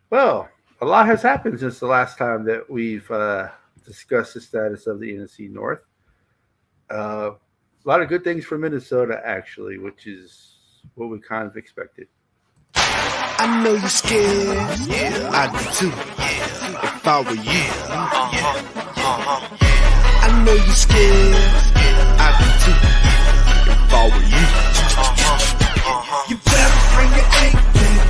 Well, a lot has happened since the last time that we've discussed the status of the NFC North. A lot of good things for Minnesota, actually, which is what we kind of expected. I know you're scared. Yeah, I do too. If I were you, I know you're scared. I do too. If I were you, you better bring your A game.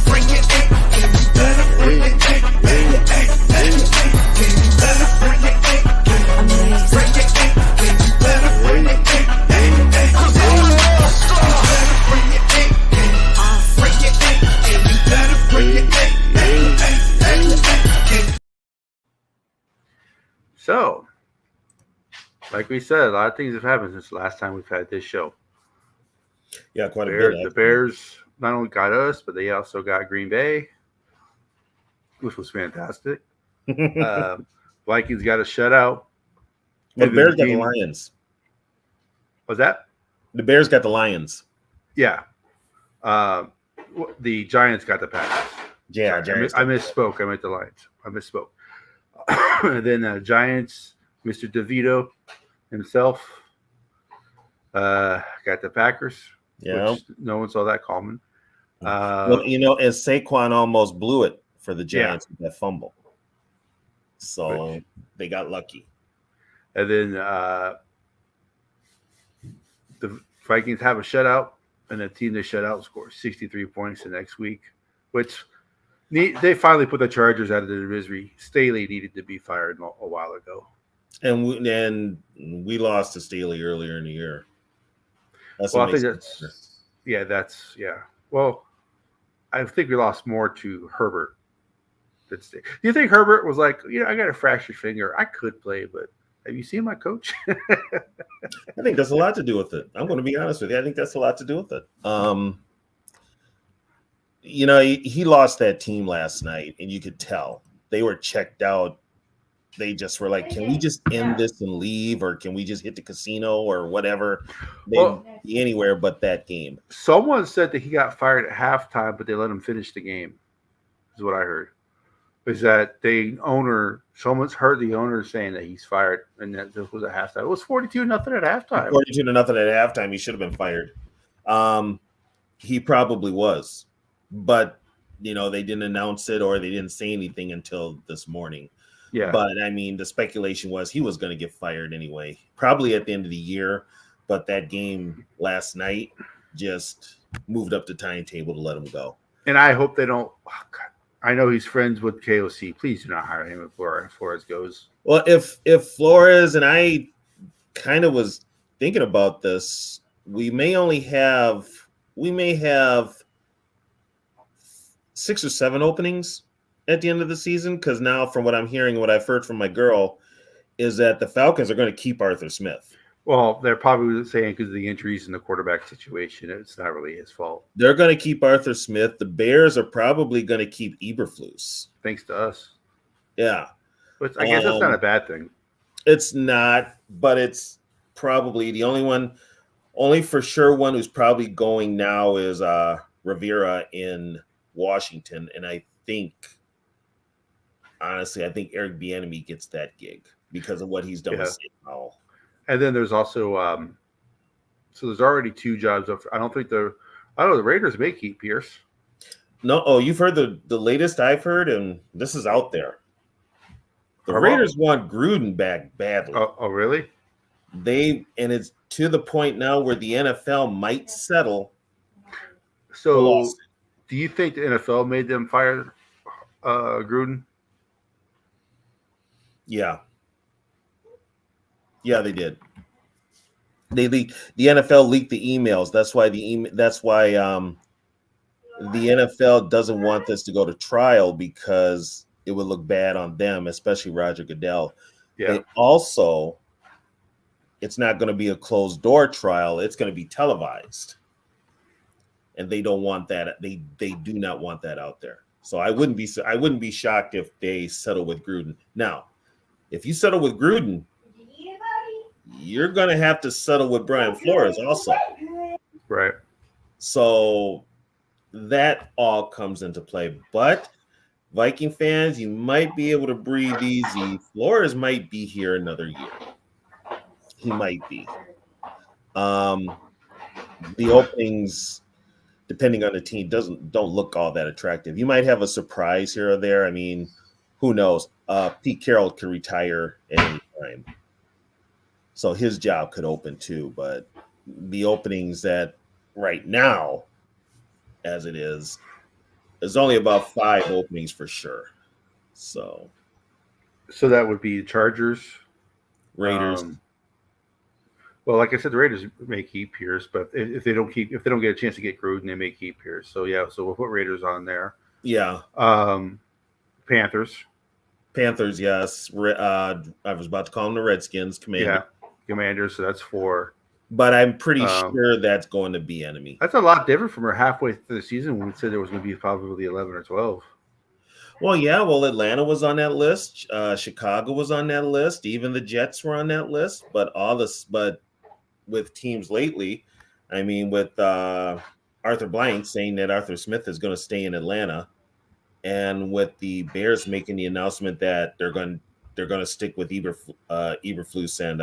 Bring your A game. You better bring your A game. Bring your A game. You better bring your A game. Bring your A game. You better bring your A game. Cause I'm a star. You better bring your A game. Bring your A game. You better bring your A game. So, like we said, a lot of things have happened since the last time we've had this show. Yeah, quite a bit. The Bears not only got us, but they also got Green Bay, which was fantastic. Vikings got a shutout. Well, the Bears got the Lions. Was that? The Bears got the Lions. Yeah. The Giants got the Packers. Yeah, Giants. I misspoke. I meant the Lions. I misspoke. And then Giants, Mr. DeVito himself, got the Packers. Yeah. Which no one saw that coming. Well, and Saquon almost blew it for the Giants with that fumble. So they got lucky. And then the Vikings have a shutout, and the team they shut out scores 63 points the next week, which they finally put the Chargers out of the misery. Staley needed to be fired a while ago. And we lost to Staley earlier in the year. I think Well, I think we lost more to Herbert. Do you think Herbert was like, I got a fractured finger. I could play, but have you seen my coach? I think that's a lot to do with it. I'm going to be honest with you. I think that's a lot to do with it. He lost that team last night, and you could tell they were checked out. They just were like, can we just end this and leave, or can we just hit the casino or whatever? They'd be anywhere but that game. Someone said that he got fired at halftime, but they let him finish the game, is what I heard. Is that someone's heard the owner saying that he's fired, and that this was at halftime. It was 42-0 at halftime. 42-0 at halftime. He should have been fired. He probably was. But, they didn't announce it or they didn't say anything until this morning. Yeah. But, the speculation was he was going to get fired anyway, probably at the end of the year. But that game last night just moved up the timetable to let him go. And I hope they don't. Oh God, I know he's friends with KOC. Please do not hire him if Flores goes. Well, if Flores, and I kind of was thinking about this, we may have 6 or 7 openings at the end of the season, because now from what I'm hearing, what I've heard from my girl, is that the Falcons are going to keep Arthur Smith. Well, they're probably saying because of the injuries in the quarterback situation, it's not really his fault. They're going to keep Arthur Smith. The Bears are probably going to keep Eberflus. Thanks to us. Yeah. But I guess that's not a bad thing. It's not, but it's probably the only for sure one who's probably going now is Rivera in Washington. And honestly, I think Eric Bieniemy gets that gig because of what he's done with St. Paul. And then there's also so there's already 2 jobs up. I don't know the Raiders may keep Pierce. No, you've heard the latest I've heard, and this is out there. The Raiders want Gruden back badly. Oh, really? And it's to the point now where the NFL might settle. So, do you think the NFL made them fire Gruden? Yeah. Yeah, they did. The NFL leaked the emails. That's why the NFL doesn't want this to go to trial, because it would look bad on them, especially Roger Goodell. Yeah. And also, it's not going to be a closed door trial. It's going to be televised. And they don't want that. They do not want that out there. So I wouldn't be shocked if they settle with Gruden. Now, if you settle with Gruden, you're going to have to settle with Brian Flores also. Right. So that all comes into play. But Viking fans, you might be able to breathe easy. Flores might be here another year. He might be. The openings, depending on the team, don't look all that attractive. You might have a surprise here or there. I mean, who knows? Pete Carroll could retire at any time, so his job could open too. But the openings that right now, as it is, there's only about 5 openings for sure. So that would be the Chargers. Raiders, Well, like I said, the Raiders may keep Pierce, but if they don't get a chance to get Gruden, they may keep Pierce. So yeah, so we'll put Raiders on there. yeah, Panthers, yes. I was about to call them the Redskins, Commander. yeah, Commanders. So that's 4. But I'm pretty sure that's going to be enemy. That's a lot different from our halfway through the season when we said there was going to be probably 11 or 12. Well, yeah. Well, Atlanta was on that list. Chicago was on that list. Even the Jets were on that list. But with teams lately, I mean, with Arthur Blank saying that Arthur Smith is going to stay in Atlanta, and with the Bears making the announcement that they're going to stick with Eberflus and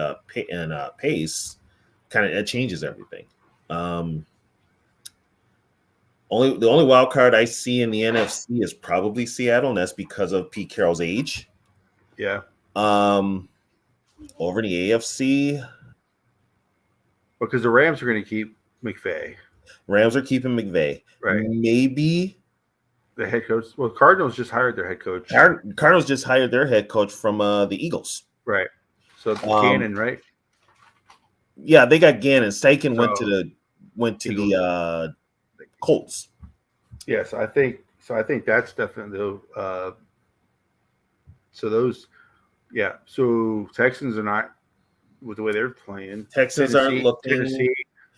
Pace, kind of it changes everything. The only wild card I see in the NFC is probably Seattle, and that's because of Pete Carroll's age. Yeah. Over in the AFC, because the Rams are going to keep McVay. Rams are keeping McVay. Right. Maybe the head coach. Well, Cardinals just hired their head coach. Cardinals just hired their head coach from the Eagles. Right. So Gannon, right? Yeah, they got Gannon. Steichen went to the Colts. Yes, I think that's definitely so those, yeah. So Texans are not with the way they're playing. Texans aren't looking. Tennessee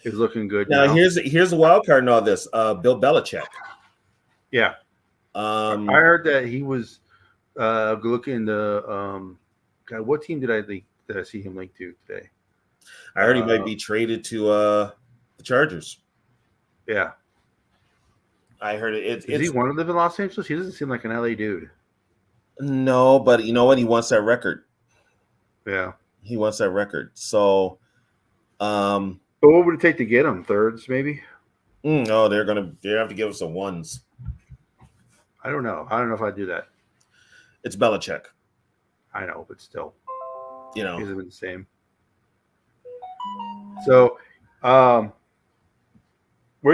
is looking good now. Here's the wild card in all this. Bill Belichick. Yeah. I heard that he was looking to God, what team did I see him linked to today? I heard he might be traded to the Chargers. Yeah. I heard it. Does he want to live in Los Angeles? He doesn't seem like an LA dude. No, but you know what? He wants that record. Yeah. He wants that record. So, but what would it take to get him? Thirds, maybe? No, they have to give us some ones. I don't know. I don't know if I'd do that. It's Belichick. I know, but still. You know. He's been the same. So, where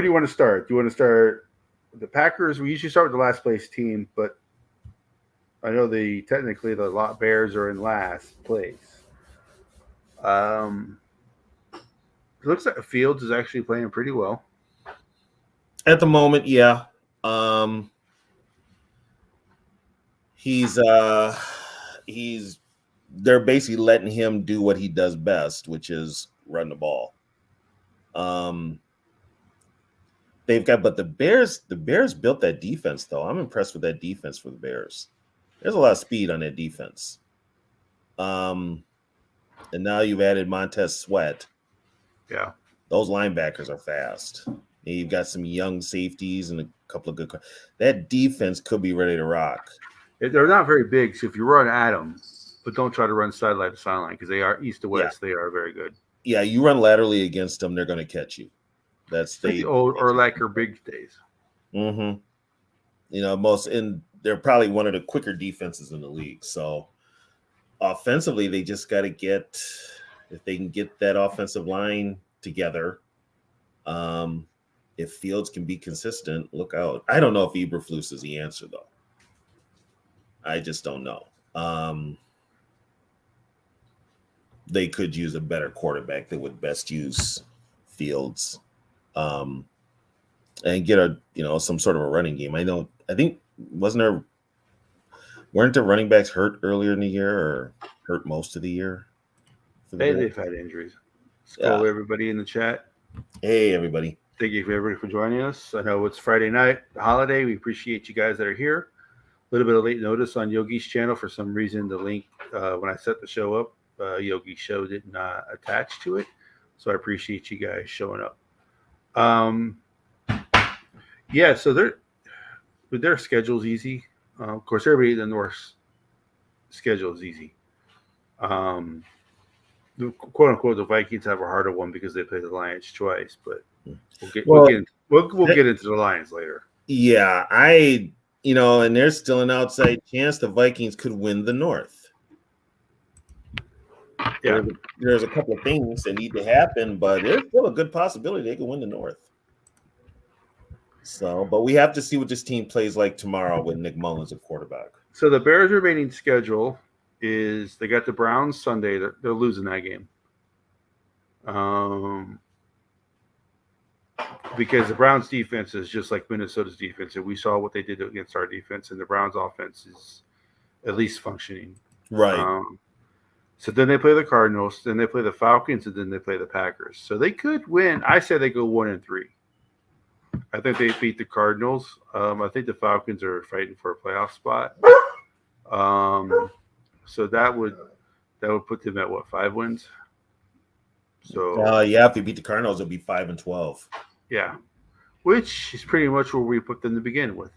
do you want to start? Do you want to start with the Packers? We usually start with the last place team, but I know technically the Bears are in last place. It looks like Fields is actually playing pretty well. At the moment, yeah. They're basically letting him do what he does best, which is run the ball. But the Bears built that defense, though. I'm impressed with that defense for the Bears. There's a lot of speed on that defense. And now you've added Montez Sweat. Yeah. Those linebackers are fast. And you've got some young safeties and a couple of good. That defense could be ready to rock. They're not very big, so if you run at them, but don't try to run sideline to sideline because they are east to west. Yeah. They are very good. Yeah, you run laterally against them, they're going to catch you. That's the old Urlacher big days. Mm-hmm. You know, they're probably one of the quicker defenses in the league. So offensively, they just got to if they can get that offensive line together. If Fields can be consistent, look out. I don't know if Eberflus is the answer, though. I just don't know. They could use a better quarterback that would best use Fields, and get some sort of a running game. Weren't the running backs hurt earlier in the year or hurt most of the year? They've had injuries. Hello, everybody in the chat. Hey, everybody. Thank you everybody for joining us. I know it's Friday night, the holiday. We appreciate you guys that are here. A little bit of late notice on Yogi's channel. For some reason, the link, when I set the show up, Yogi's show did not attach to it. So I appreciate you guys showing up. So their schedule's easy. Of course, everybody in the North schedule is easy. Um, quote unquote, the Vikings have a harder one because they play the Lions twice. But Well, we'll that- get into the Lions later. yeah, and there's still an outside chance the Vikings could win the North. Yeah. There's a couple of things that need to happen, but there's still a good possibility they could win the North. So, but we have to see what this team plays like tomorrow with Nick Mullins at quarterback. So the Bears' remaining schedule is they got the Browns Sunday. They're losing that game. Because the Browns' defense is just like Minnesota's defense, and we saw what they did against our defense, and the Browns' offense is at least functioning. Right. So then they play the Cardinals, then they play the Falcons, and then they play the Packers. So they could win. I say they go 1-3. I think they beat the Cardinals. I think the Falcons are fighting for a playoff spot. So that would put them at 5 wins. So if they beat the Cardinals, it'll be 5-12. Yeah, which is pretty much where we put them to begin with.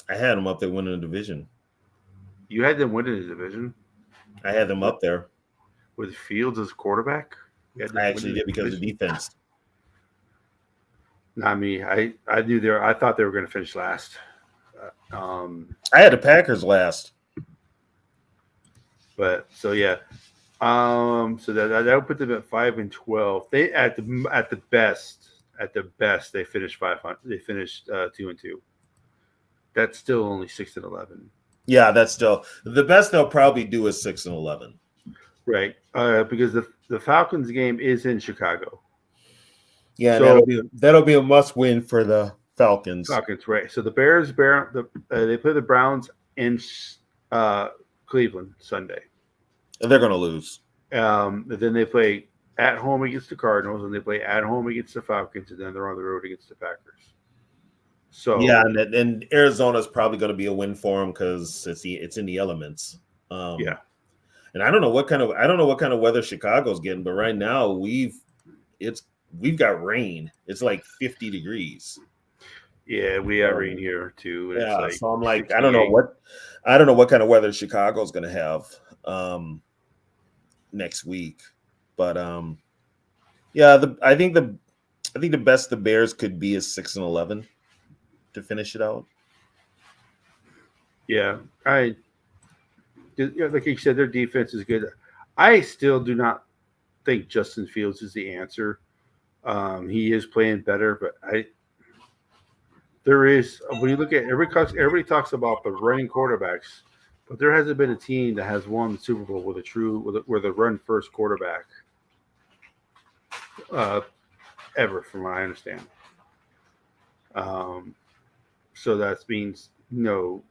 I had them up there winning the division. You had them winning the division. I had them up there. With Fields as quarterback. I actually did because of the defense. Not me. I knew I thought they were going to finish last. I had the Packers last. But so yeah. So that would put them at 5-12. They at the best they finished 500. They finished 2-2. That's still only 6-11. Yeah, that's still the best they'll probably do is 6-11. Right, because the Falcons game is in Chicago. Yeah, so, that'll be a must win for the Falcons. Falcons, right? So the Bears, they play the Browns in Cleveland Sunday. They're going to lose. Then they play at home against the Cardinals, and they play at home against the Falcons, and then they're on the road against the Packers. So yeah, and Arizona's probably going to be a win for them because it's in the elements. Yeah, and I don't know what kind of weather Chicago's getting, but right now we've got rain. It's like 50 degrees. Yeah, we have rain here too. Yeah, so I'm like, I don't know what kind of weather Chicago's going to have next week, but I think the best the Bears could be is 6-11 to finish it out. Yeah, like you said, their defense is good. I still do not think Justin Fields is the answer. He is playing better, but there is, when you look at everybody talks about the running quarterbacks, but there hasn't been a team that has won the Super Bowl with a run first quarterback ever, from what I understand. So that means no.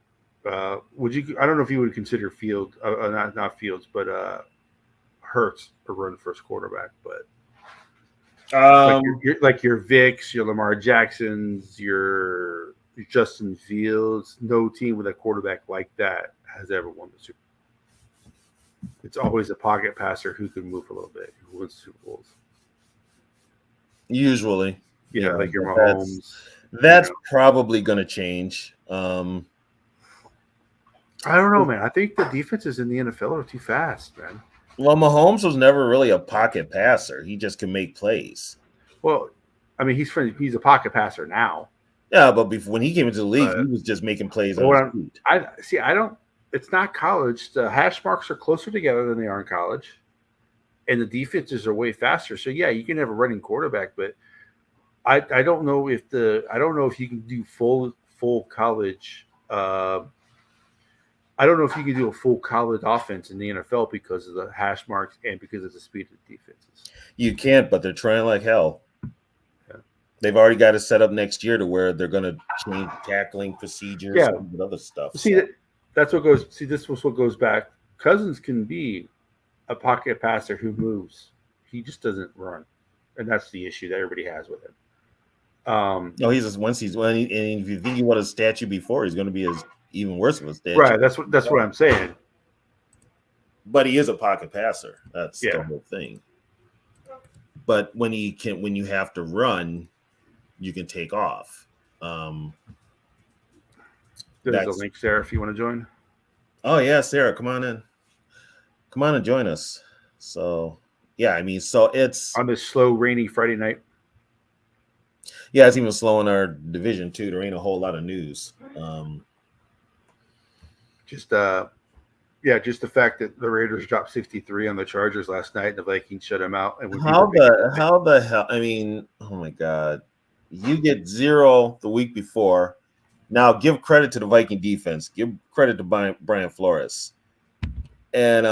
Would you? I don't know if you would consider Fields, not Fields, but Hurts a run first quarterback, but like your Vicks, your Lamar Jacksons, your Justin Fields. No team with a quarterback like that has ever won the Super Bowl. It's always a pocket passer who can move a little bit who wins Super Bowls. Usually, yeah, like your Mahomes. That's probably going to change. I don't know, man. I think the defenses in the NFL are too fast, man. Well, Mahomes was never really a pocket passer. He just can make plays. Well, I mean, he's a pocket passer now. Yeah, but when he came into the league, he was just making plays on his feet. I don't. It's not college. The hash marks are closer together than they are in college, and the defenses are way faster. So yeah, you can have a running quarterback, but I don't know if you can do full college. I don't know if you can do a full college offense in the NFL because of the hash marks and because of the speed of the defenses. You can't, but they're trying like hell. Yeah. They've already got it set up next year to where they're going to change tackling procedures and other stuff. See, that's what goes. See, this was what goes back. Cousins can be a pocket passer who moves. He just doesn't run, and that's the issue that everybody has with him. No, he's just and if you think he was a statue before, he's going to be even worse of a statue. Right. That's what I'm saying. But he is a pocket passer. That's the whole thing. But when you have to run, you can take off. There's a link there if you want to join. Oh yeah, Sarah, come on in. Come on and join us. So yeah, I mean, so it's On this slow, rainy Friday night. yeah, it's even slow in our division too. There ain't a whole lot of news. Just just the fact that the Raiders dropped 63 on the Chargers last night, and the Vikings shut them out. And How the hell? I mean, oh my god, you get 0 the week before. Now give credit to the Viking defense. Give credit to Brian Flores and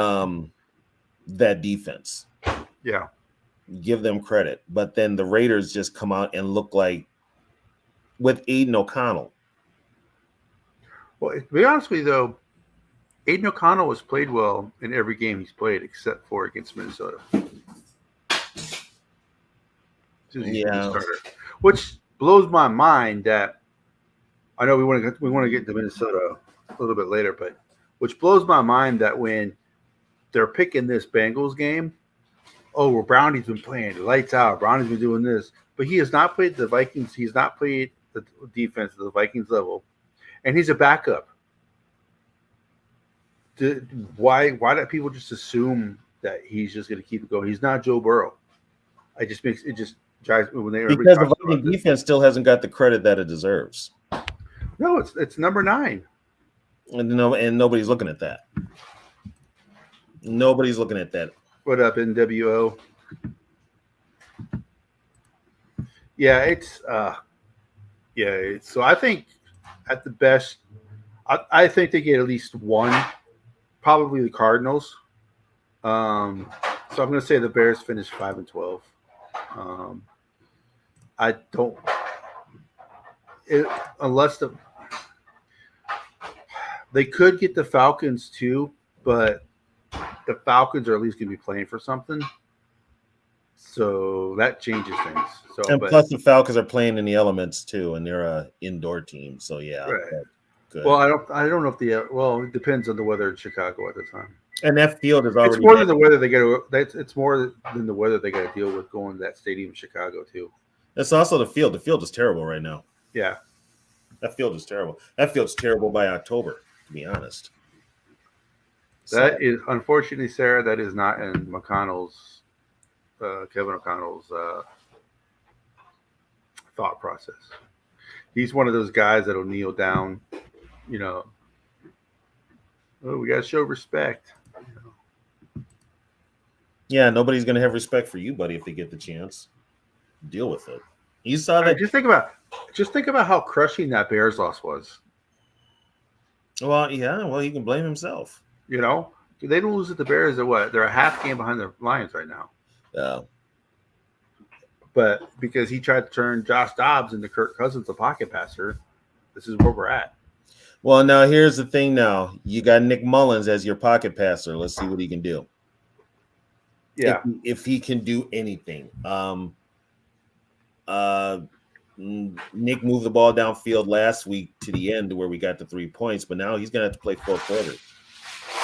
that defense. Yeah, give them credit. But then the Raiders just come out and look like with Aiden O'Connell. Well, to be honest with you, though, Aiden O'Connell has played well in every game he's played except for against Minnesota. Yeah, which blows my mind that I know we want to get to Minnesota a little bit later, but which blows my mind that when they're picking this Bengals game, oh, well, Brownie's been playing lights out. Brownie's been doing this, but he has not played the Vikings. He's not played the defense at the Vikings level, and he's a backup. Why do people just assume that he's just going to keep it going? He's not Joe Burrow. It just drives me when they because the Viking defense still hasn't got the credit that it deserves. No, it's number 9, and nobody's looking at that. Nobody's looking at that. What up, NWO? Yeah, it's so I think at the best, I think they get at least one, probably the Cardinals. So I'm going to say the Bears finish 5-12. I don't, unless they could get the Falcons too, but the Falcons are at least going to be playing for something. So that changes things. Plus the Falcons are playing in the elements too, and they're an indoor team. So yeah. Right. Good. Well, I don't know if it depends on the weather in Chicago at the time. And that field is already. It's more than the weather they got to. It's more than the weather they got to deal with going to that stadium in Chicago too. It's also the field. The field is terrible right now. Yeah. That field is terrible. That field's terrible by October, to be honest. That is, unfortunately, Sarah, that is not in McConnell's, Kevin O'Connell's thought process. He's one of those guys that'll kneel down, oh, we got to show respect. Yeah, nobody's going to have respect for you, buddy, if they get the chance. Deal with it. You saw that. Just think about how crushing that Bears loss was. Well, yeah. Well, he can blame himself. They don't lose at the Bears. They're what? They're a half game behind the Lions right now. Yeah. But because he tried to turn Josh Dobbs into Kirk Cousins, a pocket passer, this is where we're at. Well, now here's the thing. Now you got Nick Mullins as your pocket passer. Let's see what he can do. Yeah, if he can do anything. Nick moved the ball downfield last week to the end to where we got the 3 points, but now he's going to have to play 4 quarters.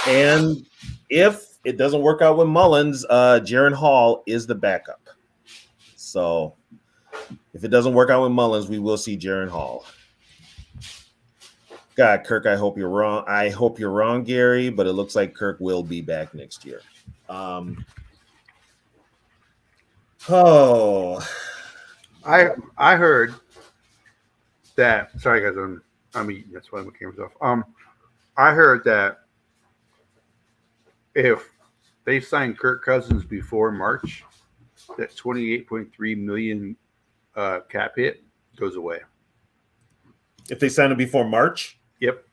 And if it doesn't work out with Mullins, Jaron Hall is the backup. So if it doesn't work out with Mullins, we will see Jaron Hall. God, Kirk, I hope you're wrong. I hope you're wrong, Gary, but it looks like Kirk will be back next year. I heard that. Sorry, guys, I'm eating. That's why my camera's off. I heard that if they signed Kirk Cousins before March, that $28.3 million cap hit goes away. If they sign him before March? Yep.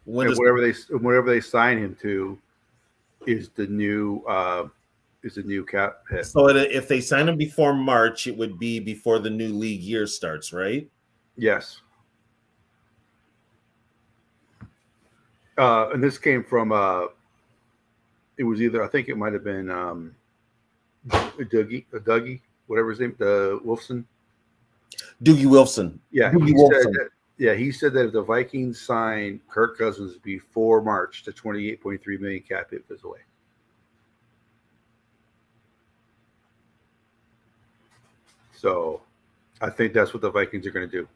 Whatever they sign him to is the new cap hit. So if they sign him before March, it would be before the new league year starts, right? Yes. And this came from it was either, I think it might have been Dougie, whatever his name, the Wolfson. Doogie Wilson. Yeah, he said that if the Vikings sign Kirk Cousins before March, the $28.3 million cap hit goes away. So I think that's what the Vikings are going to do.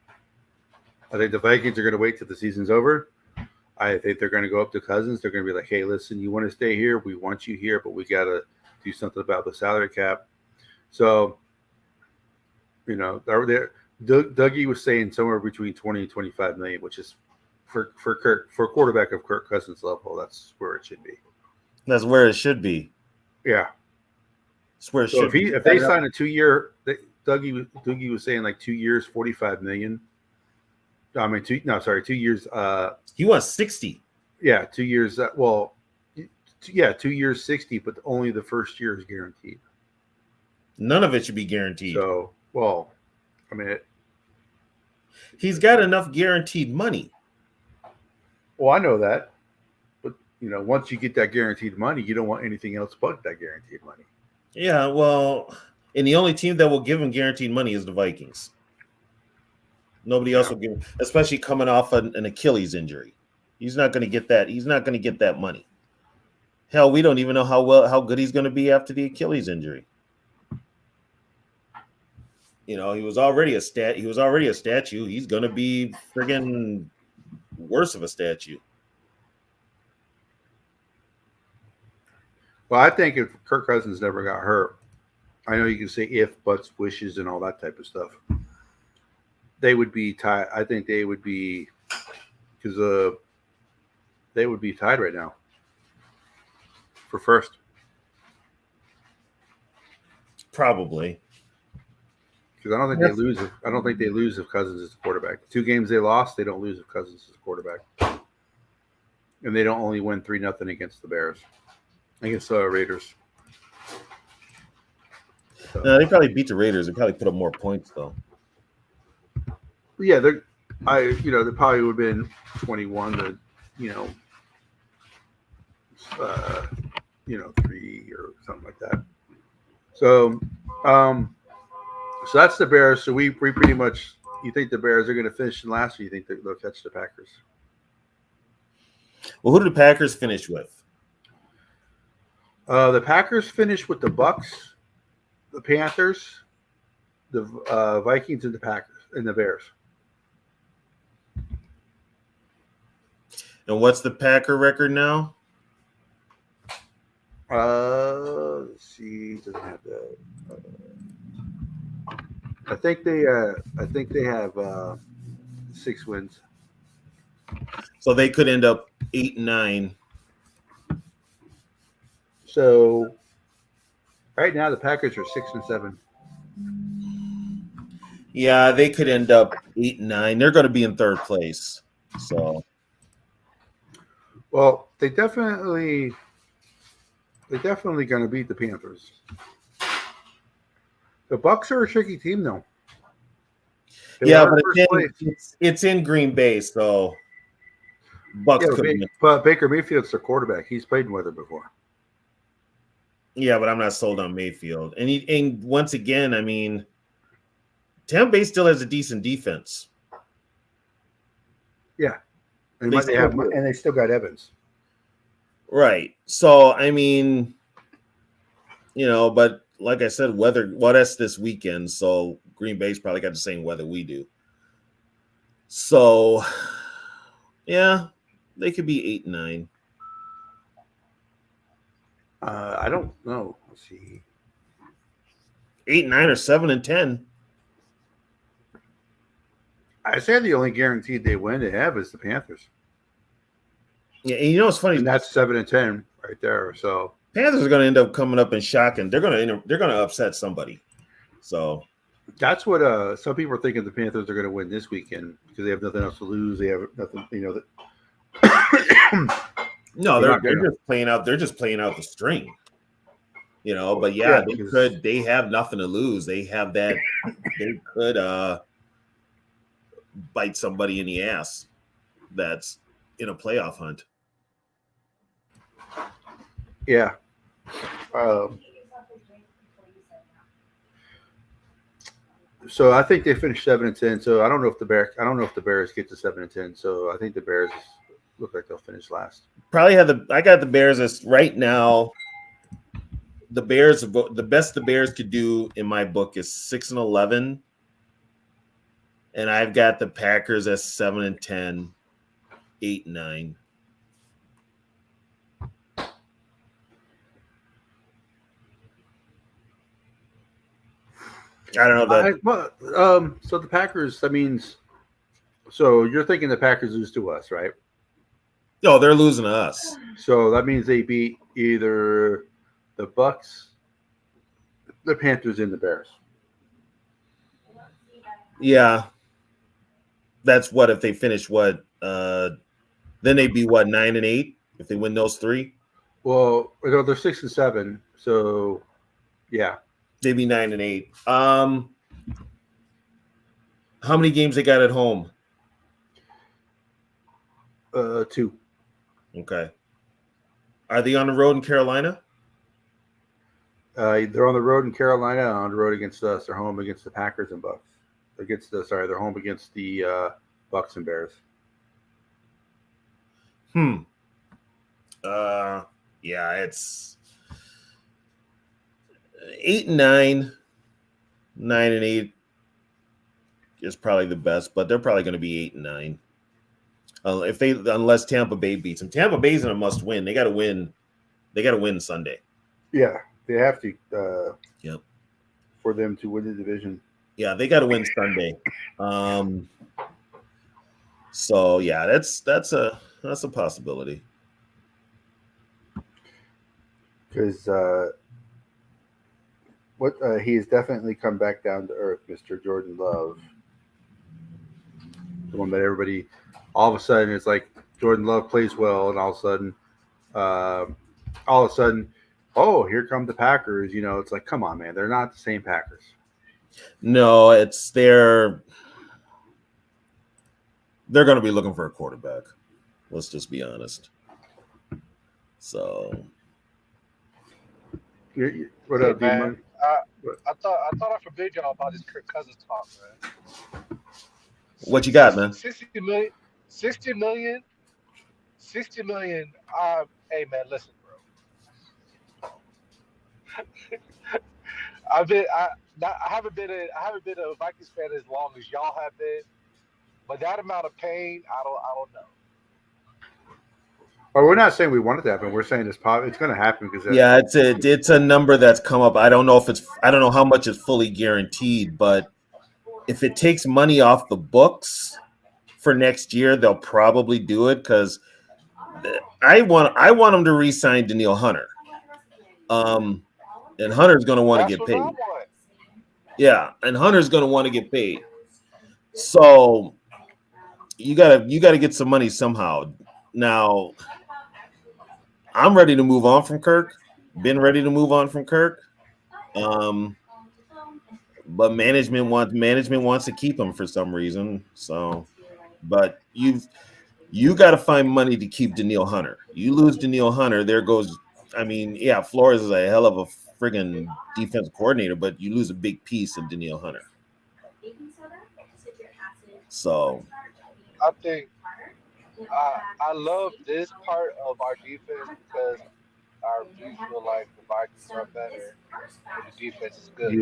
I think the Vikings are going to wait till the season's over. I think they're going to go up to Cousins. They're going to be like, "Hey, listen, you want to stay here? We want you here, but we got to do something about the salary cap." So, Dougie was saying somewhere between 20 and 25 million, which is for a quarterback of Kirk Cousins level, that's where it should be. That's where it should be. Yeah. That's where it So should be. if they sign a 2-year, Dougie was saying like 2 years, 45 million. I mean, 2 years. He wants 60. Yeah, 2 years. 2 years, 60, but only the first year is guaranteed. None of it should be guaranteed. So, well, I mean, he's got enough guaranteed money. Well, I know that, but once you get that guaranteed money, you don't want anything else but that guaranteed money. Yeah, well, and the only team that will give him guaranteed money is the Vikings. Nobody else will give him, especially coming off an Achilles injury. He's not going to get that. He's not going to get that money. Hell, we don't even know how good he's going to be after the Achilles injury. He was already a He was already a statue. He's going to be friggin' worse of a statue. Well, I think if Kirk Cousins never got hurt, I know you can say if, buts, wishes, and all that type of stuff. They would be tied. I think they would be because they would be tied right now for first. Probably. Because I don't think they lose. I don't think they lose if Cousins is the quarterback. The 2 games they lost, they don't lose if Cousins is the quarterback, and they don't only win 3-0 against the Bears, against the Raiders. So. No, they probably beat the Raiders. They probably put up more points though. Yeah, they probably would have been 21 to 3 or something like that. So, so that's the Bears. So we pretty much. You think the Bears are going to finish in last, or you think they'll catch the Packers? Well, who did the Packers finish with? The Packers finished with the Bucks, the Panthers, the Vikings, and the Packers and the Bears. And what's the Packer record now? Let's see. Doesn't have that. I think they have 6 wins. So they could end up 8-9. So right now the Packers are 6-7. Yeah, they could end up 8-9. They're going to be in third place. So, well, they definitely going to beat the Panthers. The Bucks are a tricky team, though. Yeah, but it's in Green Bay, so Bucks. Yeah, but Baker Mayfield's their quarterback. He's played in weather before. Yeah, but I'm not sold on Mayfield. And once again, I mean, Tampa Bay still has a decent defense. Yeah, and they still got Evans. Right. So I mean, but like I said, that's this weekend. So Green Bay's probably got the same weather we do. So yeah, they could be 8-9. I don't know. Let's see. 8-9 or 7-10. I say the only guaranteed they win they have is the Panthers. Yeah, and it's funny. And that's 7-10 right there. So Panthers are going to end up coming up and shocking. They're going to upset somebody. So that's what some people are thinking. The Panthers are going to win this weekend because they have nothing else to lose. They have nothing. No, they're just playing out. They're just playing out the string. But yeah, they have nothing to lose. They have that. They could bite somebody in the ass that's in a playoff hunt. Yeah. So I think they finished 7-10. So I don't know if the Bears get to 7-10. So I think the Bears look like they'll finish last. Probably I got the Bears as right now. The best the Bears could do in my book is 6-11, And I've got the Packers at 7-10, 8-9. I don't know that. So the Packers. That means. So you're thinking the Packers lose to us, right? No, they're losing to us. So that means they beat either the Bucks, the Panthers, and the Bears. Yeah. That's what if they finish what? Then they'd be what, 9-8 if they win those three? Well, no, they're 6-7. So, yeah, They'd be 9-8. How many games they got at home? 2. Okay. Are they on the road in Carolina? They're on the road in Carolina, on the road against us. They're home against the Packers and Bucks. They're home against the Bucks and Bears. Yeah, it's 8-9, 9-8 is probably the best, but they're probably going to be 8-9. Unless Tampa Bay beats them. Tampa Bay's in a must win. They got to win. They got to win Sunday. Yeah, they have to. Yep. For them to win the division. Yeah, they got to win Sunday. So yeah, that's a possibility. Because he has definitely come back down to earth, Mr. Jordan Love. The one that everybody, all of a sudden, it's like Jordan Love plays well, and all of a sudden, oh, here come the Packers. You know, it's like, come on, man, they're not the same Packers. No, they're going to be looking for a quarterback. Let's just be honest. So, what up, man? I thought I forbid y'all about this Kirk Cousins talk, man. What you got, man? 60 million. 60 million. Hey, man, listen, bro. I haven't been a Vikings fan as long as y'all have been, but that amount of pain, I don't know. Well, we're not saying we want it to happen. We're saying it's going to happen because it's a number that's come up. I don't know how much is fully guaranteed, but if it takes money off the books for next year, they'll probably do it because I want them to re-sign Danielle Hunter. And Hunter's going to want to get paid. Yeah, and Hunter's going to want to get paid. So you gotta get some money somehow. Now, I'm ready to move on from Kirk. Been ready to move on from Kirk. But management wants to keep him for some reason. So, but you got to find money to keep Danielle Hunter. You lose Danielle Hunter, there goes. I mean, yeah, Flores is a hell of a friggin' defensive coordinator, but you lose a big piece of Danielle Hunter. So, I think I love this part of our defense because I really feel like the Vikings are better and the defense is good.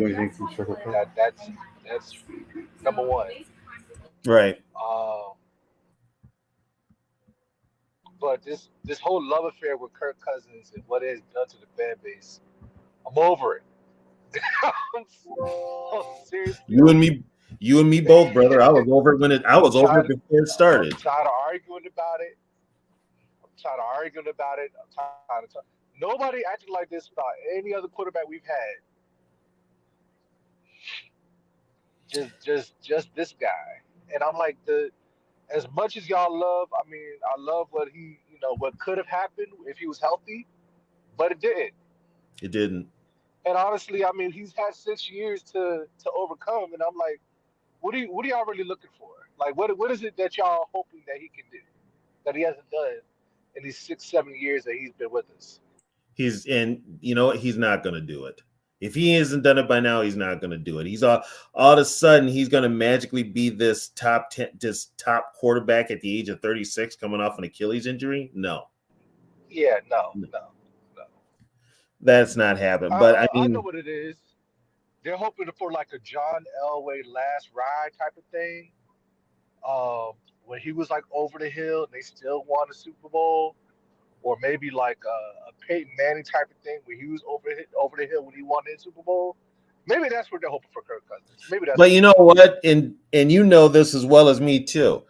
That's number one. Right. But this whole love affair with Kirk Cousins and what it has done to the fan base, I'm over it. Seriously. You and me both, brother. I was over it before it started. I'm tired of arguing about it. Nobody acted like this about any other quarterback we've had. Just this guy. And I'm like, as much as y'all love, I mean, I love what could have happened if he was healthy, but it didn't. It didn't. And honestly, I mean, he's had 6 years to overcome, and I'm like, what are y'all really looking for? Like, what is it that y'all hoping that he can do that he hasn't done in these 6-7 years that he's been with us? He's not going to do it. If he hasn't done it by now, he's not going to do it. He's all of a sudden he's going to magically be this top quarterback at the age of 36 coming off an Achilles injury. No. Yeah, no. That's not happening. But I mean, I know what it is. They're hoping for like a John Elway last ride type of thing. when he was like over the hill and they still won the Super Bowl, or maybe like a Peyton Manning type of thing where he was over the hill when he won the Super Bowl. Maybe that's what they're hoping for Kirk Cousins. Maybe that's But what you it know is. what? And you know this as well as me too.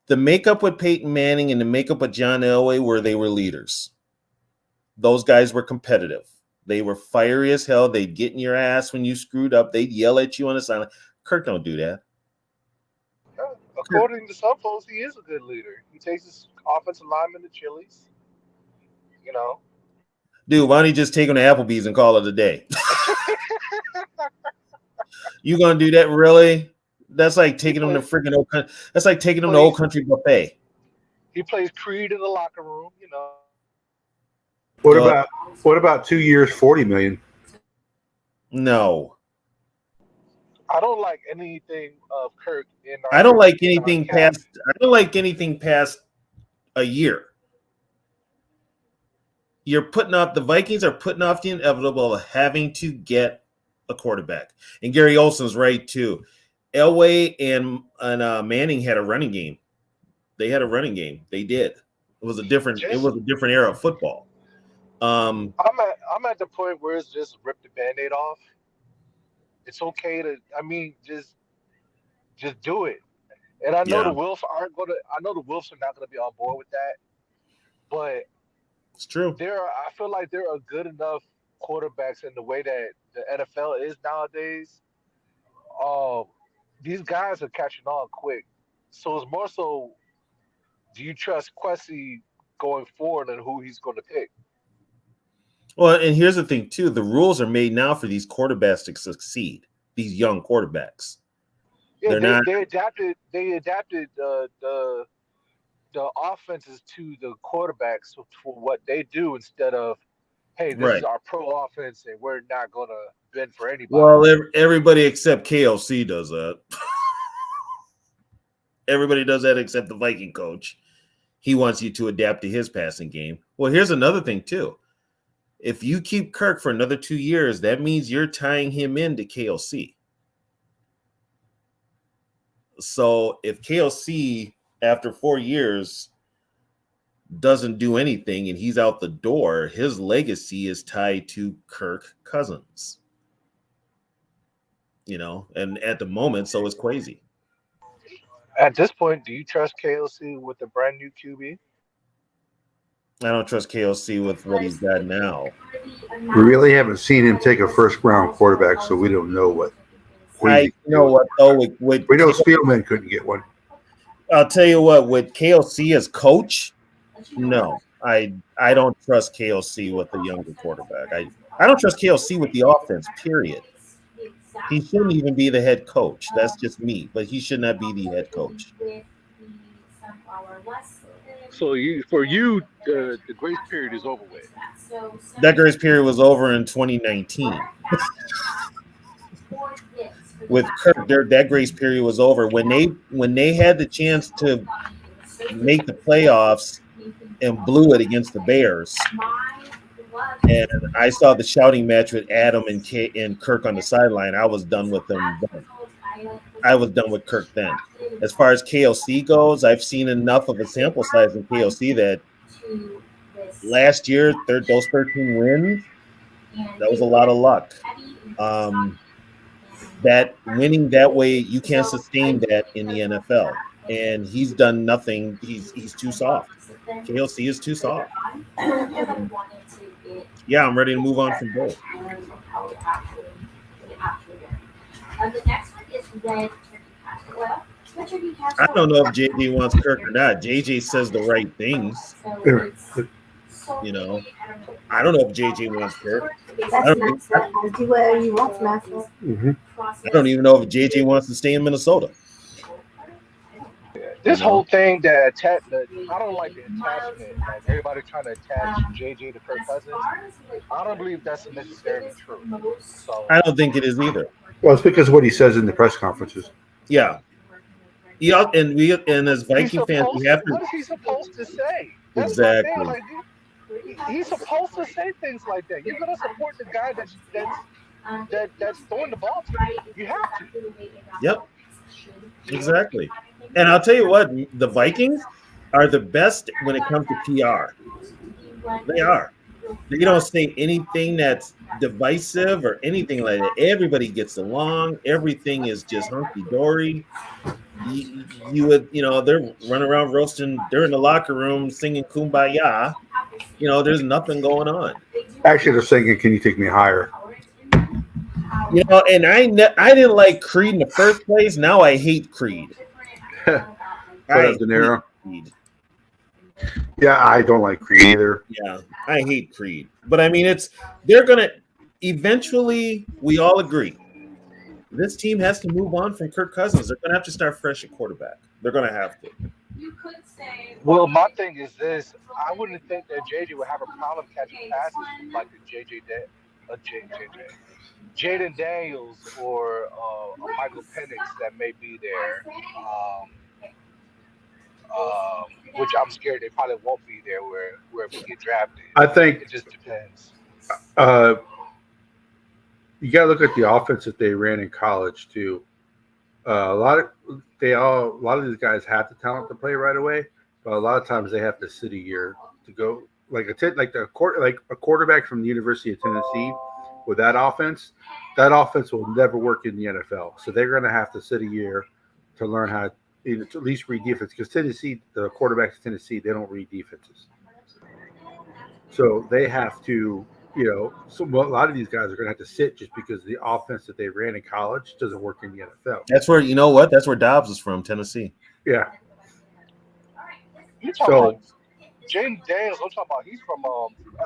The makeup with Peyton Manning and the makeup with John Elway were they were leaders. Those guys were competitive. They were fiery as hell. They'd get in your ass when you screwed up. They'd yell at you on the sideline. Kirk don't do that. Yeah. Kirk, According to some folks, he is a good leader. He takes his offensive lineman to Chili's. You know, dude, why don't you just take him to Applebee's and call it a day? You gonna do that really? That's like he taking him to plays. freaking old. That's like He taking him to Old plays. Country Buffet. He plays Creed in the locker room. You know. What Uh, about 2 years, 40 million? no, I don't like anything of Kirk in I don't like our anything cap. past. I don't like anything past a year. You're putting off. The Vikings are putting off the inevitable of having to get a quarterback. And Gary Olson's right too. Elway and Manning had a running game. They had a running game. They did. It was a different. It Just was a different era of football. I'm at the point where it's just rip the Band-Aid off. It's okay to. I mean, just do it. And I know Yeah, the Wolves aren't gonna. I know the Wolves are not gonna be on board with that. But it's true. I feel like there are good enough quarterbacks in the way that the NFL is nowadays. Um, these guys are catching on quick. So it's more so, do you trust Quessy going forward and who he's going to pick? Well, and here's the thing too: the rules are made now for these quarterbacks to succeed. These young quarterbacks, Yeah, they're not they adapted the offenses to the quarterbacks for what they do instead of, hey, this is right. our pro offense and we're not going to bend for anybody. Well, everybody except KLC does that. Everybody does that except the Viking coach. He wants you to adapt to his passing game. Well, here's another thing too. If you keep Kirk for another 2 years, that means you're tying him into KLC. So if KLC after 4 years doesn't do anything and he's out the door, his legacy is tied to Kirk Cousins. You know, and at the moment, so is Quasi. At this point, do you trust KLC with a brand new QB? I don't trust KLC with what he's got now. We really haven't seen him take a first round quarterback, so we don't know what. You know what though? With We know Spielman couldn't get one. I'll tell you what, with KLC as coach, no, I don't trust KLC with the younger quarterback. I don't trust KLC with the offense. Period. He shouldn't even be the head coach. That's just me, but he should not be the head coach. So for you, the grace period is over with. That grace period was over in 2019. With Kirk, that grace period was over when they had the chance to make the playoffs and blew it against the Bears. And I saw the shouting match with Adam and Kirk on the sideline. I was done with them then. I was done with Kirk then. As far as KLC goes, I've seen enough of a sample size in KLC that last year, those 13 wins, that was a lot of luck. That winning that way, you can't sustain that in the NFL. And he's done nothing. He's too soft. KLC is too soft. Yeah, I'm ready to move on from both. I don't know if JJ wants Kirk or not. JJ says the right things. You know, I don't know if JJ wants Kirk. I do whatever you want, Master. I don't even know if JJ wants to stay in Minnesota. This whole thing that I don't like the attachment that everybody trying to attach JJ to Kirk Cousins. I don't believe that's necessarily true. So I don't think it is either. Well, it's because of what he says in the press conferences. Yeah, and as Viking fans, we have to. What is he supposed to say? That's Exactly. my thing. Like, he's supposed to say things like that. You're gonna support the guy that's throwing the ball to you. You have to. Yep. Exactly. And I'll tell you what, the Vikings are the best when it comes to PR. They are. They don't say anything that's divisive or anything like that. Everybody gets along. Everything is just hunky dory. You would, they're running around roasting. They're in the locker room singing "Kumbaya." There's nothing going on. Actually, they're singing "Can You Take Me Higher?" And I didn't like Creed in the first place. Now I hate Creed. De Niro. Creed. Yeah, I don't like Creed either. Yeah, I hate Creed. But I mean, they're gonna eventually. We all agree. This team has to move on from Kirk Cousins. They're gonna have to start fresh at quarterback. They're gonna have to. Well, my thing is this: I wouldn't think that JJ would have a problem catching passes from like Jaden Daniels or a Michael Penix that may be there. Which I'm scared they probably won't be there where we get drafted. I think it just depends. You got to look at the offense that they ran in college too. A lot of these guys have the talent to play right away, but a lot of times they have to sit a year to go. Like a quarterback from the University of Tennessee with that offense will never work in the NFL. So they're going to have to sit a year to learn how to at least read defense, because Tennessee, the quarterbacks of Tennessee, they don't read defenses. So they have to, so a lot of these guys are going to have to sit just because the offense that they ran in college doesn't work in the NFL. That's where, that's where Dobbs is from, Tennessee. Yeah. You talking about Jaden Daniels? I'm talking about he's from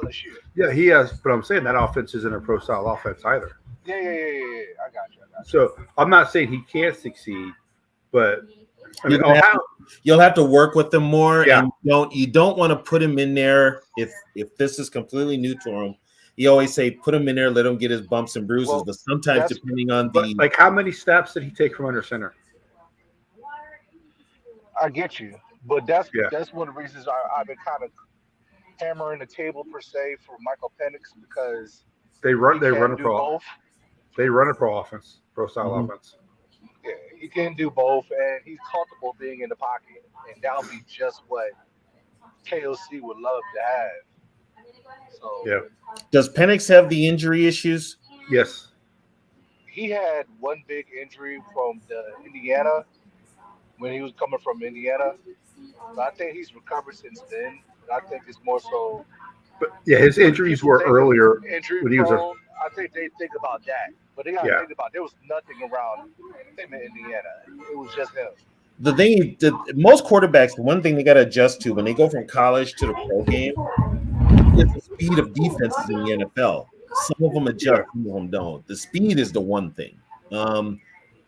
LSU. Yeah, he has, but I'm saying that offense isn't a pro style offense either. Yeah. I got you. So I'm not saying he can't succeed, but you'll have to work with them more. Yeah. And you don't want to put him in there if this is completely new to him. You always say put him in there, let him get his bumps and bruises. Well, but sometimes depending on like how many snaps did he take from under center? I get you, but that's one of the reasons I've been kind of hammering the table per se for Michael Penix, because they run a pro. They run a pro offense, pro style offense. Yeah, he can do both, and he's comfortable being in the pocket, and that'll be just what KOC would love to have. So, yeah. Does Penix have the injury issues? Yes. He had one big injury from Indiana when he was coming from Indiana. So I think he's recovered since then. I think it's more so. But yeah, his injuries were earlier when he was I think they think about that, but they got to think about there was nothing around him in Indiana. It was just him. Most quarterbacks, one thing they got to adjust to when they go from college to the pro game is the speed of defenses in the NFL. Some of them adjust, some of them don't. The speed is the one thing, and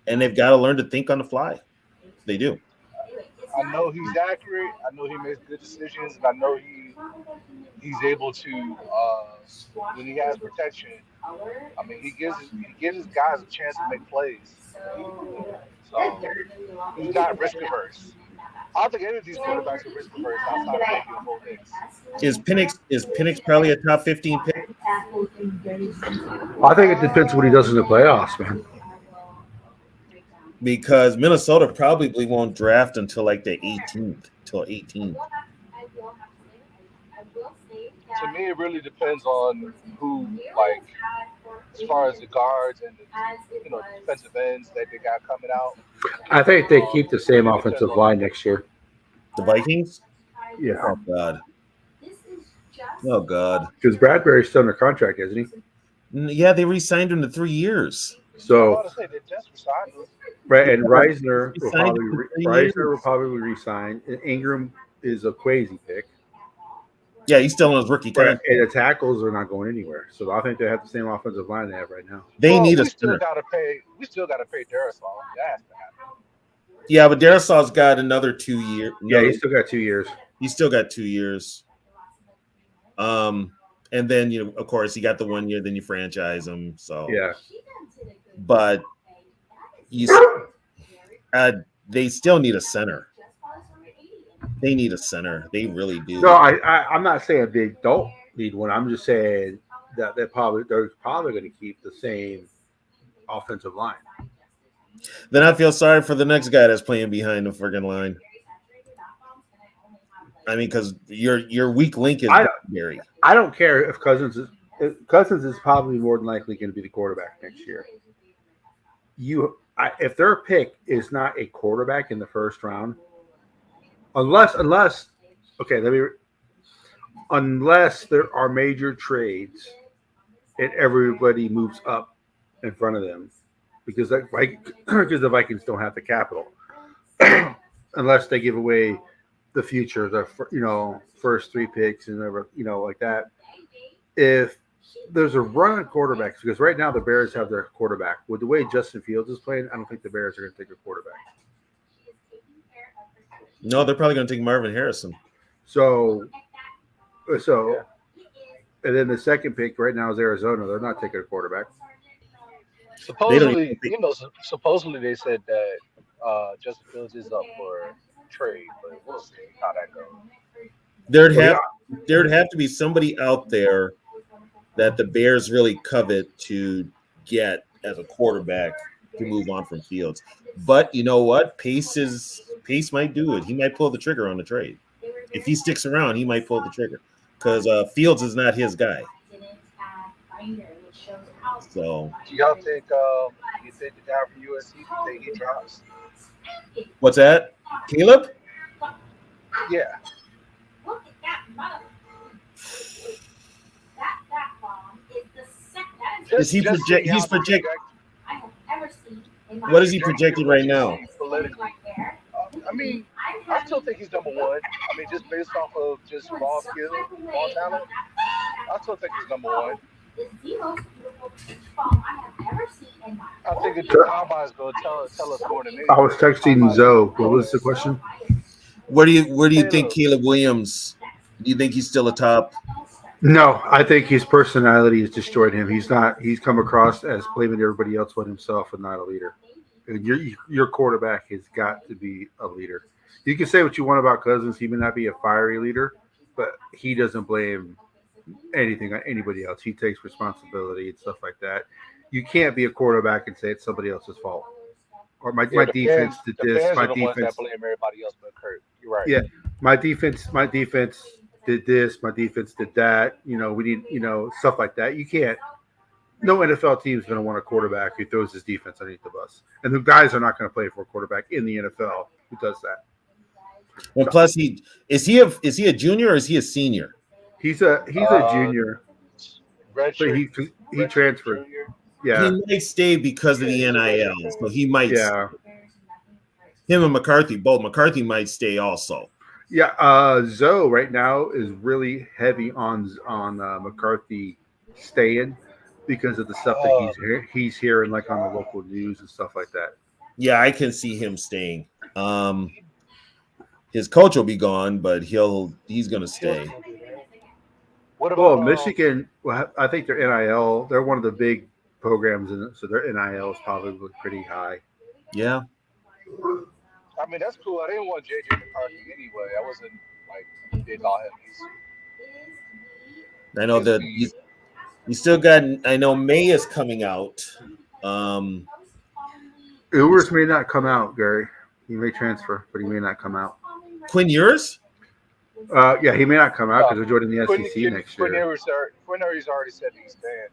they've got to learn to think on the fly. They do. I know he's accurate. I know he makes good decisions, and I know he's able to when he has protection. I mean, he gives his guys a chance to make plays. So he's not risk averse. I don't think any of these quarterbacks are risk averse outside of making a full mix. Is Penix probably a top 15 pick? I think it depends what he does in the playoffs, man. Because Minnesota probably won't draft until like the 18th, till 18th. To me, it really depends on who, like, as far as the guards and the defensive ends that they got coming out. I think they keep the same offensive line next year. The Vikings? Yeah. Oh God. Oh God. Because Bradbury's still under contract, isn't he? Yeah, they re-signed him to 3 years. So, right, and Reisner will probably resign. And Ingram is a crazy pick. Yeah, he's still on his rookie contract. And the tackles are not going anywhere. So I think they have the same offensive line they have right now. We still got to pay Darrisaw. That has to happen. Yeah, but Darrisaw's got another 2 years. Yeah, he's still got 2 years. He's still got 2 years. And then of course, he got the 1 year. Then you franchise him. So yeah, but they still need a center. They need a center. They really do. No, I'm not saying they don't need one. I'm just saying that they're probably going to keep the same offensive line. Then I feel sorry for the next guy that's playing behind the friggin' line. I mean, because your weak link is Gary. I don't care if Cousins is probably more than likely going to be the quarterback next year. If their pick is not a quarterback in the first round, unless there are major trades and everybody moves up in front of them, because the Vikings don't have the capital, unless they give away the future, first 3 picks and like that. If there's a run on quarterbacks, because right now the Bears have their quarterback. With the way Justin Fields is playing, I don't think the Bears are going to take a quarterback. No, they're probably going to take Marvin Harrison. So, and then the second pick right now is Arizona. They're not taking a quarterback. Supposedly, they said that Justin Fields is up for trade, but we'll see how that goes. There'd have to be somebody out there that the Bears really covet to get as a quarterback to move on from Fields. But you know what? Pace might do it. He might pull the trigger on the trade. If he sticks around, he might pull the trigger, because Fields is not his guy. So, do y'all think you think the guy from USC, you think he drops? What's that? Caleb? Yeah. Is he project? He's project. What is he projected right now? I mean, I still think he's number 1. I mean, just based off of just raw skill, raw talent, I still think he's number 1. I think the combine is going to tell us more than anything. I was texting Zoe. What was the question? Where do you think Caleb Williams? Do you think he's still a top? No, I think his personality has destroyed him. He's come across as blaming everybody else but himself and not a leader. And your quarterback has got to be a leader. You can say what you want about Cousins. He may not be a fiery leader, but he doesn't blame anything on anybody else. He takes responsibility and stuff like that. You can't be a quarterback and say it's somebody else's fault. Or my defense did this. My defense that blame everybody else but Kurt. You're right. Yeah, my defense did this. My defense did that. We need stuff like that. You can't. No NFL team is going to want a quarterback who throws his defense underneath the bus, and the guys are not going to play for a quarterback in the NFL who does that. Well, plus is he a junior or is he a senior? He's a junior. So he transferred. Junior. Yeah, he might stay because of the NIL, so he might. Yeah, him and McCarthy, both McCarthy might stay also. Yeah, Zoe right now is really heavy on McCarthy staying because of the stuff that he's hearing like on the local news and stuff like that. Yeah, I can see him staying. His coach will be gone, but he's going to stay. What about Michigan? Well, I think their NIL. They're one of the big programs, so their NIL is probably pretty high. Yeah. I mean, that's cool. I didn't want JJ McCarthy anyway. I wasn't big on him. I know that you still got. I know May is coming out. Ewers may not come out, Gary. He may transfer, but he may not come out. Quinn Ewers? Yeah, he may not come out because they're joining the SEC next year. Quinn Ewers already said he's staying.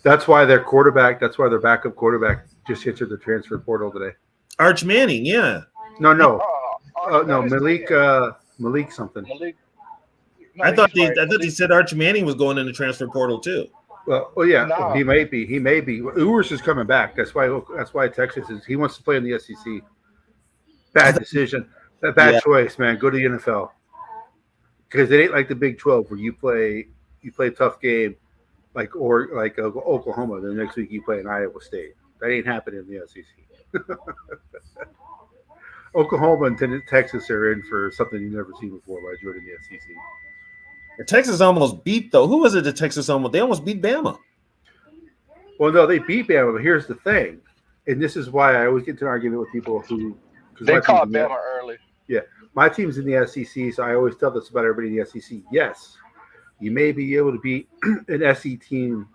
That's why their backup quarterback just entered the transfer portal today. Arch Manning, yeah. No, Malik something. Malik. I thought they said Arch Manning was going in the transfer portal too. Well, yeah, he may be. Ewers is coming back. That's why Texas is. He wants to play in the SEC. Bad decision. Bad choice, man. Go to the NFL because it ain't like the Big 12 where you play a tough game like Oklahoma. Then next week you play in Iowa State. That ain't happening in the SEC. Oklahoma and Texas are in for something you've never seen before by joining the SEC. Texas almost beat though. Who was it that Texas almost? They almost beat Bama. Well, no, they beat Bama, but here's the thing, and this is why I always get to an argument with people who they caught Bama early. Yeah, my team's in the SEC, so I always tell this about everybody in the SEC. Yes, you may be able to beat an SEC team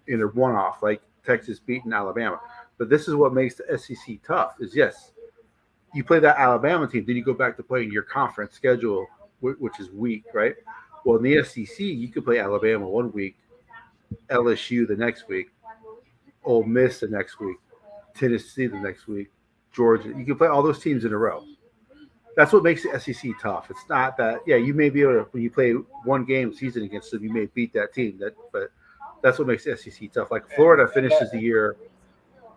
in a one-off, like Texas beating Alabama. But this is what makes the SEC tough. Is yes, you play that Alabama team, then you go back to playing your conference schedule, which is weak, right? Well, in the SEC, you could play Alabama one week, LSU the next week, Ole Miss the next week, Tennessee the next week, Georgia. You can play all those teams in a row. That's what makes the SEC tough. It's not that you may be able to when you play one game season against them, you may beat that team. But that's what makes the SEC tough. Like Florida finishes the year,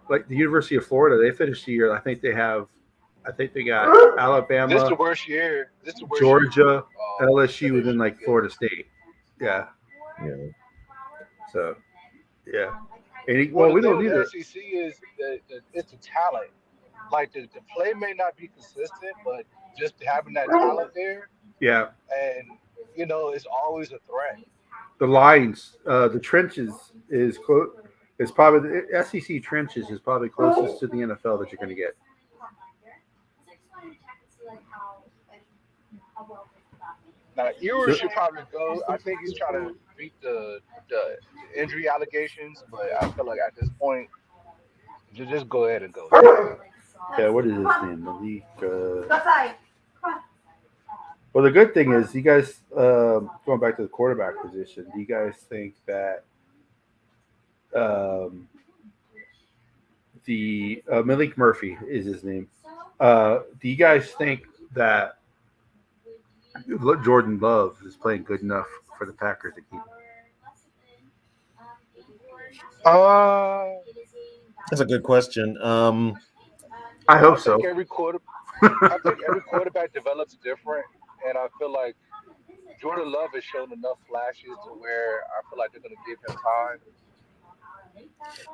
like the University of Florida, they finished the year. I think they got This Alabama, the worst year. This the worst Georgia, year. LSU, and then like Florida State. Yeah. Yeah. So, yeah. And Well, we the don't thing need with it. the SEC is it's the talent. Like the play may not be consistent, but just having that talent there, Yeah. and it's always a threat. The lines, the trenches is close. Is probably the SEC trenches is probably closest to the NFL that you're going to get. Now, Ewer should probably go. I think he's trying to beat the injury allegations, but I feel like at this point, just go ahead and go. Yeah, what is his name? Malik. Well, the good thing is, you guys going back to the quarterback position. Do you guys think that the Malik Murphy is his name? Do you guys think that Jordan Love is playing good enough for the Packers to keep him? That's a good question. I hope so. I think every quarterback develops different, and I feel like Jordan Love has shown enough flashes to where I feel like they're going to give him time.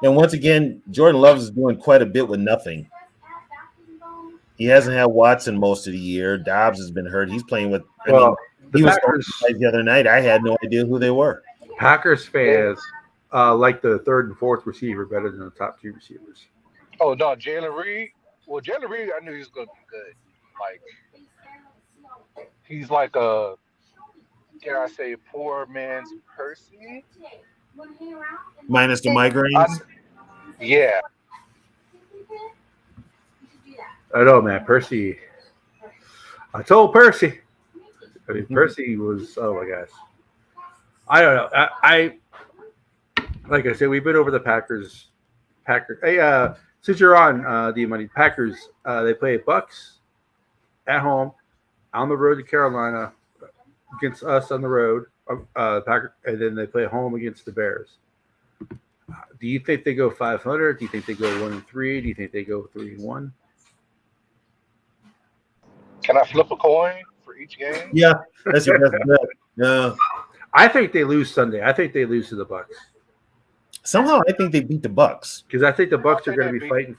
And once again, Jordan Love is doing quite a bit with nothing. He hasn't had Watson most of the year. Dobbs has been hurt. He's playing with. He was the other night. I had no idea who they were. Packers fans like the third and fourth receiver better than the top two receivers. Oh no, Jalen Reed. Well, Jalen Reed, I knew he was going to be good. Like he's like a, dare I say, poor man's Percy. Minus the migraines. Yeah. I know, man. Percy. I told Percy. I mean, Percy was. Oh my gosh. I don't know. I like I said, we've been over the Packers. Hey, since you're on the money, Packers. They play Bucks at home, on the road to Carolina, against us on the road. Packers, and then they play home against the Bears. Do you think they go 500? Do you think they go 1-3? Do you think they go 3-1? Can I flip a coin for each game? Yeah, that's your best bet. Yeah. I think they lose Sunday. I think they lose to the Bucks. Somehow, I think they beat the Bucks Because I think the Bucks are going to be fighting.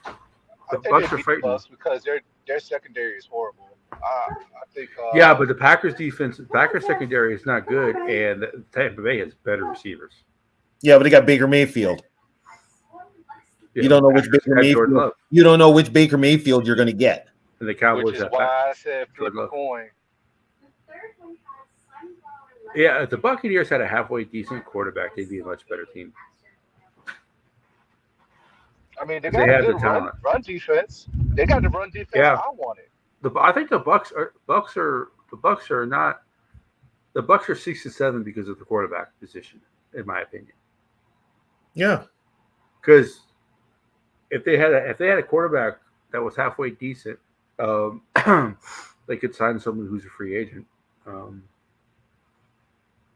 The Bucks are fighting because their secondary is horrible. I think. Yeah, but the Packers defense, Packers secondary is not good, and Tampa Bay has better receivers. Yeah, but they got Baker Mayfield. Yeah, You don't know which Baker Mayfield. You don't know which Baker Mayfield you're going to get. And the Cowboys which is have why I said flip a coin. Yeah, if the Buccaneers had a halfway decent quarterback, they'd be a much better team. I mean, they got a good run defense. They got the run defense I wanted. I think the Bucks are 6-7 because of the quarterback position, in my opinion. Yeah, because if they had a quarterback that was halfway decent, they could sign someone who's a free agent.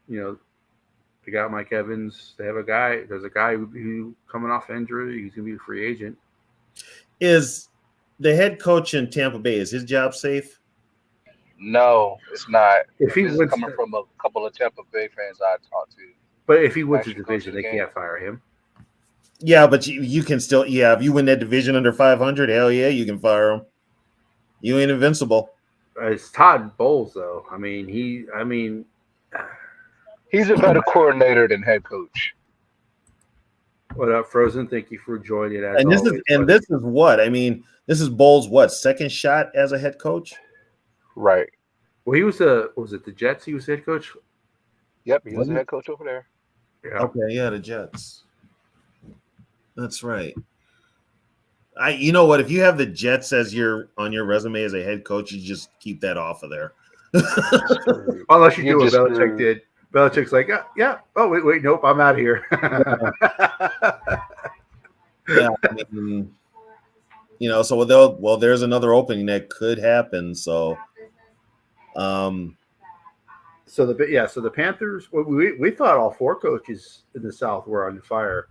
They got Mike Evans. They have a guy. There's a guy who coming off injury. He's gonna be a free agent. Is the head coach in Tampa Bay, is his job safe? No, it's not. If he wins, coming from a couple of Tampa Bay fans I talked to. But if he wins the division, they can't fire him. Yeah, but you can still. Yeah, if you win that division under 500, hell yeah, you can fire him. You ain't invincible. It's Todd Bowles, though. He's a better coordinator than head coach. What up, Frozen? Thank you for joining. This is what I mean. This is Bowles' second shot as a head coach? Right. Well, he was the Jets? He was head coach. Yep, he was the head coach over there. Yeah. Okay, yeah, the Jets. That's right. You know what? If you have the Jets as on your resume as a head coach, you just keep that off of there. Unless you do You're what just Belichick screwed. did. Belichick's like, yeah. Oh, wait, nope, I'm out of here. Yeah, I mean, so there's another opening that could happen. So, So the Panthers. We thought all 4 coaches in the South were on fire.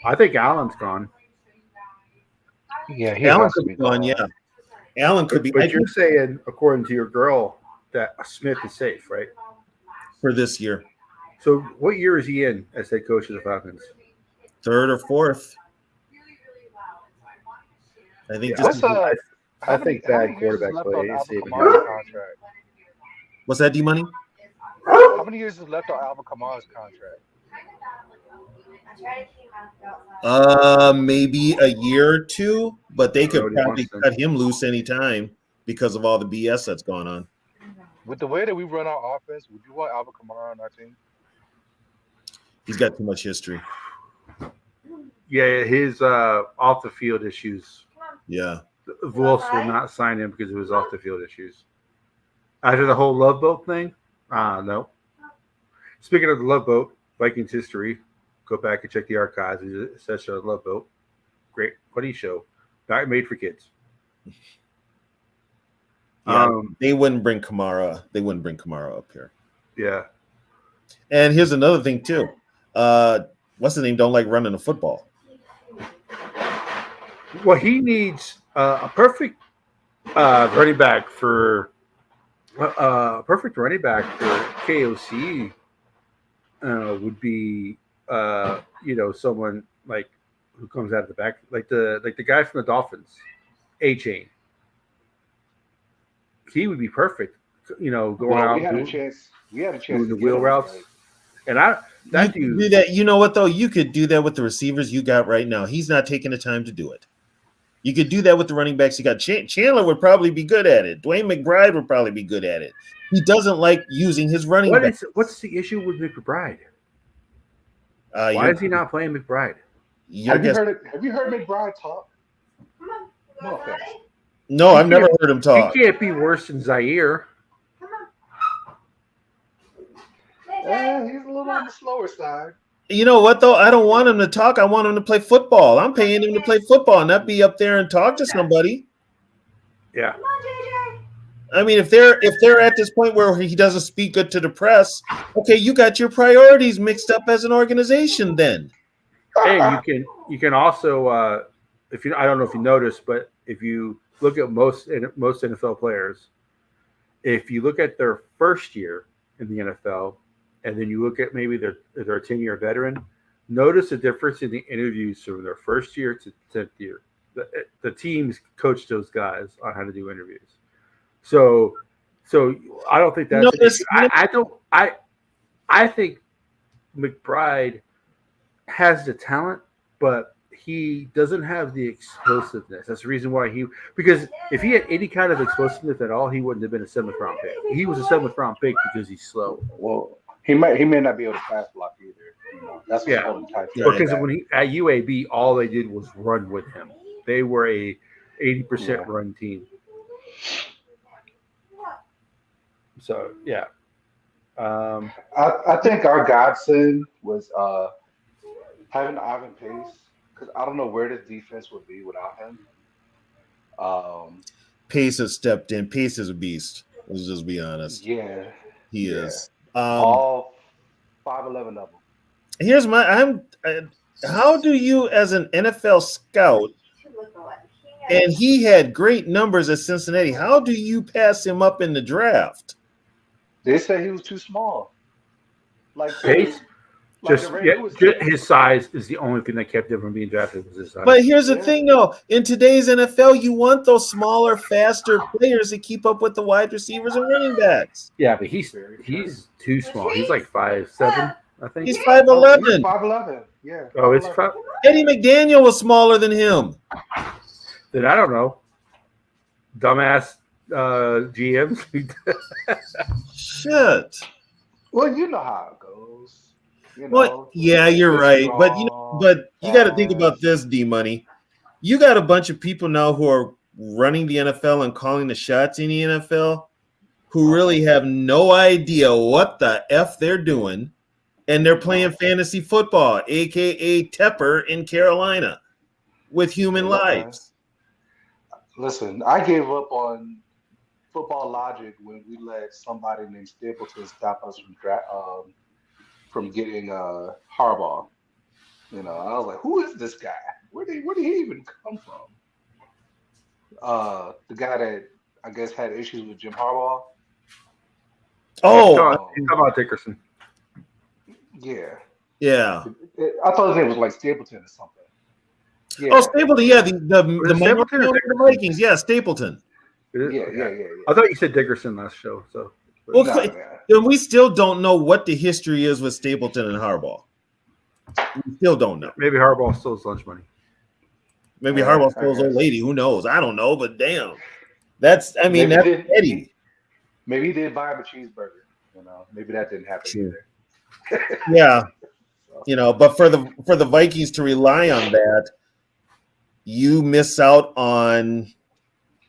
I think Allen's gone, Yeah, he Allen has to could be be gone. gone. Yeah, Allen could be. but you're saying, according to your girl, that Smith is safe, right? for this year, So what year is he in as head coach of the Falcons? 3rd or 4th. I think. Yeah, Just, I think how bad many years is quarterback left play on is Alvin saving Kamara's him. contract? what's that, D-Money? How many years is left on Alvin Kamara's contract? Maybe a year or 2, but they could Brody probably wants them. cut him loose anytime because of all the BS that's going on. With the way that we run our offense, would you want Alvin Kamara on our team? He's got too much history. Yeah, his off the field issues. Yeah. The Wolves will not sign him because of his off the field issues. After the whole Love Boat thing, no. Speaking of the Love Boat, Vikings history, go back and check the archives. It says the Love Boat. Great, funny show. Not made for kids. Yeah, they wouldn't bring Kamara. They wouldn't bring Kamara up here. Yeah. And here's another thing too. What's his name? Don't like running the football. Well, he needs a perfect running back for KOC would be someone like who comes out of the back like the guy from the Dolphins, A-Chain. He would be perfect, going out We had a chance doing the to get wheel him, routes. but And You could do that. You know what though? You could do that with the receivers you got right now. He's not taking the time to do it. You could do that with the running backs you got. Chandler would probably be good at it. Dwayne McBride would probably be good at it. He doesn't like using his running back. What's the issue with McBride? Why You're- is he not playing McBride? you're guess- have you heard McBride talk? No offense. No, I've never heard him talk. He can't be worse than Zaire. He's a little on the slower side. You know what though? I don't want him to talk. I want him to play football. I'm paying him to play football, not be up there and talk to somebody. Yeah. I mean, if they're at this point where he doesn't speak good to the press, okay, you got your priorities mixed up as an organization. Then, And you can also I don't know if you noticed, but if you look at most NFL players, if you look at their first year in the NFL, and then you look at maybe their 10-year veteran, notice the difference in the interviews from their first year to 10th year. The teams coach those guys on how to do interviews. So I don't think that's an issue. I think McBride has the talent, but he doesn't have the explosiveness. That's the reason why because if he had any kind of explosiveness at all, he wouldn't have been a 7th round pick. He was a 7th round pick because he's slow. Well, he may not be able to pass block either. That's what's holding tight. Because when he at UAB, all they did was run with him. They were a 80% run team. So yeah, I think our godsend was having Ivan Pace, because I don't know where this defense would be without him. Pace has stepped in. Pace is a beast. Let's just be honest. Yeah, He is. all 5'11" of them. Here's how do you, as an NFL scout, and he had great numbers at Cincinnati, how do you pass him up in the draft? They said he was too small. Like Pace. like Just the Ray Lewis his size is the only thing that kept him from being drafted. Was his size. But here's the thing, though. In today's NFL, you want those smaller, faster players to keep up with the wide receivers and running backs. Yeah, but he's too small. He's like 5'7", I think. He's 5'11". 5'11". Yeah. Oh, it's 5'11". Eddie McDaniel was smaller than him. Then I don't know. Dumbass GMs. Shit. Well, you know how it goes. You know, Well, yeah, you're they're right. But strong, you got to think about this, D Money. you got a bunch of people now who are running the NFL and calling the shots in the NFL who really have no idea what the F they're doing, and they're playing fantasy football, aka Tepper in Carolina, with human lives. Listen, I gave up on football logic when we let somebody named Stapleton stop us from getting Harbaugh. You know, I was like, who is this guy? Where did he even come from? The guy that I guess had issues with Jim Harbaugh. Oh, He's talking about Dickerson. Yeah. yeah. I thought his name was like Stapleton or something. Yeah. Oh, Stapleton. Yeah, the Stapleton minority or owner of the Vikings. Yeah, Stapleton. Yeah. I thought you said Dickerson last show. So Well, Nah, and we still don't know what the history is with Stapleton and Harbaugh. We still don't know. maybe Harbaugh steals lunch money. Maybe Yeah, Harbaugh I stole old guess. lady. Who knows? I don't know, but damn. That's Maybe that's he did- Eddie. Maybe he did buy him a cheeseburger. You know, maybe that didn't happen Sure. either. Yeah. But for the Vikings to rely on that, you miss out on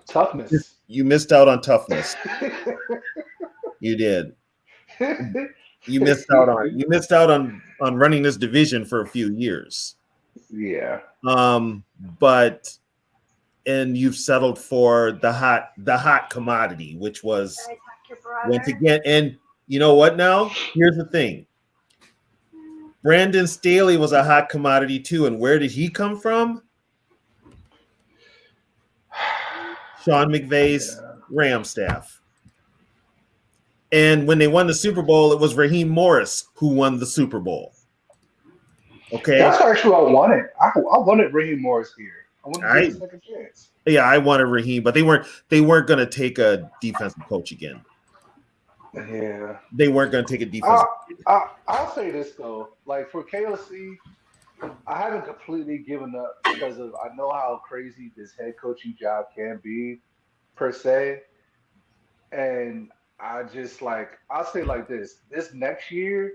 Toughness. you missed out on toughness. You did. You missed out on running this division for a few years. Yeah. But you've settled for the hot commodity, which was Can I talk to your brother? once again. And you know what? Now here's the thing. Brandon Staley was a hot commodity too, and where did he come from? Sean McVay's Ram staff. And when they won the Super Bowl, it was Raheem Morris who won the Super Bowl. Okay. That's actually what I wanted. I wanted Raheem Morris here. I wanted to give him a second chance. Yeah, I wanted Raheem, but they weren't going to take a defensive coach again. Yeah. They weren't going to take a defensive. I'll say this though, like for KOC, I haven't completely given up because of I know how crazy this head coaching job can be, per se, and I just like I'll say like this: this next year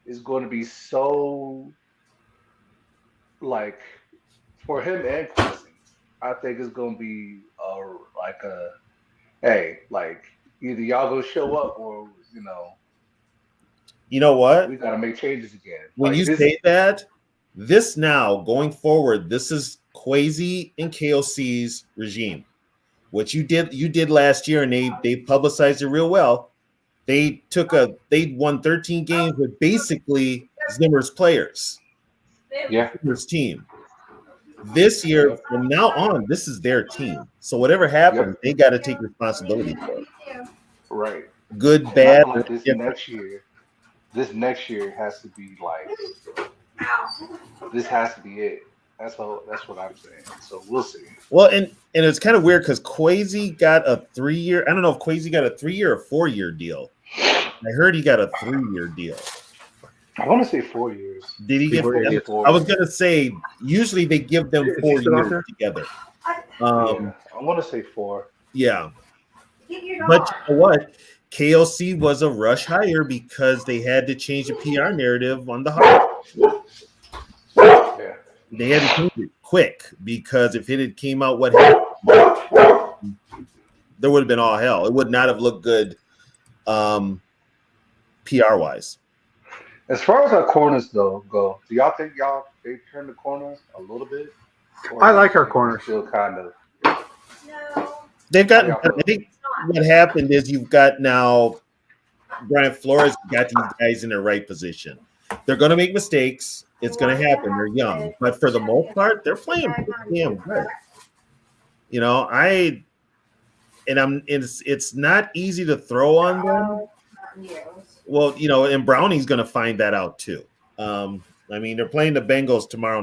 is going to be so like for him and Cousins. I think it's going to be like a hey, like either y'all go show up or You know what? we got to make changes again. When Like, you say that, this now going forward, this is Kwesi and KOC's regime. What you did last year, and they publicized it real well. They won 13 games with basically Zimmer's players, yeah, Zimmer's team. This year, from now on, this is their team. So whatever happens, they got to take responsibility for it. right. Good, And I bad. feel like this indifferent. next year has to be like this has to be it. That's what I'm saying. So we'll see. Well, and it's kind of weird because Kwesi got a 3-year. I don't know if Kwesi got a 3-year or 4-year deal. I heard he got a 3-year deal. I want to say 4 years. Did he get 4 years. I was gonna say usually they give them Is he 4 still out years there? together. Yeah, I want to say 4. Yeah, Get your but dog. you know what? KLC was a rush hire because they had to change the PR narrative on the hire. Yeah. They had to change it quick because if it had came out what happened, there would have been all hell. It would not have looked good PR wise. As far as our corners go, do y'all think they turned the corners a little bit? Or I like our they corners. Still kind of. No. They've gotten. Yeah. I think what happened is you've got now Brian Flores got these guys in the right position. They're going to make mistakes. It's going to happen. They're young, but for the most part, they're playing pretty damn good. You know, it's not easy to throw on them. Well, you know, and Browning's going to find that out too. I mean, they're playing the Bengals tomorrow,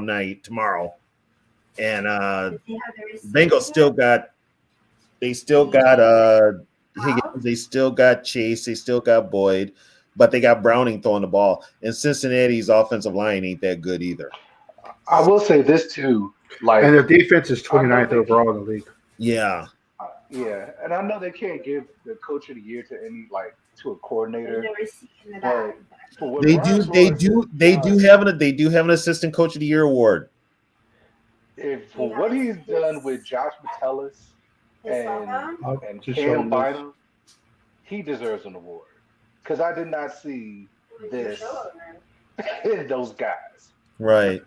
and Bengals still got Higgins, they still got Chase, they still got Boyd, but they got Browning throwing the ball. And Cincinnati's offensive line ain't that good either. I will say this too, like, And their defense is 29th overall in the league. Yeah. yeah, and I know they can't give the coach of the year to a coordinator. They But for what They Brian do Flores have an assistant coach of the year award. if for what he's done with Josh Metellus His cell and phone? I'll and just show Cam him this. Bynum, he deserves an award because I did not see this in those guys. Right.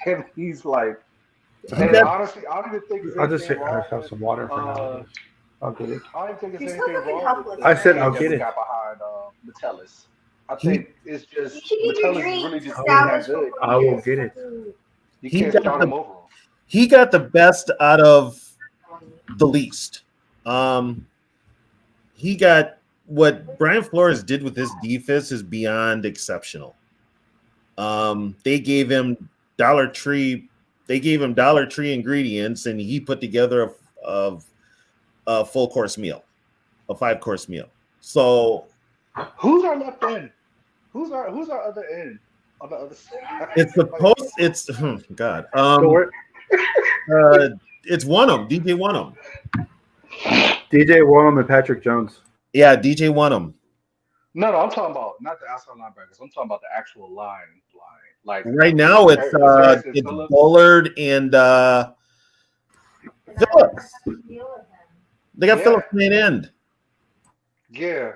And he's like, He and got- honestly, I don't even think there's I'll just anything say I wrong have with. some water for now. I'll get it. I don't think there's You're still anything looking wrong with helpless. the I said team I'll that get we it. got behind Metellus. I He- think it's You just should get your Metellus is dreams really just really established that good. before I you will get get it. fucking- You He can't got start the- him over. he got the best out of the least. He got what Brian Flores did with his defense is beyond exceptional. They gave him Dollar Tree ingredients, and he put together a full course meal, a 5-course meal. So Who's our left end? Who's our other end on the other side? it's supposed it's God. So we're- It's Wonham, DJ Wonham. DJ Warham and Patrick Jones. Yeah, DJ Wonham. No, I'm talking about not the outside linebackers. I'm talking about the actual line. Like Right now, it's Harrison it's Phillips. Bullard and Phillips. They got Yeah. Phillips main end. Yeah.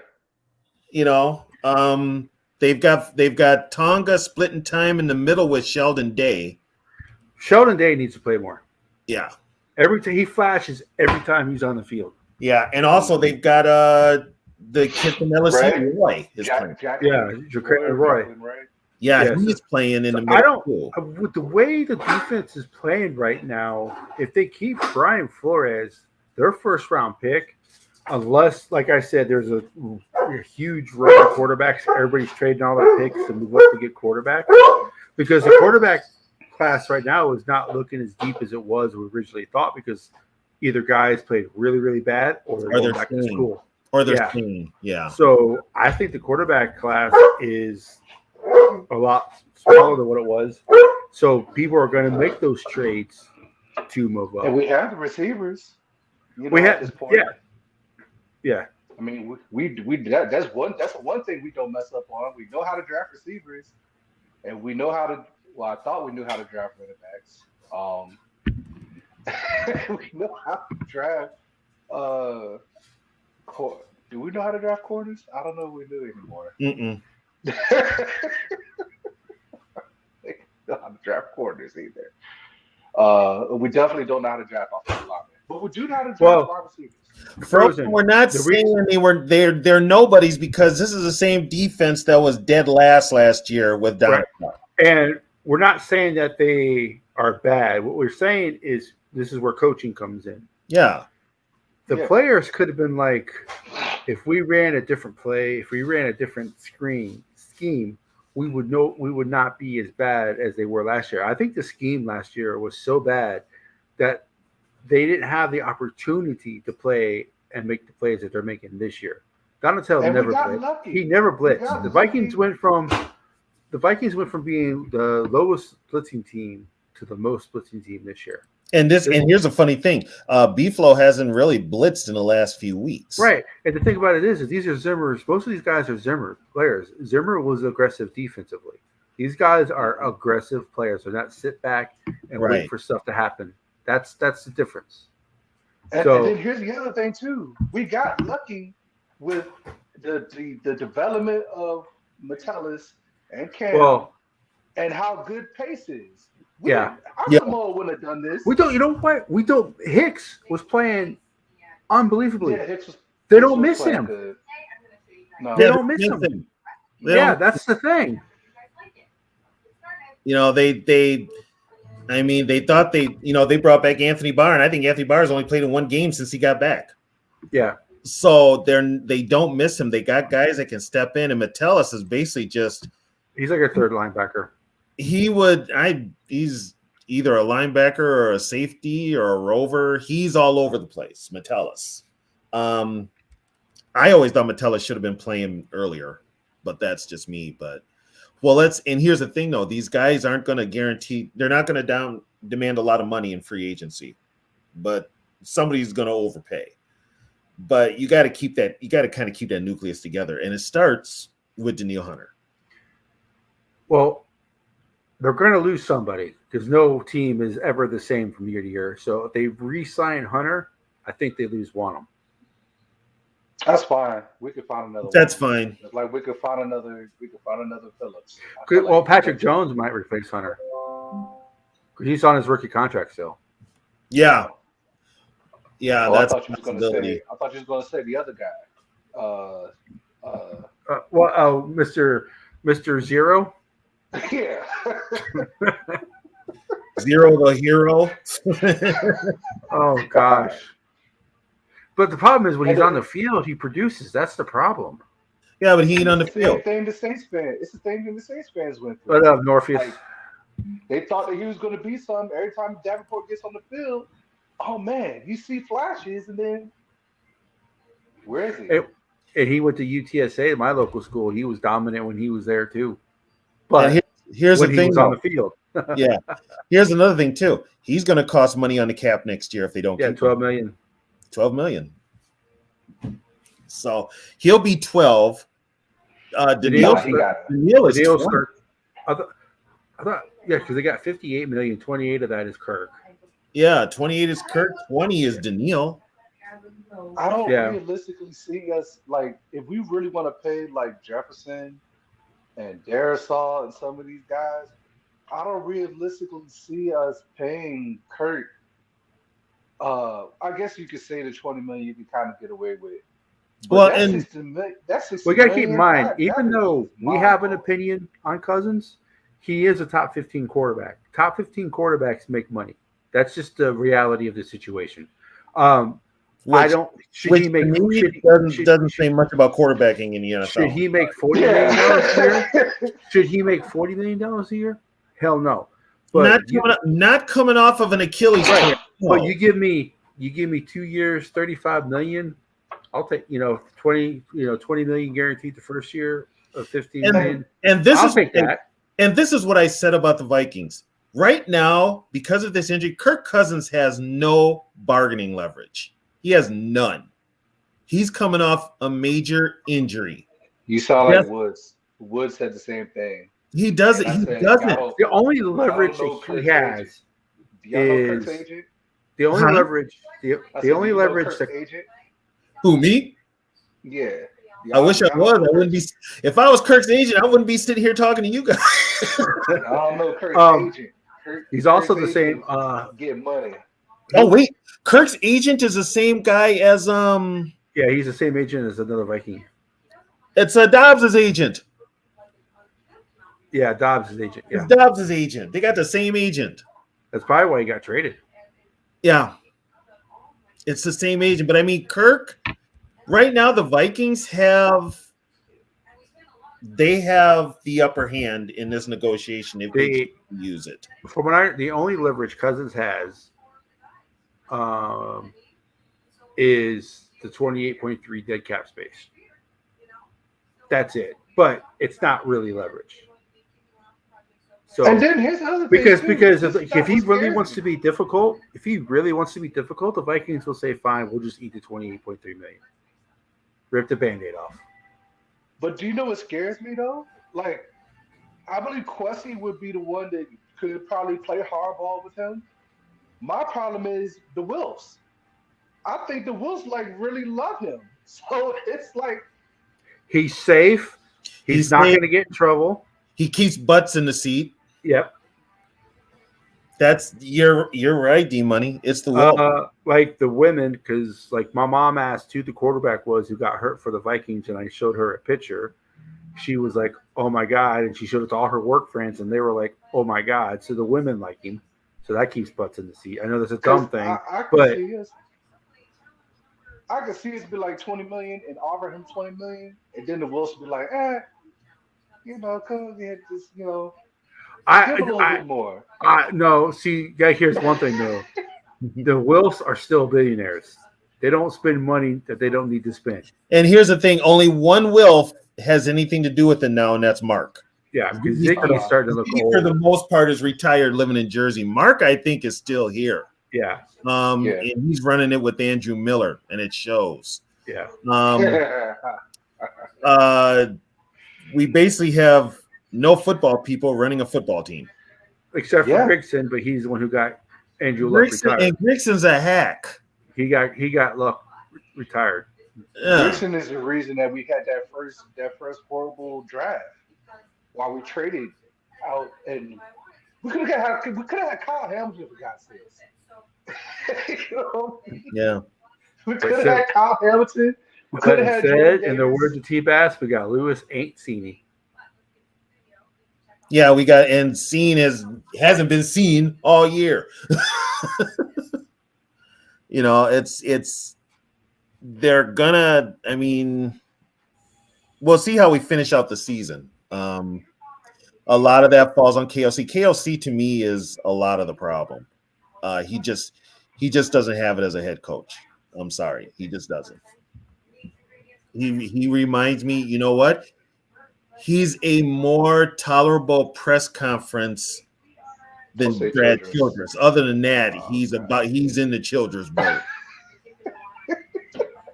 You know, they've got Tonga splitting time in the middle with Sheldon Day. Sheldon Day needs to play more. Yeah, Every time he flashes, every time he's on the field. yeah, and also they've got the kid from LSU, Right. Roy, is playing. Yeah, Jaquan Roy. Right? Yeah, Yes. he's playing in So the middle. I don't. too. With the way the defense is playing right now, if they keep Brian Flores, their first round pick, unless, like I said, there's a huge rush of quarterbacks, everybody's trading all their picks to move up to get quarterback, because the quarterback class right now is not looking as deep as it was originally thought, because either guys played really, really bad or they're Or going they're back to staying. school. Or they're Yeah. staying. Yeah. So I think the quarterback class is a lot smaller than what it was. So people are going to make those trades to move up. And we have the receivers. You know, We at have- this point. Yeah. I mean, that's one thing we don't mess up on. We know how to draft receivers, and we know how to. Well, I thought we knew how to draft running backs. We know how to draft. Do we know how to draft corners? I don't know if we do anymore. Mm-mm. They don't know how to draft corners either. We definitely don't know how to draft offensive linemen, but we do know how to draft wide receivers. Frozen. We're not The saying they're nobodies, because this is the same defense that was dead last year with Don. Right. And we're not saying that they are bad. What we're saying is this is where coaching comes in. Yeah. The Yeah. players could have been like, if we ran a different play, if we ran a different scheme, we would not be as bad as they were last year. I think the scheme last year was so bad that they didn't have the opportunity to play and make the plays that they're making this year. Donatello And we never got blitzed. lucky. He never We blitzed. got The Vikings lucky. went from being the lowest blitzing team to the most blitzing team this year. And here's a funny thing. B-Flow hasn't really blitzed in the last few weeks. Right. And the thing about it is these are Zimmer's. Most of these guys are Zimmer players. Zimmer was aggressive defensively. These guys are aggressive players. They're not sit back and Right. wait for stuff to happen. That's the difference. And So- then here's the other thing too. We got lucky with the development of Metellus and Cam Well, and how good Pace is. Yeah. Samoa wouldn't have done this. we don't. You know what? We don't. Hicks was playing unbelievably. Yeah, Hicks was, They Hicks don't was miss playing him. good. No. They don't miss him. They Yeah, don't- that's the thing. You know, they thought they brought back Anthony Barr, and I think Anthony Barr's only played in one game since he got back. Yeah. So they don't miss him. They got guys that can step in, and Metellus is basically just He's like a third linebacker. he's either a linebacker or a safety or a rover. He's all over the place, Metellus. I always thought Metellus should have been playing earlier, but that's just me. But and here's the thing though, these guys aren't going to guarantee, they're not going to demand a lot of money in free agency, but somebody's going to overpay. But you got to kind of keep that nucleus together, and it starts with Daniil Hunter. Well, they're going to lose somebody because no team is ever the same from year to year. So if they re-sign Hunter, I think they lose one of them. That's fine. We could find another That's one. fine. It's like we could find another Phillips. I Good. feel Well, like Patrick Jones might replace Hunter. He's on his rookie contract still. Yeah. Yeah, Oh, that's a I possibility. thought you was gonna say the other guy. Mr. Zero. Yeah. Zero the hero. Oh gosh. But the problem is when And he's on the field, he produces. That's the problem. Yeah, but he ain't on the it's the field. same thing the Saints fans. It's the same thing the Saints fans went through. But Northeast. Like, they thought that he was going to be something. Every time Davenport gets on the field, oh man, you see flashes, and then where is he? And he went to UTSA, my local school. He was dominant when he was there too. And But here's when the he thing, was on though. the field, Yeah. Here's another thing too. He's going to cost money on the cap next year if they don't. yeah, keep 12 him. million. 12 million. So he'll be 12. Daniil He got it. is Daniil's 20. Kirk. I thought, yeah, because they got 58 million. 28 of that is Kirk. Yeah, 28 is Kirk. 20 is Daniil. I don't Yeah. realistically see us like if we really want to pay like Jefferson and Darisaw and some of these guys. I don't realistically see us paying Kurt. I guess you could say the 20 million you can kind of get away with. But Well, that's and 60 million. That's 60 We got to keep in million, mind, that even is though we have an mind-blowing. opinion on Cousins, he is a top 15 quarterback. Top 15 quarterbacks make money. That's just the reality of the situation. I which, don't. Should which he make? to me Should, doesn't say much about quarterbacking in the NFL. should he make $40 million a year? Yeah. Should he make $40 million a year? Hell no. But not coming off of an Achilles Right. tear. But you give me 2 years, 35 million. I'll take 20 million guaranteed the first year of 15 million. And this I'll is take that. And this is what I said about the Vikings. Right now, because of this injury, Kirk Cousins has no bargaining leverage. He has none. He's coming off a major injury. You sound like Yes. Woods. Woods said the same thing. He doesn't. And I He said, doesn't. The only leverage know that Kirk's he has, Do y'all know Kirk's is- agent? the only Huh? leverage, I the said, only do you know leverage Kirk's that agent? Who, me? Yeah. I wish I Y'all was. know I wouldn't be. If I was Kirk's agent, I wouldn't be sitting here talking to you guys. I don't know Kirk's agent. he's also Kirk's the same. agent get money. Oh wait, Kirk's agent is the same guy as Yeah, he's the same agent as another Viking. It's Dobbs' agent. Yeah, Dobbs' is agent. Yeah, It's Dobbs' agent. They got the same agent. that's probably why he got traded. Yeah. It's the same agent. But I mean, Kirk, right now the Vikings have the upper hand in this negotiation if they use it. From what the only leverage Cousins has is the 28.3 dead cap space. That's it. But it's not really leverage. So And then here's the other thing. because too. because This if stuff he really scares wants me. to be difficult, the Vikings will say, fine, we'll just eat the 28.3 million. Rip the Band-Aid off. But do you know what scares me though? Like, I believe Quessy would be the one that could probably play hardball with him. My problem is the Wilfs. I think the Wilfs like really love him. So it's like He's safe. He's not safe. going to get in trouble. He keeps butts in the seat. Yep. That's you're right, D Money. It's the will. Like the women, because like my mom asked who the quarterback was who got hurt for the Vikings, and I showed her a picture. She was like, "Oh my god!" and she showed it to all her work friends, and they were like, "Oh my god!" So the women like him, so that keeps butts in the seat. I know that's a dumb thing, I but could see us be like 20 million and offer him 20 million, and then the Wilfs be like, cause he had just, give a little bit more. No. See, here's one thing though: the Wilfs are still billionaires. They don't spend money that they don't need to spend. And here's the thing: only one Wilf has anything to do with it now, and that's Mark. Yeah, because Ziggy's starting to look He, old. for the most part, is retired, living in Jersey. Mark, I think, is still here. Yeah, And he's running it with Andrew Miller, and it shows. yeah. We basically have no football people running a football team. except for Yeah. Grigson, but he's the one who got Andrew Luck retired. And Grigson's a hack. He got Luck retired. Yeah. Grayson is the reason that we had that first horrible draft while we traded out, and we could have had Kyle Hamilton for God's sakes. You know? Yeah. We could have had Kyle Hamilton. We could But have had instead, Jordan in the Davis. words of T-Bass, we got Lewis ain't seen. Yeah, we got and seen hasn't been seen all year. You know, it's they're gonna. I mean, we'll see how we finish out the season. A lot of that falls on KLC. KLC to me is a lot of the problem. He just doesn't have it as a head coach. I'm sorry, he just doesn't. He reminds me. You know what? He's a more tolerable press conference than I'll say Brad Childress. Childress. Other than that, he's in the Childress boat.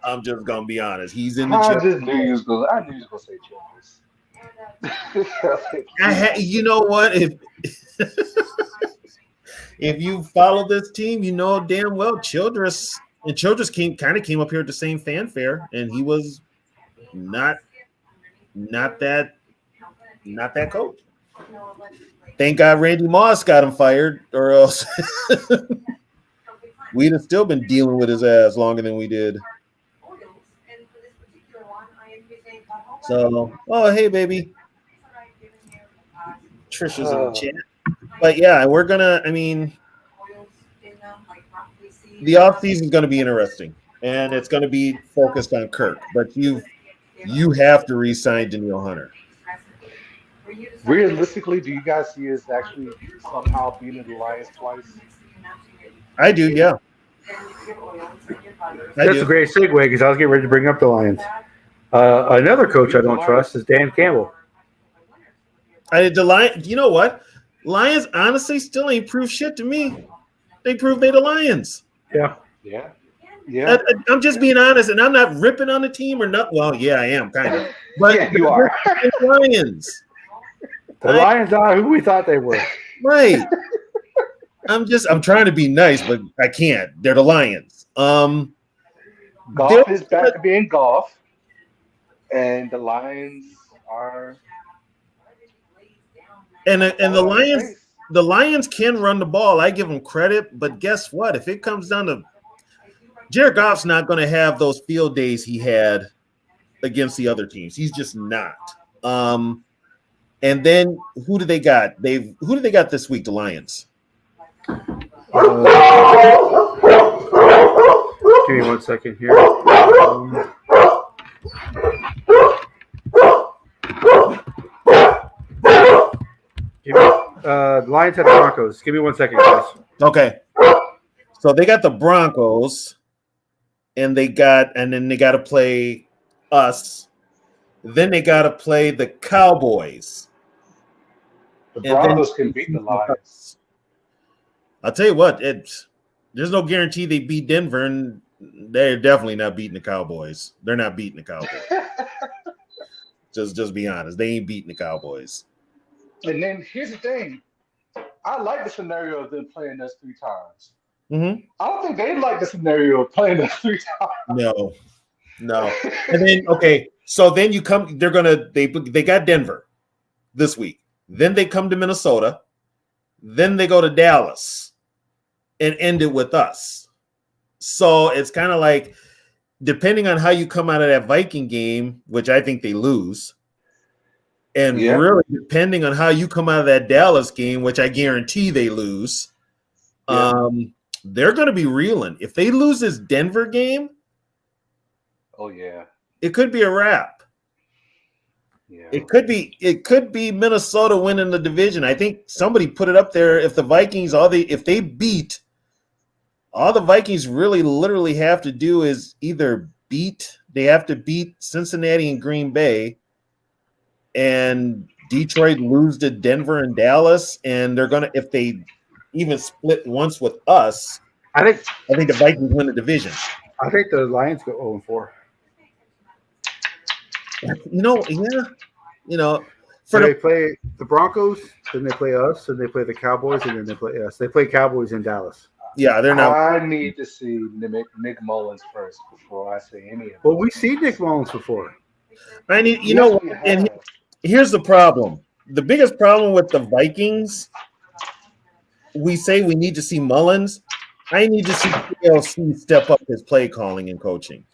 I'm just gonna be honest. He's in the I Childress. just knew you was gonna say Childress. You know what? If you follow this team, you know damn well Childress came up here at the same fanfare, and he was not that coach. Thank God Randy Moss got him fired, or else we'd have still been dealing with his ass longer than we did. So, oh hey baby, Trisha's in the chat. But yeah, we're gonna. I mean, the offseason is going to be interesting, and it's going to be focused on Kirk. But you have to re-sign Danielle Hunter. Realistically, do you guys see us actually somehow beating the Lions twice? I do, yeah. That's a great segue because I was getting ready to bring up the Lions. Another coach I don't trust is Dan Campbell. The Lions. You know what? Lions honestly still ain't proved shit to me. They proved they the Lions. Yeah. Yeah. I'm just being honest, and I'm not ripping on the team or not. Well, yeah, I am kind of. But Yeah, you are. The Lions. The Lions are who we thought they were. Right. I'm trying to be nice, but I can't. They're the Lions. Golf is back to being golf, and the Lions are. And the Lions can run the ball. I give them credit, but guess what? If it comes down to Jared Goff's not going to have those field days he had against the other teams. He's just not. And then who do they got? Who do they got this week? The Lions. Give me 1 second here. The Lions have the Broncos. Give me 1 second, guys. Okay. So they got the Broncos, and then they got to play us. Then they got to play the Cowboys. The Broncos can beat the Lions. I'll tell you what, there's no guarantee they beat Denver, and they're definitely not beating the Cowboys. They're not beating the Cowboys. Just be honest. They ain't beating the Cowboys. And then here's the thing. I like the scenario of them playing us 3 times. Mm-hmm. I don't think they like the scenario of playing us 3 times. No. And then so then you come. They got Denver this week. Then they come to Minnesota. Then they go to Dallas and end it with us. So it's kind of like, depending on how you come out of that Viking game, which I think they lose, and really depending on how you come out of that Dallas game, which I guarantee they lose, they're going to be reeling. If they lose this Denver game, oh yeah, it could be a wrap. Yeah. It could be Minnesota winning the division. I think somebody put it up there. If the Vikings if they beat, all the Vikings really literally have to do is either beat Cincinnati and Green Bay, and Detroit lose to Denver and Dallas, and they're gonna, if they even split once with us, I think the Vikings win the division. I think the Lions go 0-4. They play the Broncos, then they play us, then they play the Cowboys, and then they play us. They play Cowboys in Dallas. Yeah, they're not. I need to see Nick Mullins first before I say any of it. Well, we've seen Nick Mullins before. I need, you Yes, know, we and have. here's the problem. The biggest problem with the Vikings, we say we need to see Mullins. I need to see KLC step up his play calling and coaching.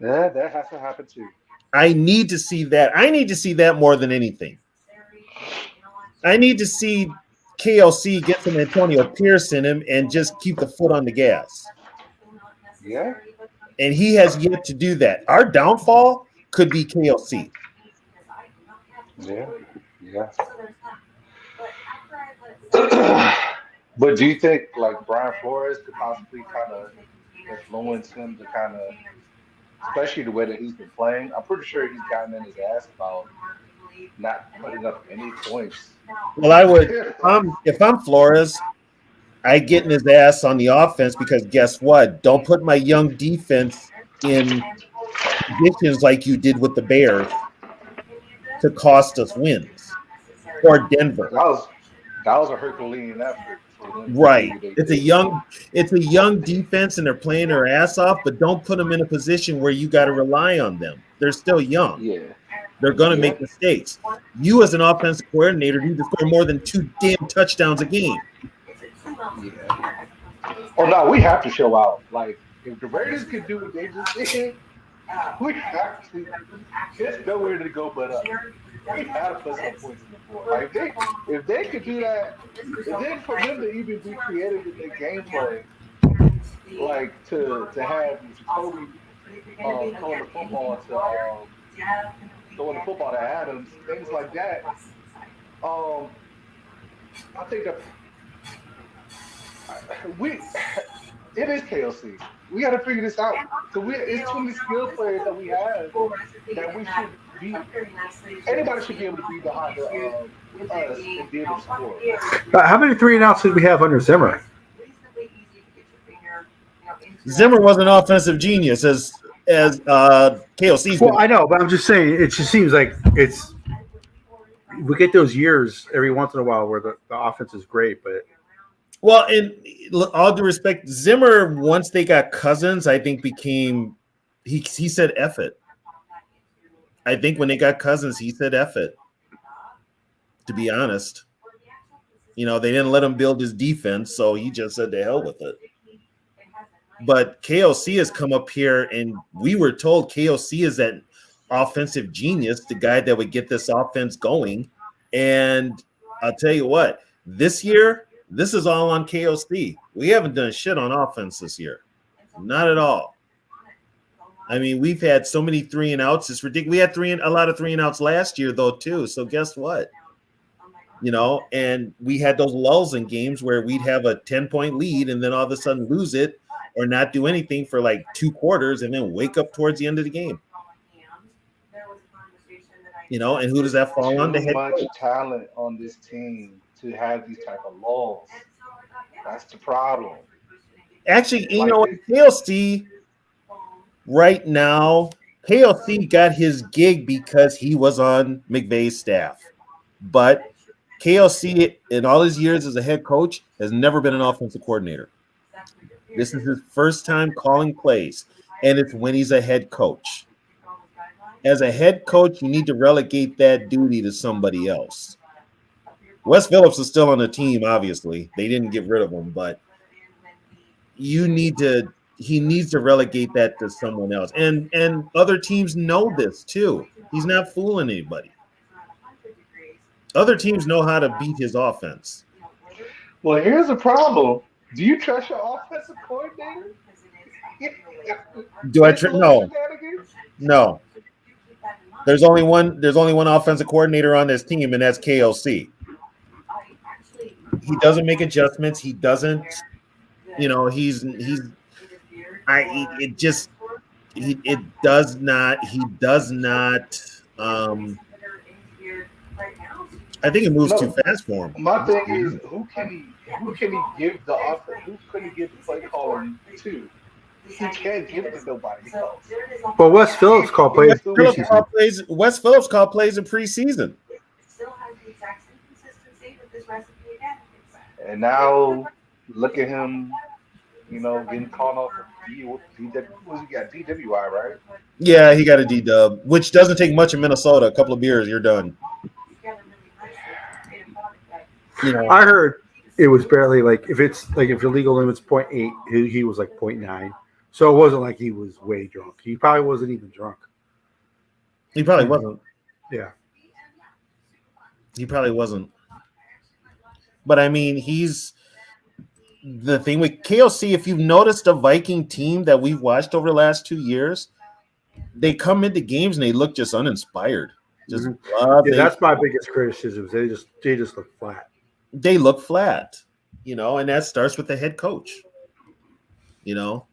Yeah, that has to happen too. I need to see that. I need to see that more than anything. I need to see KLC get some Antonio Pierce in him and just keep the foot on the gas. Yeah. And he has yet to do that. Our downfall could be KLC. Yeah. Yeah. But do you think like Brian Flores could possibly kind of influence him to kind of, especially the way that he's been playing? I'm pretty sure he's gotten in his ass about not putting up any points. Well, I would if I'm Flores, I get in his ass on the offense because guess what? Don't put my young defense in positions like you did with the Bears to cost us wins or Denver. That was a Herculean effort. For them to Right. do what they It's a did. young defense and they're playing their ass off, but don't put them in a position where you got to rely on them. They're still young. Yeah. They're going to Yeah. make mistakes. You as an offensive coordinator need to score more than 2 damn touchdowns a game. Yeah. Oh no, we have to show out. Like if the Raiders can do what they just did, we have to. There's nowhere to go but up. We have to put some points in the board. Like if they could do that, and then for them to even be creative in their gameplay, like to have Jacoby throwing the football to Adams, things like that. I think that it is KLC. We got to figure this out. So it's too many skill players that we have that we should be. Anybody should be able to be behind us and be able to score. How many 3-and-outs did we have under Zimmer? Zimmer was an offensive genius as KLC's been. Well, I know, but I'm just saying it just seems like we get those years every once in a while where the offense is great, but Well, in all due respect, Zimmer, once they got Cousins, I think he said F it. I think when they got Cousins, he said F it, to be honest. You know, they didn't let him build his defense, so he just said to hell with it. But KLC has come up here, and we were told KLC is that offensive genius, the guy that would get this offense going. And I'll tell you what, this year, this is all on KLC. We haven't done shit on offense this year. Not at all. I mean, we've had so many 3-and-outs. It's ridiculous. We had a lot of 3-and-outs last year, though, too. So guess what? You know, and we had those lulls in games where we'd have a 10-point lead and then all of a sudden lose it or not do anything for like 2 quarters and then wake up towards the end of the game. You know, and who does that fall on? The Too head much coach. talent on this team to have these type of lulls. That's the problem. Actually, you know, KLC right now, KLC got his gig because he was on McVay's staff. But KLC, in all his years as a head coach, has never been an offensive coordinator. This is his first time calling plays, and it's when he's a head coach. As a head coach, you need to relegate that duty to somebody else. Wes Phillips is still on the team, obviously. They didn't get rid of him, but he needs to relegate that to someone else. And other teams know this too. He's not fooling anybody. Other teams know how to beat his offense. Well, here's the problem. Do you trust your offensive coordinator? Do I No. There's only one offensive coordinator on this team, and that's KLC. He doesn't make adjustments. He doesn't, you know, he does not I think it moves too fast for him. My thing is, who can he give the offense? Who can he give the play calling to? He can't give it to nobody else. But Wes Phillips called plays in preseason. Wes Phillips called plays in preseason. And now look at him, you know, getting called off for what he got? DWI, right? Yeah, he got a D-dub, which doesn't take much in Minnesota. A couple of beers, you're done. You know, I heard it was barely like if your legal limit's 0.8, he was like 0.9. So it wasn't like he was way drunk. He probably wasn't even drunk. he probably wasn't. Yeah. He probably wasn't. But I mean, he's the thing with KOC. If you've noticed a Viking team that we've watched over the last 2 years, they come into games and they look just uninspired. Just Yeah, that's my biggest criticism. They just look flat. They look flat, you know, and that starts with the head coach. You know,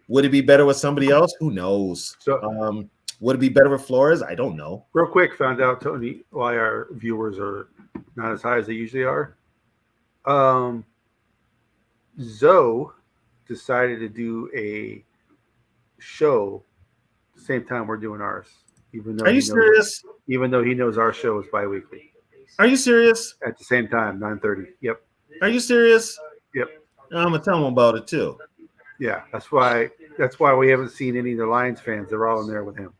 would it be better with somebody else? Who knows? So, would it be better with Flores? I don't know. real quick, found out, Tony, why our viewers are not as high as they usually are. Zoe decided to do a show the same time we're doing ours. Are you serious? Even though he knows our show is bi-weekly. Are you serious? At the same time, 9:30. Yep. Are you serious? Yep. I'm gonna tell him about it too. Yeah, that's why we haven't seen any of the Lions fans. They're all in there with him.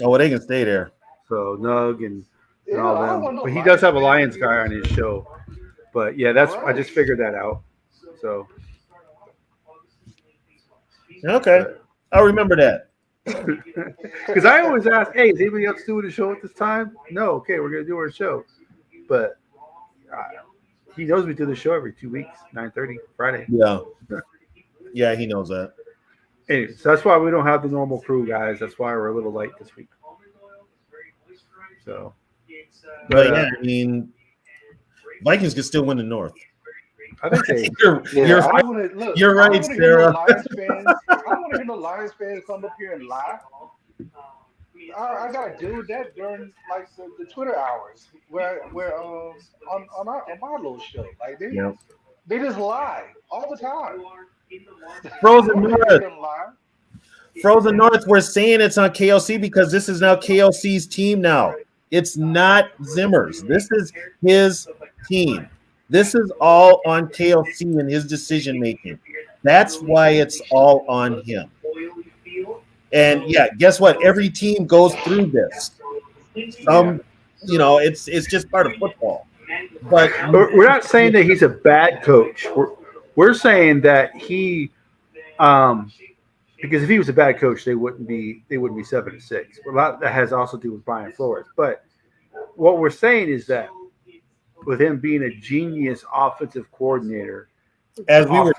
Oh, well, they can stay there. So Nug and Yeah, all I don't them. want no But he does have a Lions Lions guy on his show. But yeah, I just figured that out. So Okay, I'll remember that. because I always ask, hey, is anybody else doing a show at this time? No, okay, we're gonna do our show. But he knows we do the show every 2 weeks, 9:30 Friday. Yeah, he knows that. Anyway, so that's why we don't have the normal crew, guys. That's why we're a little light this week. So, But yeah, I mean, Vikings can still win the North. I think they. You're I right. don't wanna, look, You're I right, don't wanna hear no Sarah. Lions fans. I don't want to hear no Lions fans come up here and lie. I gotta deal with that during like the Twitter hours where on my little show. Like they just lie all the time. Frozen I don't North. hear them lie. Frozen North, we're saying it's on KLC because this is now KLC's team now. It's not Zimmer's. This is his team. This is all on KLC and his decision making. That's why it's all on him. And yeah, guess what? Every team goes through this. You know, it's just part of football. But We're not saying that he's a bad coach. We're saying that he, because if he was a bad coach, they wouldn't be 7-6. A lot that has also to do with Brian Flores. But what we're saying is that with him being a genius offensive coordinator, as we were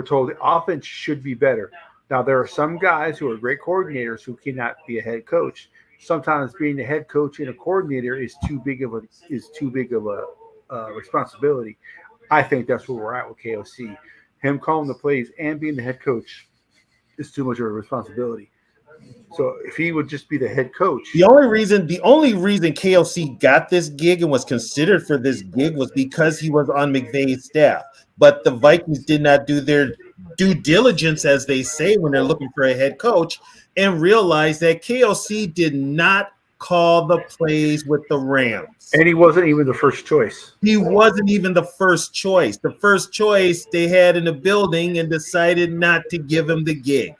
told, the offense should be better. Now there are some guys who are great coordinators who cannot be a head coach. Sometimes being the head coach and a coordinator is too big of a responsibility. I think that's where we're at with KOC. Him calling the plays and being the head coach is too much of a responsibility. So if he would just be the head coach, the only reason KLC got this gig and was considered for this gig was because he was on McVay's staff. But the Vikings did not do their due diligence, as they say, when they're looking for a head coach, and realized that KLC did not call the plays with the Rams. and he wasn't even the first choice. He wasn't even the first choice. The first choice they had in the building and decided not to give him the gig.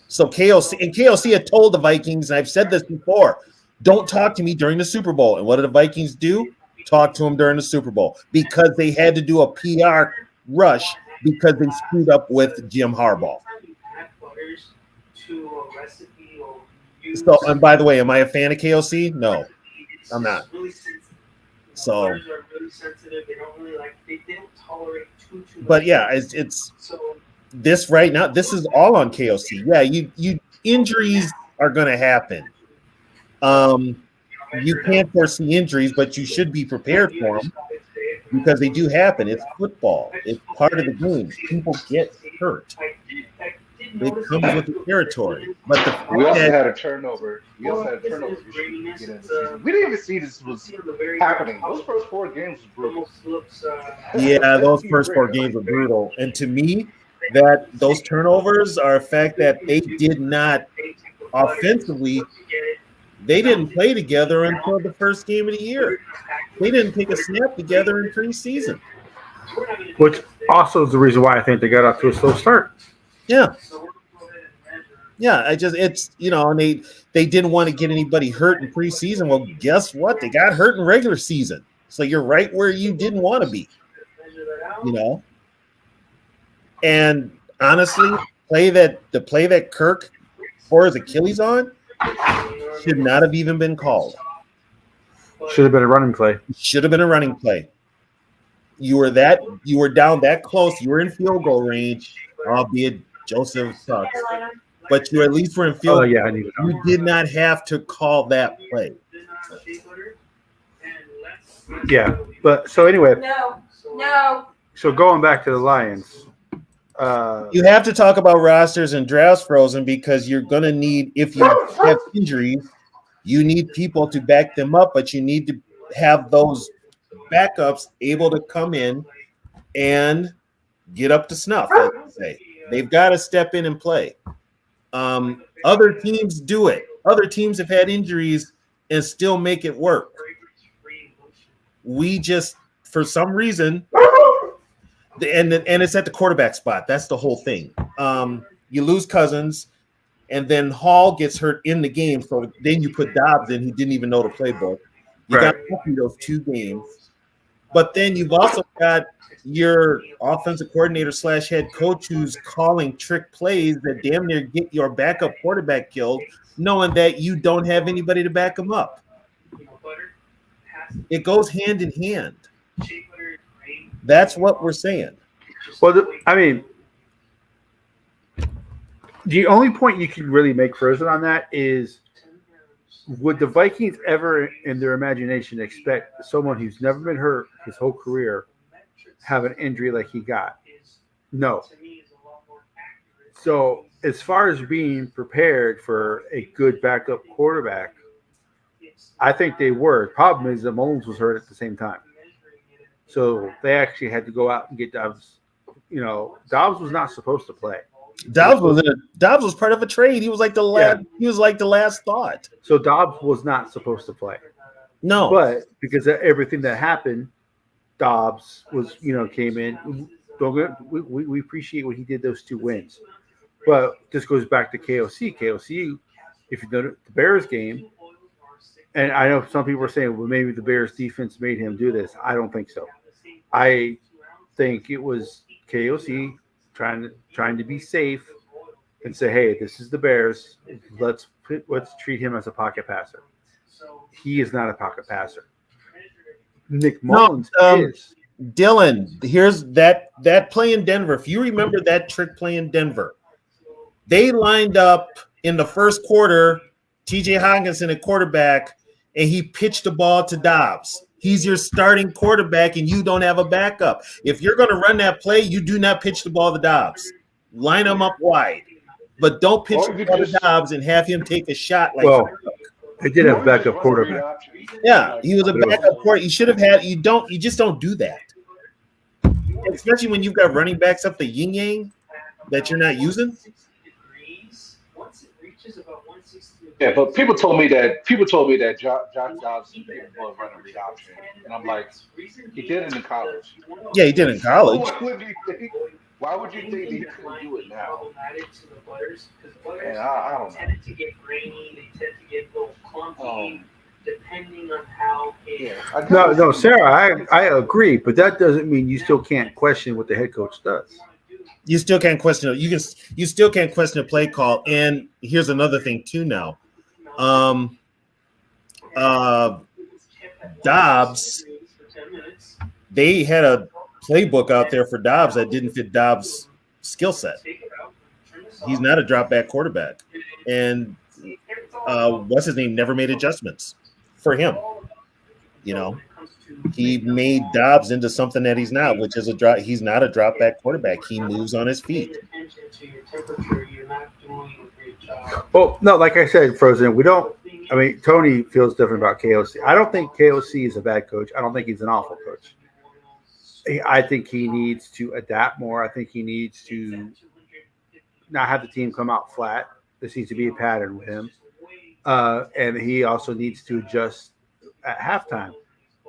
So KLC had told the Vikings, and I've said this before, don't talk to me during the Super Bowl. And what did the Vikings do? Talk to him during the Super Bowl because they had to do a PR rush because they screwed up with Jim Harbaugh. So, and by the way, am I a fan of KLC? No, I'm not. So, but yeah, it's this right now. This is all on KLC. Yeah, you injuries are going to happen. You can't foresee injuries, but you should be prepared for them because they do happen. It's football. It's part of the game. People get hurt. It comes with the territory. But We also had a turnover. We didn't even see this was happening. Those first 4 games was brutal. Yeah, those first 4 games were brutal. And to me, that those turnovers are a fact that they did not offensively They didn't play together until the first game of the year. They didn't take a snap together in preseason. Which also is the reason why I think they got off to a slow start. Yeah. Yeah, it's and they didn't want to get anybody hurt in preseason. Well, guess what? They got hurt in regular season. So you're right where you didn't want to be. And honestly, the play that Kirk tore his Achilles on should not have even been called. Should have been a running play. Should have been a running play. You were down that close. You were in field goal range, albeit Joseph sucks. But you at least were in field. Oh yeah, I need to know. You did not have to call that play. Yeah, but so anyway, No. so going back to the Lions, You have to talk about rosters and drafts, Frozen, because you're going to need, if you have injuries, you need people to back them up, but you need to have those backups able to come in and get up to snuff. As they say. They've got to step in and play. Other teams do it. Other teams have had injuries and still make it work. We just, for some reason, and it's at the quarterback spot. That's the whole thing. You lose Cousins, and then Hall gets hurt in the game. So then you put Dobbs in, who didn't even know the playbook. You got those 2 games. But then you've also got your offensive coordinator / head coach who's calling trick plays that damn near get your backup quarterback killed, knowing that you don't have anybody to back him up. It goes hand in hand. That's what we're saying. well, the only point you can really make Frozen on that is, would the Vikings ever in their imagination expect someone who's never been hurt his whole career have an injury like he got? No. So as far as being prepared for a good backup quarterback, I think they were. Problem is that Mullins was hurt at the same time. So they actually had to go out and get Dobbs. Dobbs was not supposed to play. Dobbs was part of a trade. He was like the last. Yeah. He was like the last thought. So Dobbs was not supposed to play. No, but because of everything that happened, Dobbs was came in. We appreciate what he did those 2 wins, but this goes back to KOC. KOC, if you know the Bears game, and I know some people are saying, well, maybe the Bears defense made him do this. I don't think so. I think it was KOC trying to be safe and say, hey, this is the Bears. Let's treat him as a pocket passer. He is not a pocket passer. Nick Mullins is. Dylan, here's that play in Denver. If you remember that trick play in Denver, they lined up in the first quarter, TJ Hawkinson at quarterback, and he pitched the ball to Dobbs. He's your starting quarterback, and you don't have a backup. If you're going to run that play, you do not pitch the ball to Dobbs. Line him up wide, but don't pitch the ball to Dobbs and have him take a shot like. Well, they did have backup quarterback. Yeah, he was a backup quarterback. You should have had. You just don't do that, especially when you've got running backs up the yin yang that you're not using. Yeah, but people told me that Josh Dobbs is capable of running read option, and I'm like, he did it in college. Yeah, he did in college. Why would you think he couldn't do it now? And I don't know. Depending on how No, Sarah, I agree, but that doesn't mean you still can't question what the head coach does. You still can't question it. You still can't question a play call. And here's another thing too now. Dobbs, they had a playbook out there for Dobbs that didn't fit Dobbs' skill set. He's not a drop back quarterback. And what's his name never made adjustments for him. He made Dobbs into something that he's not, which is he's not a drop back quarterback. He moves on his feet. Well, no, like I said, Frozen, Tony feels different about KOC. I don't think KOC is a bad coach. I don't think he's an awful coach. I think he needs to adapt more. I think he needs to not have the team come out flat. There seems to be a pattern with him. and he also needs to adjust at halftime.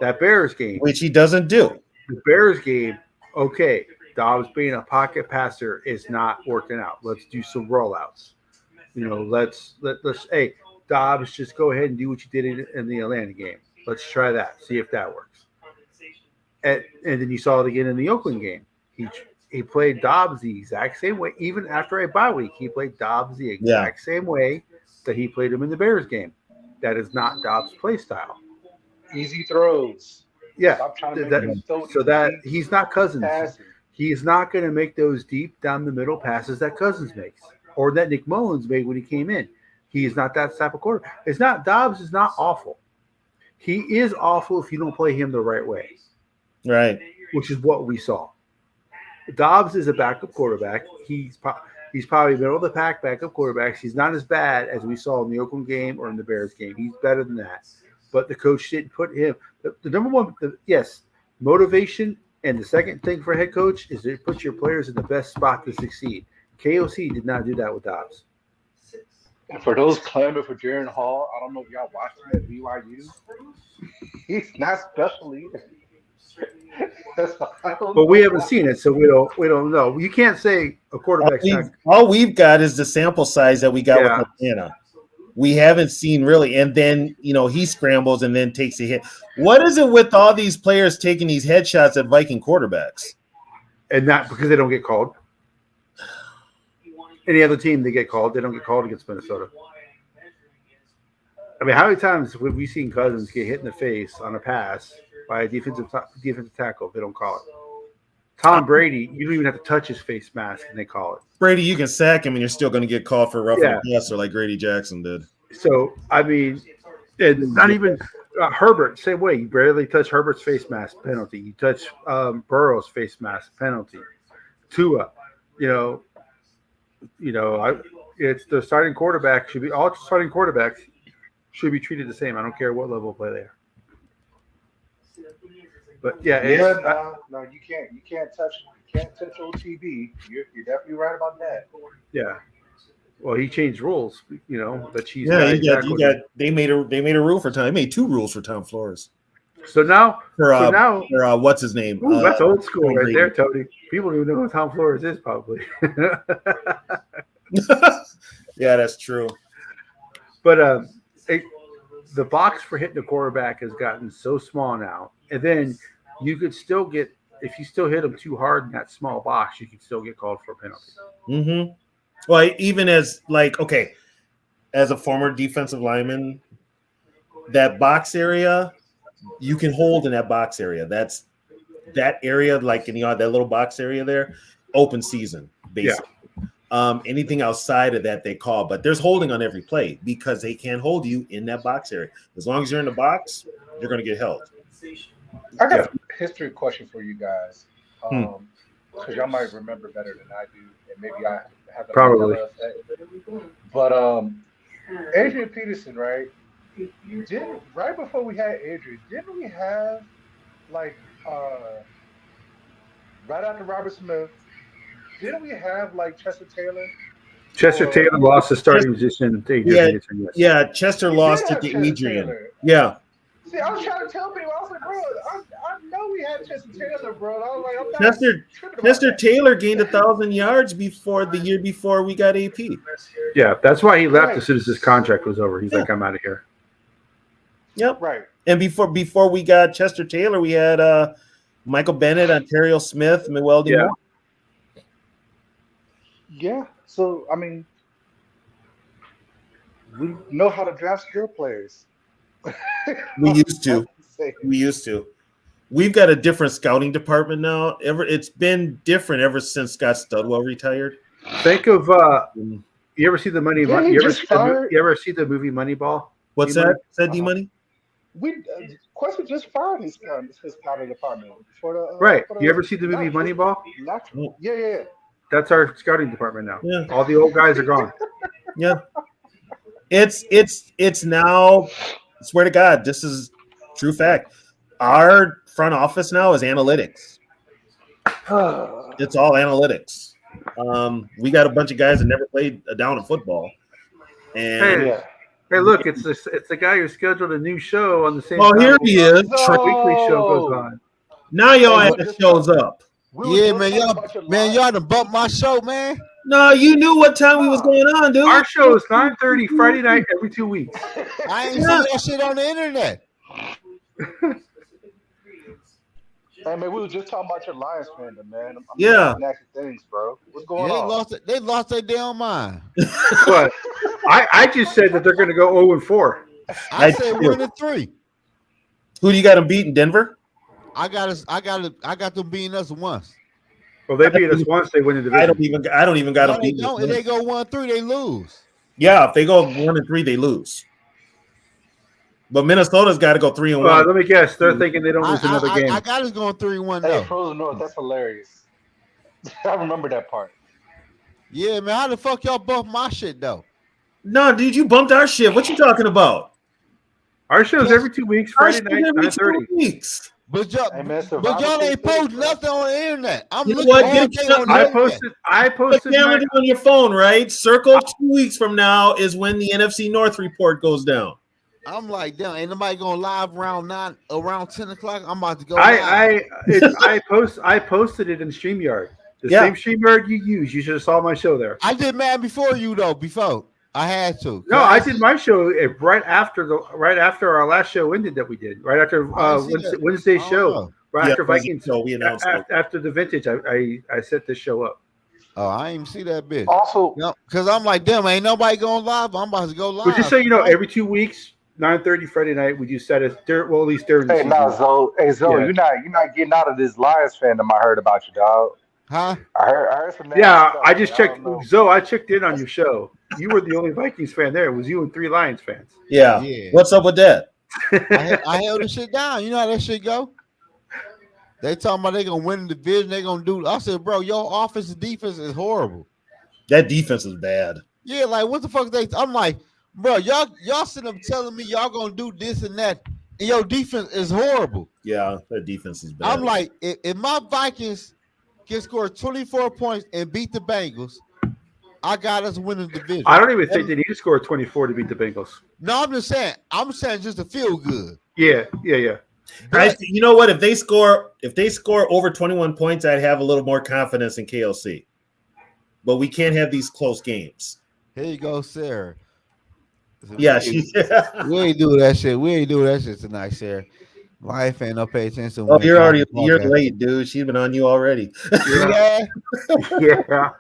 That Bears game, which he doesn't do. the Bears game, okay, Dobbs being a pocket passer is not working out. Let's do some rollouts. Let's hey, Dobbs, just go ahead and do what you did in the Atlanta game. Let's try that. See if that works. And then you saw it again in the Oakland game. He played Dobbs the exact same way. Even after a bye week, he played Dobbs the exact same way that he played him in the Bears game. That is not Dobbs' play style. Easy throws. Yeah. Stop trying to make him so that he's not Cousins. passing. He's not going to make those deep down the middle passes that Cousins makes or that Nick Mullins made when he came in. He is not that type of quarterback. Dobbs is not awful. He is awful if you don't play him the right way. Right. Which is what we saw. Dobbs is a backup quarterback. He's probably middle of the pack backup quarterbacks. He's not as bad as we saw in the Oakland game or in the Bears game. He's better than that. But the coach didn't put him. The number one, yes, motivation. And the second thing for a head coach is to put your players in the best spot to succeed. KOC did not do that with Dobbs. And for those clamoring for Jaron Hall, I don't know if y'all watched him at BYU. He's not special either. But we haven't seen it, so we don't know. You can't say a quarterback's not. All we've got is the sample size that we got with Atlanta. We haven't seen really, and then he scrambles and then takes a hit. What is it with all these players taking these headshots at Viking quarterbacks? And not because they don't get called. Any other team they get called, they don't get called against Minnesota. I mean, how many times have we seen Cousins get hit in the face on a pass by a defensive tackle? They don't call it. Tom Brady, you don't even have to touch his face mask, and they call it. Brady, you can sack him, and you're still going to get called for roughing the passer like Grady Jackson did. So, I mean, and not even Herbert, same way. You barely touch Herbert's face mask, penalty. You touch Burrow's face mask, penalty. Tua, it's the starting quarterback should be all starting quarterbacks should be treated the same. I don't care what level of play they are. But no, you can't touch OTB. You're definitely right about that. Yeah. Well, he changed rules, that she's they made a rule for Tom. They made 2 rules for Tom Flores. So now what's his name? Ooh, that's old school right there, Tony. People don't even know who Tom Flores is, probably. Yeah, that's true. But the box for hitting a quarterback has gotten so small now, and then you could still get, if you still hit them too hard in that small box, you can still get called for a penalty. Mm-hmm. Well, even as as a former defensive lineman, that box area, you can hold in that box area. That's that area, that little box area there, open season, basically. Yeah. Anything outside of that they call, but there's holding on every play because they can't hold you in that box area. As long as you're in the box, you're going to get held. I got a history question for you guys, because y'all might remember better than I do, and maybe I have the probably. But Adrian Peterson, right? Right before we had Adrian, didn't we have right after Robert Smith? Didn't we have Chester Taylor? Chester Taylor lost the starting position to Adrian. Yeah, Chester lost it to Adrian. Yeah. See, I was trying to tell people, I was like, bro, I know we had Chester Taylor, bro. I was like, Chester Taylor gained 1,000 yards the year before we got AP. Yeah, that's why he left as soon as his contract was over. He's like, I'm out of here. Yep. Right. And before we got Chester Taylor, we had Michael Bennett, Ontario Smith, Meweldy Moore. Yeah. So, I mean, we know how to draft skill players. We used to. We've got a different scouting department now. It's been different ever since Scott Studwell retired. Think of you ever see the movie Moneyball? What's that? Is that D-Money? Quest just fired his scouting department for the right. You ever see the movie Moneyball? Yeah. That's our scouting department now. Yeah. All the old guys are gone. Yeah. It's now, swear to God, this is true fact. Our front office now is analytics. It's all analytics. We got a bunch of guys that never played a down of football. And Hey, look, it's the guy who scheduled a new show on the same Oh, time here he is. the weekly show goes on. Now y'all Hey, at the shows up. We were Yeah, just man, talking y'all, about your man, live- y'all done bumped my show, man. No, you knew what time we was going on, dude. Our show is 9:30 Friday night every 2 weeks. I ain't Yeah. seen that shit on the internet. Hey man, we were just talking about your Lions fandom, man. I'm Yeah. nasty things, bro. What's Yeah, going on? they lost their damn mind. But I just said that they're going to go 0-4. I I said do. 1-3. Who do you got them beating? Denver? I got them beating us once. Well, they beat us once. They win the I division. don't even got No, them they beating. don't. If they go 1-3, they lose. Yeah, if they go 1-3, they lose. But Minnesota's got to go 3-1. Let me guess. They're thinking they don't lose another game. I got us going 3-1 Hey, though. Frozen North, that's hilarious. I remember that part. Yeah, man. How the fuck y'all bump my shit though? No, dude, you bumped our shit. What you talking about? Our show's every 2 weeks, Our Friday shit night, every 9:30. 2 weeks. But y'all, Hey, man, but Survivor y'all ain't Series, post bro. nothing on the internet. I'm You know looking what? all Get day it- on the I internet. posted my, Calendar on your phone, right? Circle 2 weeks from now is when the NFC North report goes down. I'm like, damn, ain't nobody going live around 10 o'clock. I'm about to go live. I posted it in StreamYard. The Yeah. same StreamYard you use. You should have saw my show there. I did mad before you though. Before I had to. No, I did my show right after our last show ended that we did. Right after I didn't see that. Wednesday's I don't show. know. Right Yeah, after Vikings. so we announced it. After the vintage, I set this show up. Oh, I didn't even see that bitch. Also, No, because I'm like, damn, ain't nobody going live. I'm about to go live. But just so you know, right? every 2 weeks, 9:30 Friday night, we do set it. Well, at least during the hey, season. nah, Zoe. Hey, Zoe, Yeah. you're not getting out of this Lions fandom. I heard about you, dog. Huh? I heard some nasty Yeah, stuff, I just man. checked. don't know. Zoe, I checked in on your show. You were the only Vikings fan there. It was you and 3 Lions fans. Yeah. Yeah. What's up with that? I held the shit down. You know how that shit go? They talking about they gonna win the division. They gonna do. I said, bro, your offense and defense is horrible. That defense is bad. Yeah, like what the fuck I'm like, bro, y'all sitting up telling me y'all gonna do this and that, and your defense is horrible. Yeah, that defense is bad. I'm like, if my Vikings can score 24 points and beat the Bengals, I got us winning the division. I don't even think they need to score 24 to beat the Bengals. No, I'm saying just to feel good. Yeah. You know what? If they score over 21 points, I'd have a little more confidence in KLC. But we can't have these close games. Here you go, Sarah. Yeah, we ain't doing that shit. We ain't doing that shit tonight, Sarah. Life ain't no pay attention. Oh, you're late, dude. She's been on you already. Yeah. Yeah.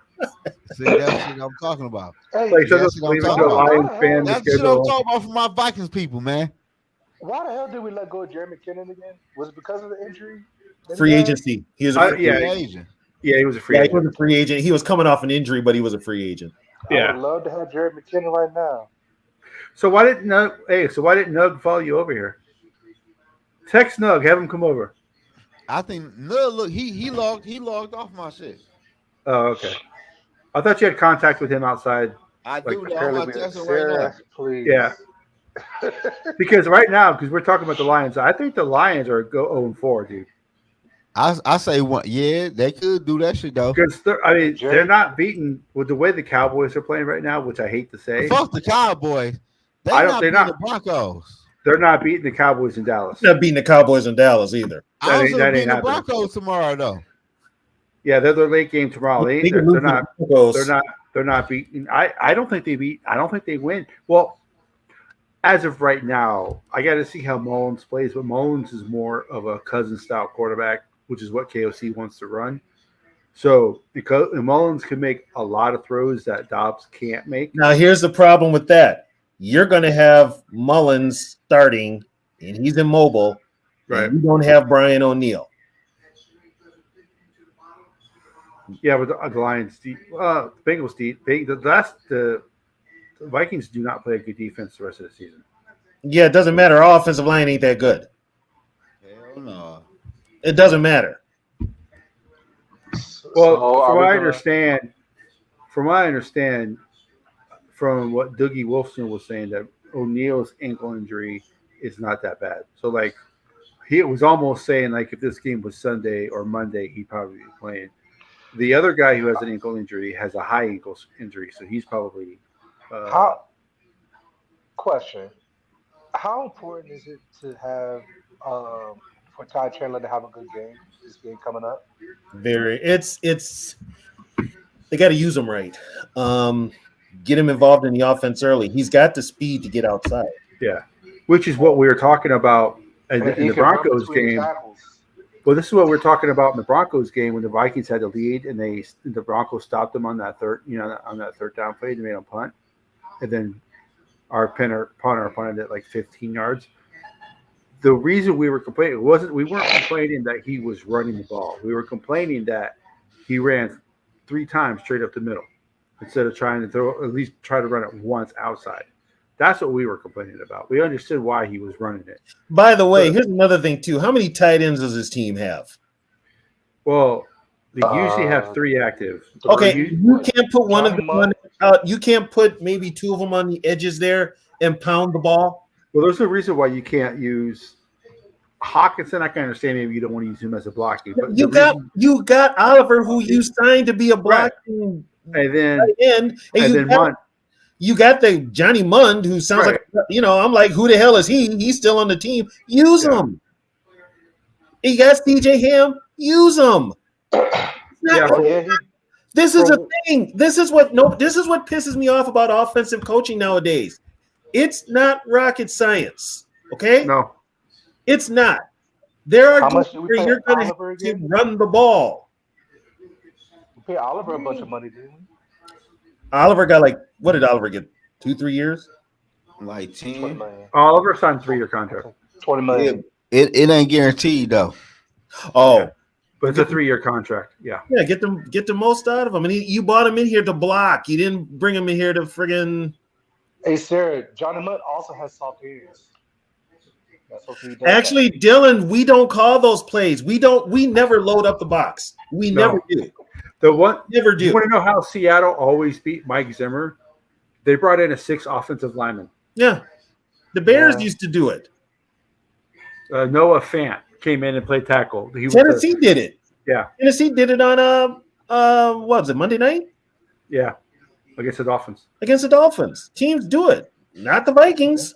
See, that's shit I'm talking about. Hey, Like, so That's the what I'm Cleveland talking about. Lions fan That's to the shit I'm schedule. talking about for my Vikings people, man. why the hell did we let go of Jerry McKinnon again? Was it because of the injury? Free agency. He was a free Yeah. Agent. Yeah, he was a free Yeah, he agent. was a free agent. He was coming off an injury, but he was a free agent. I Yeah. would love to have Jerry McKinnon right now. So why didn't Nug follow you over here? Text Nug, have him come over. I think no look, he logged off my shit. Oh, okay. I thought you had contact with him outside. I do Like, now. I'm Apparently, texting right now. Sarah, please. Yeah. Because right now, because we're talking about the Lions, I think the Lions are go 0-4, dude. I say one. Yeah, they could do that shit though. Because they're not beaten with the way the Cowboys are playing right now, which I hate to say. Fuck the Cowboys. They're not they're beating not- the Broncos. They're not beating the Cowboys in Dallas. Not beating the Cowboys in Dallas either. I was that gonna beat ain't the happening. Broncos tomorrow though. Yeah, they're their late game tomorrow. They can lose They're to not. the Broncos. They're not beating. I don't think they beat. I don't think they win. Well, as of right now, I got to see how Mullins plays. But Mullins is more of a Cousins style quarterback, which is what KOC wants to run. So because Mullins can make a lot of throws that Dobbs can't make. Now, here's the problem with that. You're going to have Mullins starting, and he's immobile. Right. And you don't have Brian O'Neill. Yeah, but the Lions, Bengals, the Vikings do not play a good defense the rest of the season. Yeah, it doesn't matter. Our offensive line ain't that good. Hell no. It doesn't matter. Well, So, from are we what I gonna- understand, from what Dougie Wolfson was saying, that O'Neill's ankle injury is not that bad. So, like, he was almost saying, like, if this game was Sunday or Monday, he'd probably be playing. The other guy who has an ankle injury has a high ankle injury, so he's probably. How Question: how important is it to have for Ty Chandler to have a good game? This game coming up. Very. It's they got to use him right. Get him involved in the offense early. He's got the speed to get outside. Yeah, which is what we were talking about And in he the can run Broncos between the game. tackles. Well, this is what we're talking about in the Broncos game when the Vikings had the lead and the Broncos stopped them on that third down play. They made them punt, and then our punter punted it like 15 yards. The reason we were complaining we weren't complaining that he was running the ball. We were complaining that he ran 3 times straight up the middle instead of trying to at least try to run it once outside. That's what we were complaining about. We understood why he was running it. By the way, But, here's another thing too. How many tight ends does his team have? well, they usually have 3 active. Okay, Or you can't put one of Johnny them on, you can't put maybe 2 of them on the edges there and pound the ball. Well, there's a reason why you can't use Hawkinson. I can understand maybe you don't want to use him as a blocking, but You got Oliver, who you signed to be a blocking and then tight end, and then you got the Johnny Mund, who sounds Right. like, I'm like, who the hell is he? He's still on the team. Use him. You got CJ Ham. Use him. This is a thing. This is what pisses me off about offensive coaching nowadays. It's not rocket science. Okay? No. It's not. There are How games much do we where pay you're going to Oliver have to again? run the ball. We paid Oliver a bunch of money, didn't we? Oliver got what did Oliver get? 2-3 years? Like 20 10. million. Oliver signed 3-year contract, 20 million. It ain't guaranteed though. Oh, but it's a 3-year contract. Yeah. yeah. Get the most out of him. And you brought him in here to block. You didn't bring him in here to friggin'. Hey, Sarah, Johnny Mudd also has soft hands. That's what he does. Actually, Dylan, we don't call those plays. We never load up the box. We No. never do. Never do. You want to know how Seattle always beat Mike Zimmer? They brought in a 6 offensive lineman. Yeah. The Bears used to do it. Noah Fant came in and played tackle. Tennessee did it. Yeah. Tennessee did it on what was it, Monday night? Yeah. Against the Dolphins. Against the Dolphins. Teams do it. Not the Vikings.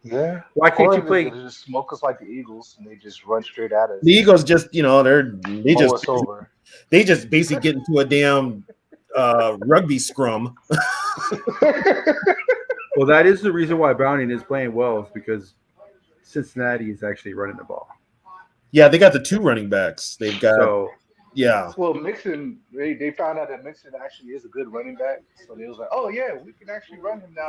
Yeah. Why can't you Or play? They just smoke us like the Eagles and they just run straight at us. The Eagles just, they Mow just us over. they just basically get into a damn rugby scrum. Well, that is the reason why Browning is playing well, is because Cincinnati is actually running the ball. Yeah, they got the 2 running backs. They've got Well, Mixon, they found out that Mixon actually is a good running back. So they was like, oh, yeah, we can actually run him now.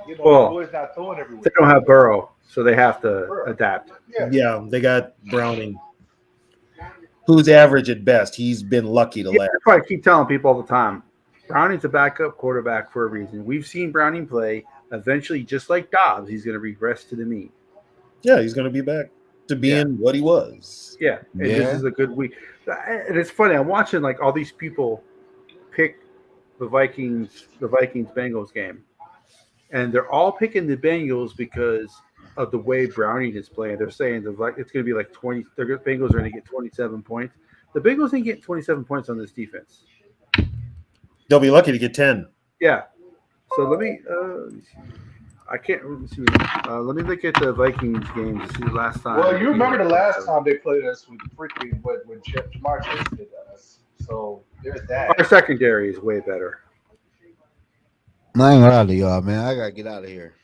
The boy's not throwing everywhere. They don't have Burrow, so they have to adapt. Yeah, they got Browning, who's average at best. He's been lucky to last. That's why I keep telling people all the time, Browning's a backup quarterback for a reason. We've seen Browning play. Eventually, just like Dobbs, he's going to regress to the mean. Yeah, he's going to be back to being what he was. Yeah, and this is a good week. And it's funny. I'm watching all these people pick the Vikings Bengals game, and they're all picking the Bengals because of the way Browning is playing. They're saying it's going to be like 20. The Bengals are going to get 27 points. The Bengals ain't getting 27 points on this defense. They'll be lucky to get 10. Yeah. So let me see. I can't see. Let me look at the Vikings game to see the last time. Well, you remember the last time they played us with freaking when Jamar Chase did us. So there's that. Our secondary is way better. I ain't gonna lie to y'all, man. I gotta get out of here.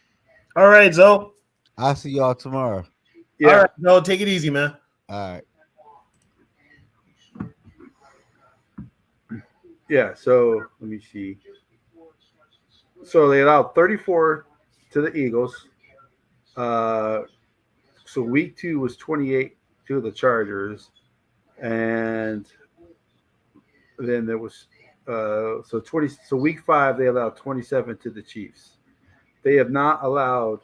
All right, Zoe. I'll see y'all tomorrow. Yeah. All right, no, take it easy, man. All right. Yeah, so let me see. So they allowed 34 to the Eagles. So week 2 was 28 to the Chargers. And then there was so week 5 they allowed 27 to the Chiefs. They have not allowed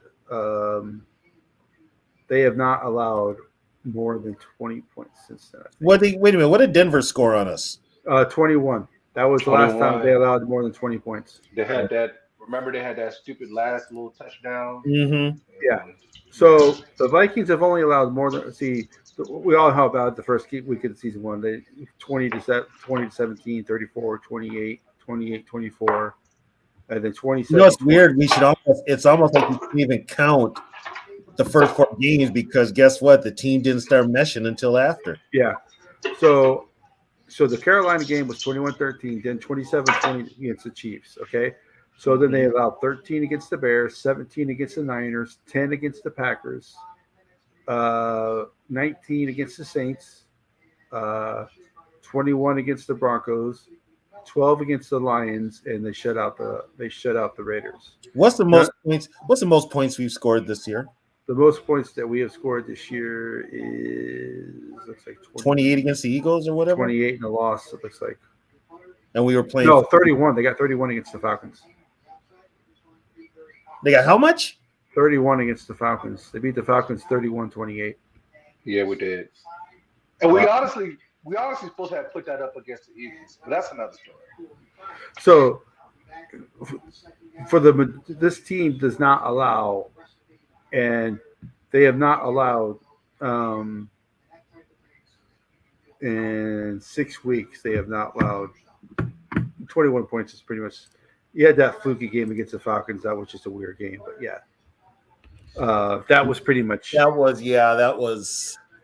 more than 20 points since then. Wait a minute. What did Denver score on us? 21. That was the last time they allowed more than 20 points. They had that. Remember, they had that stupid last little touchdown. Mm-hmm. Yeah. So the Vikings have only allowed more than we all know about the first week of the season 1. They 20 to 17, 34, 28, 28, 24. and then You 27. know, it's weird. It's almost like you can't even count the first 4 games because guess what? The team didn't start meshing until after. Yeah. So the Carolina game was 21-13, then 27-20 against the Chiefs. Okay. So then they allowed 13 against the Bears, 17 against the Niners, 10 against the Packers, 19 against the Saints, 21 against the Broncos, 12 against the Lions, and they shut out the Raiders. What's the most points? What's the most points we've scored this year? The most points that we have scored this year is looks like 28 against the Eagles or whatever. 28 in a loss. It looks like. And we were playing. No, 31. They got 31 against the Falcons. They got how much? 31 against the Falcons. They beat the Falcons 31-28. Yeah, we did. And we honestly supposed to have put that up against the Eagles, but that's another story. So for this team does not allow, and they have not allowed in 6 weeks. They have not allowed 21 points. Is pretty much. You had that fluky game against the Falcons. That was just a weird game, but yeah, that was pretty much. That was.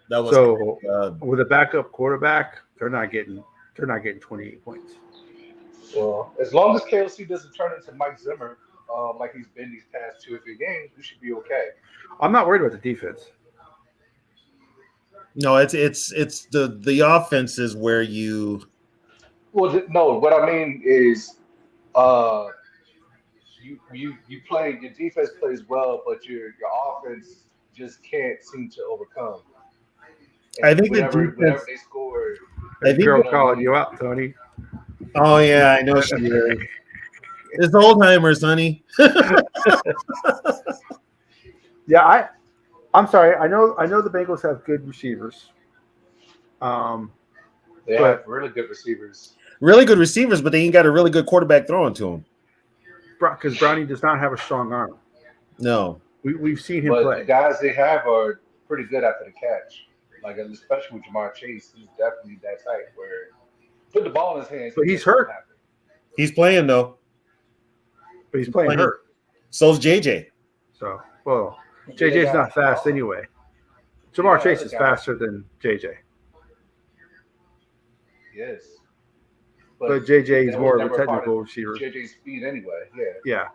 So with a backup quarterback, they're not getting 28 points. Well, as long as KLC doesn't turn into Mike Zimmer, like he's been these past 2 or 3 games, we should be okay. I'm not worried about the defense. No, it's the offense is where you. Well, no, what I mean is, you play, your defense plays well, but your offense just can't seem to overcome. And I think whenever defense. they score, I think. Girl calling you out, Tony. Oh yeah, I know she is. It's old-timers, honey. Yeah, I'm sorry. I know the Bengals have good receivers. they have really good receivers. Really good receivers, but they ain't got a really good quarterback throwing to them. Because Browning does not have a strong arm. No. We've seen him But play. the guys they have are pretty good after the catch. Like, especially with Jamar Chase, he's definitely that type where put the ball in his hands. But he's hurt. He's playing though. But he's playing hurt. So's JJ. So, well, JJ's not fast anyway. Jamar Chase is faster than JJ. Yes. But JJ is that more was of a never part technical receiver. JJ's speed anyway. Yeah. Yeah.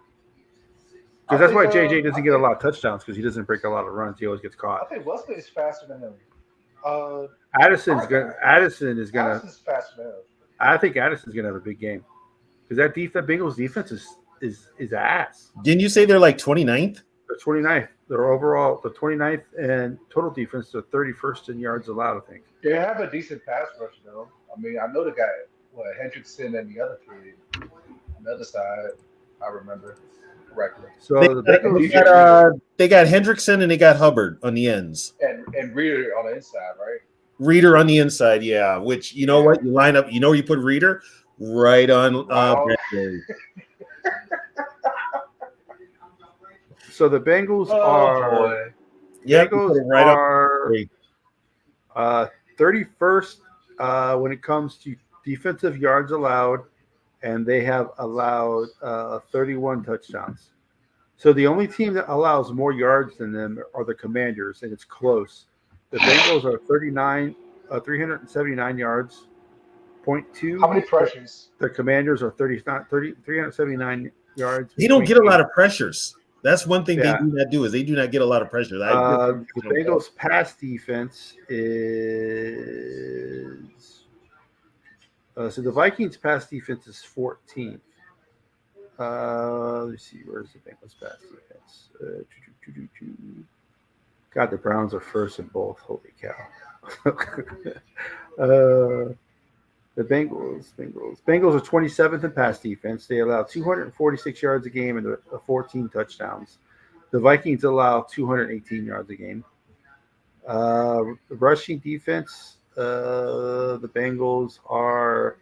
Because that's why JJ doesn't get a lot of touchdowns because he doesn't break a lot of runs. He always gets I caught. think Wesley is faster than him. Addison is gonna. Addison's faster than him. I think Addison's gonna have a big game because that Bengals defense is ass. Didn't you say they're like 29th? They're 29th. They're overall the 29th and total defense. They're 31st in yards allowed. I think. They have a decent pass rush though. I mean, I know the guy, Hendrickson and the other kid on the other side. I remember correctly. So They the got, Bengals. they got Hendrickson and they got Hubbard on the ends. And Reader on the inside, right? Reader on the inside, yeah. Which you know what? You line up, you know where you put Reader? Right on Bradbury. So the Bengals are. Yeah, Bengals right are 31st when it comes to defensive yards allowed, and they have allowed 31 touchdowns. So the only team that allows more yards than them are the Commanders, and it's close. The Bengals are 379 yards, 0.2. How many pressures? The Commanders are 379 yards. They don't get a lot of pressures. That's one thing Yeah. they do not do is they do not get a lot of pressure. The Bengals' pass defense is so the Vikings' pass defense is 14th. Let's see, where's the Bengals' pass defense? God, the Browns are first in both. Holy cow! The Bengals are 27th in pass defense. They allow 246 yards a game and 14 touchdowns. The Vikings allow 218 yards a game. The rushing defense, the Bengals are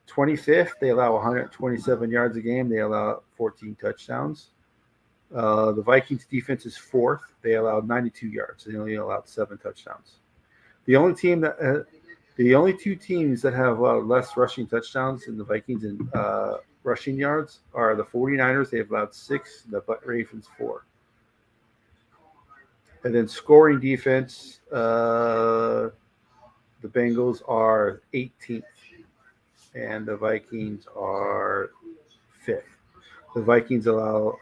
25th. They allow 127 yards a game. They allow 14 touchdowns. The Vikings defense is 4th. They allowed 92 yards. They only allowed 7 touchdowns. The only two teams that have less rushing touchdowns than the Vikings and rushing yards are the 49ers. They have allowed 6, the Ravens 4. And then scoring defense, the Bengals are 18th, and the Vikings are 5th. The Vikings allow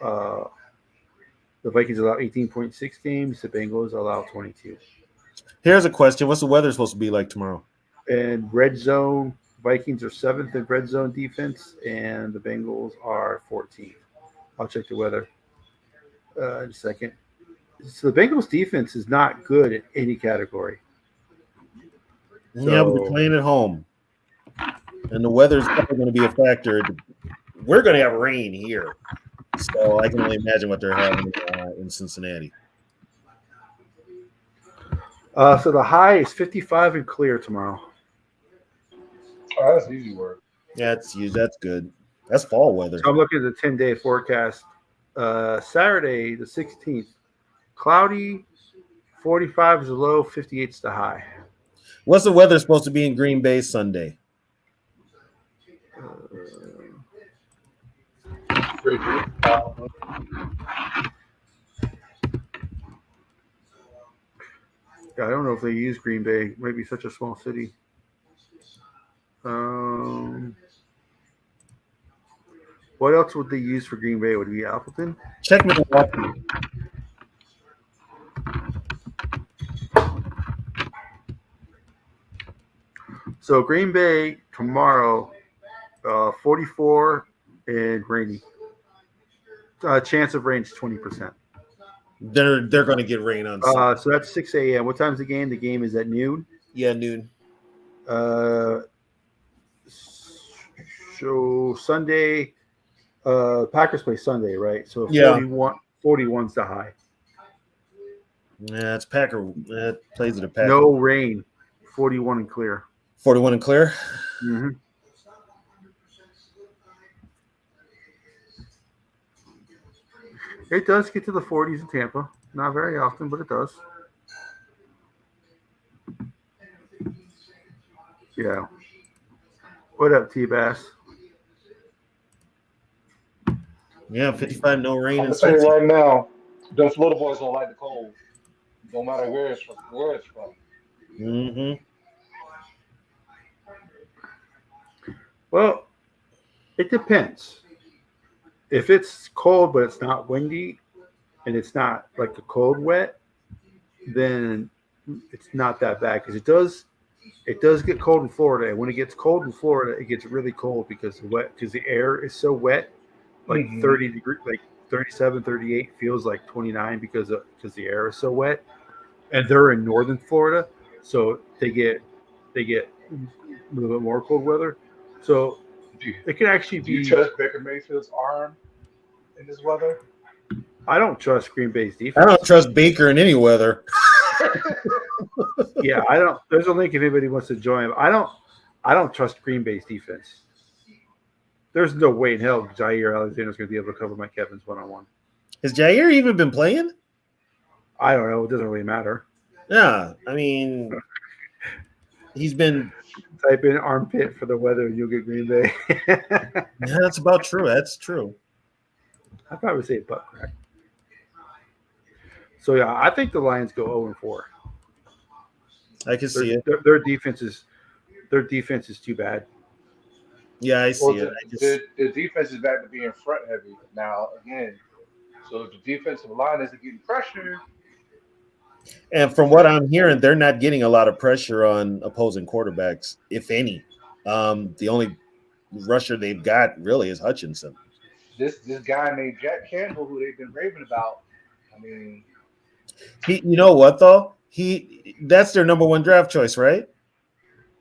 18.6 games. The Bengals allow 22. Here's a question: what's the weather supposed to be like tomorrow? And red zone, Vikings are 7th in red zone defense, and the Bengals are 14th. I'll check the weather in a second. So the Bengals defense is not good in any category. Yeah, but they're playing at home, and the weather is probably going to be a factor. We're going to have rain here, so I can only imagine what they're having in Cincinnati. So the high is 55 and clear tomorrow. Oh, that's easy work. Yeah, that's good. That's fall weather. So I'm looking at the 10-day forecast. Saturday, the 16th, cloudy, 45 is the low, 58 is the high. What's the weather supposed to be in Green Bay Sunday? Yeah, I don't know if they use Green Bay. It might be such a small city. What else would they use for Green Bay? Would it be Appleton? Check Milwaukee. So Green Bay tomorrow, 44 and rainy. Chance of rain is 20%. They're going to get rain on Sunday. So that's 6 a.m. What time's the game? The game is at noon. Yeah, noon. So Sunday, Packers play Sunday, right? So Yeah. 41's the high. Yeah, it's Packer. That plays at a Packer. No rain, 41 and clear. 41 and clear. Mm-hmm. It does get to the 40s in Tampa. Not very often, but it does. Yeah. What up, T-Bass? Yeah, 55, no rain. I'm in gonna tell you Cincy. right now, them Florida boys don't like the cold. No matter where it's from. Mm-hmm. Well, it depends. If it's cold but it's not windy and it's not like a cold wet, then it's not that bad because it does get cold in Florida. And when it gets cold in Florida, it gets really cold because the air is so wet, like 30 degrees, like 37, 38 feels like 29 because the air is so wet. And they're in northern Florida, so they get a little bit more cold weather. So it can actually Do you be. trust Baker Mayfield's arm in this weather? I don't trust Green Bay's defense. I don't trust Baker in any weather. Yeah, I don't. There's a link if anybody wants to join. I don't trust Green Bay's defense. There's no way in hell Jair Alexander's going to be able to cover Mike Evans one-on-one. Has Jair even been playing? I don't know. It doesn't really matter. Yeah, I mean, he's been. Type in armpit for the weather and you'll get Green Bay. Yeah, that's about true. That's true. I'd probably say butt crack. So yeah, I think the Lions go 0-4. I can see it. Their defense is too bad. Yeah, I see it. The defense is back to being front heavy now again. So if the defensive line isn't getting pressure. And from what I'm hearing, they're not getting a lot of pressure on opposing quarterbacks, if any. The only rusher they've got really is Hutchinson. This guy named Jack Campbell, who they've been raving about. I mean, You know what though? That's their number one draft choice, right?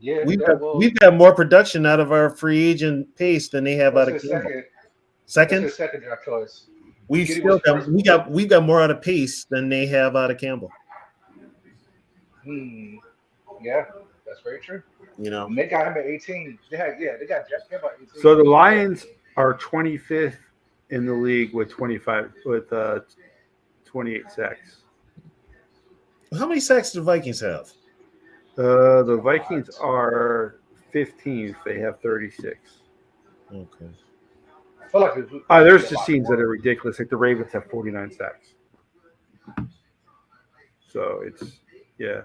yeah, We've got more production out of our free agent Pace than they have out of Campbell. Second? That's his second draft choice. We've got more out of Pace than they have out of Campbell. Yeah, that's very true. You know, And they got him at 18. They got Jack Campbell at 18. So the Lions are 25th in the league with 28 sacks. how many sacks do the Vikings have? The Vikings are 15th. They have 36. Okay. I feel like There's just teams that are ridiculous. Like the Ravens have 49 sacks. So it's yeah.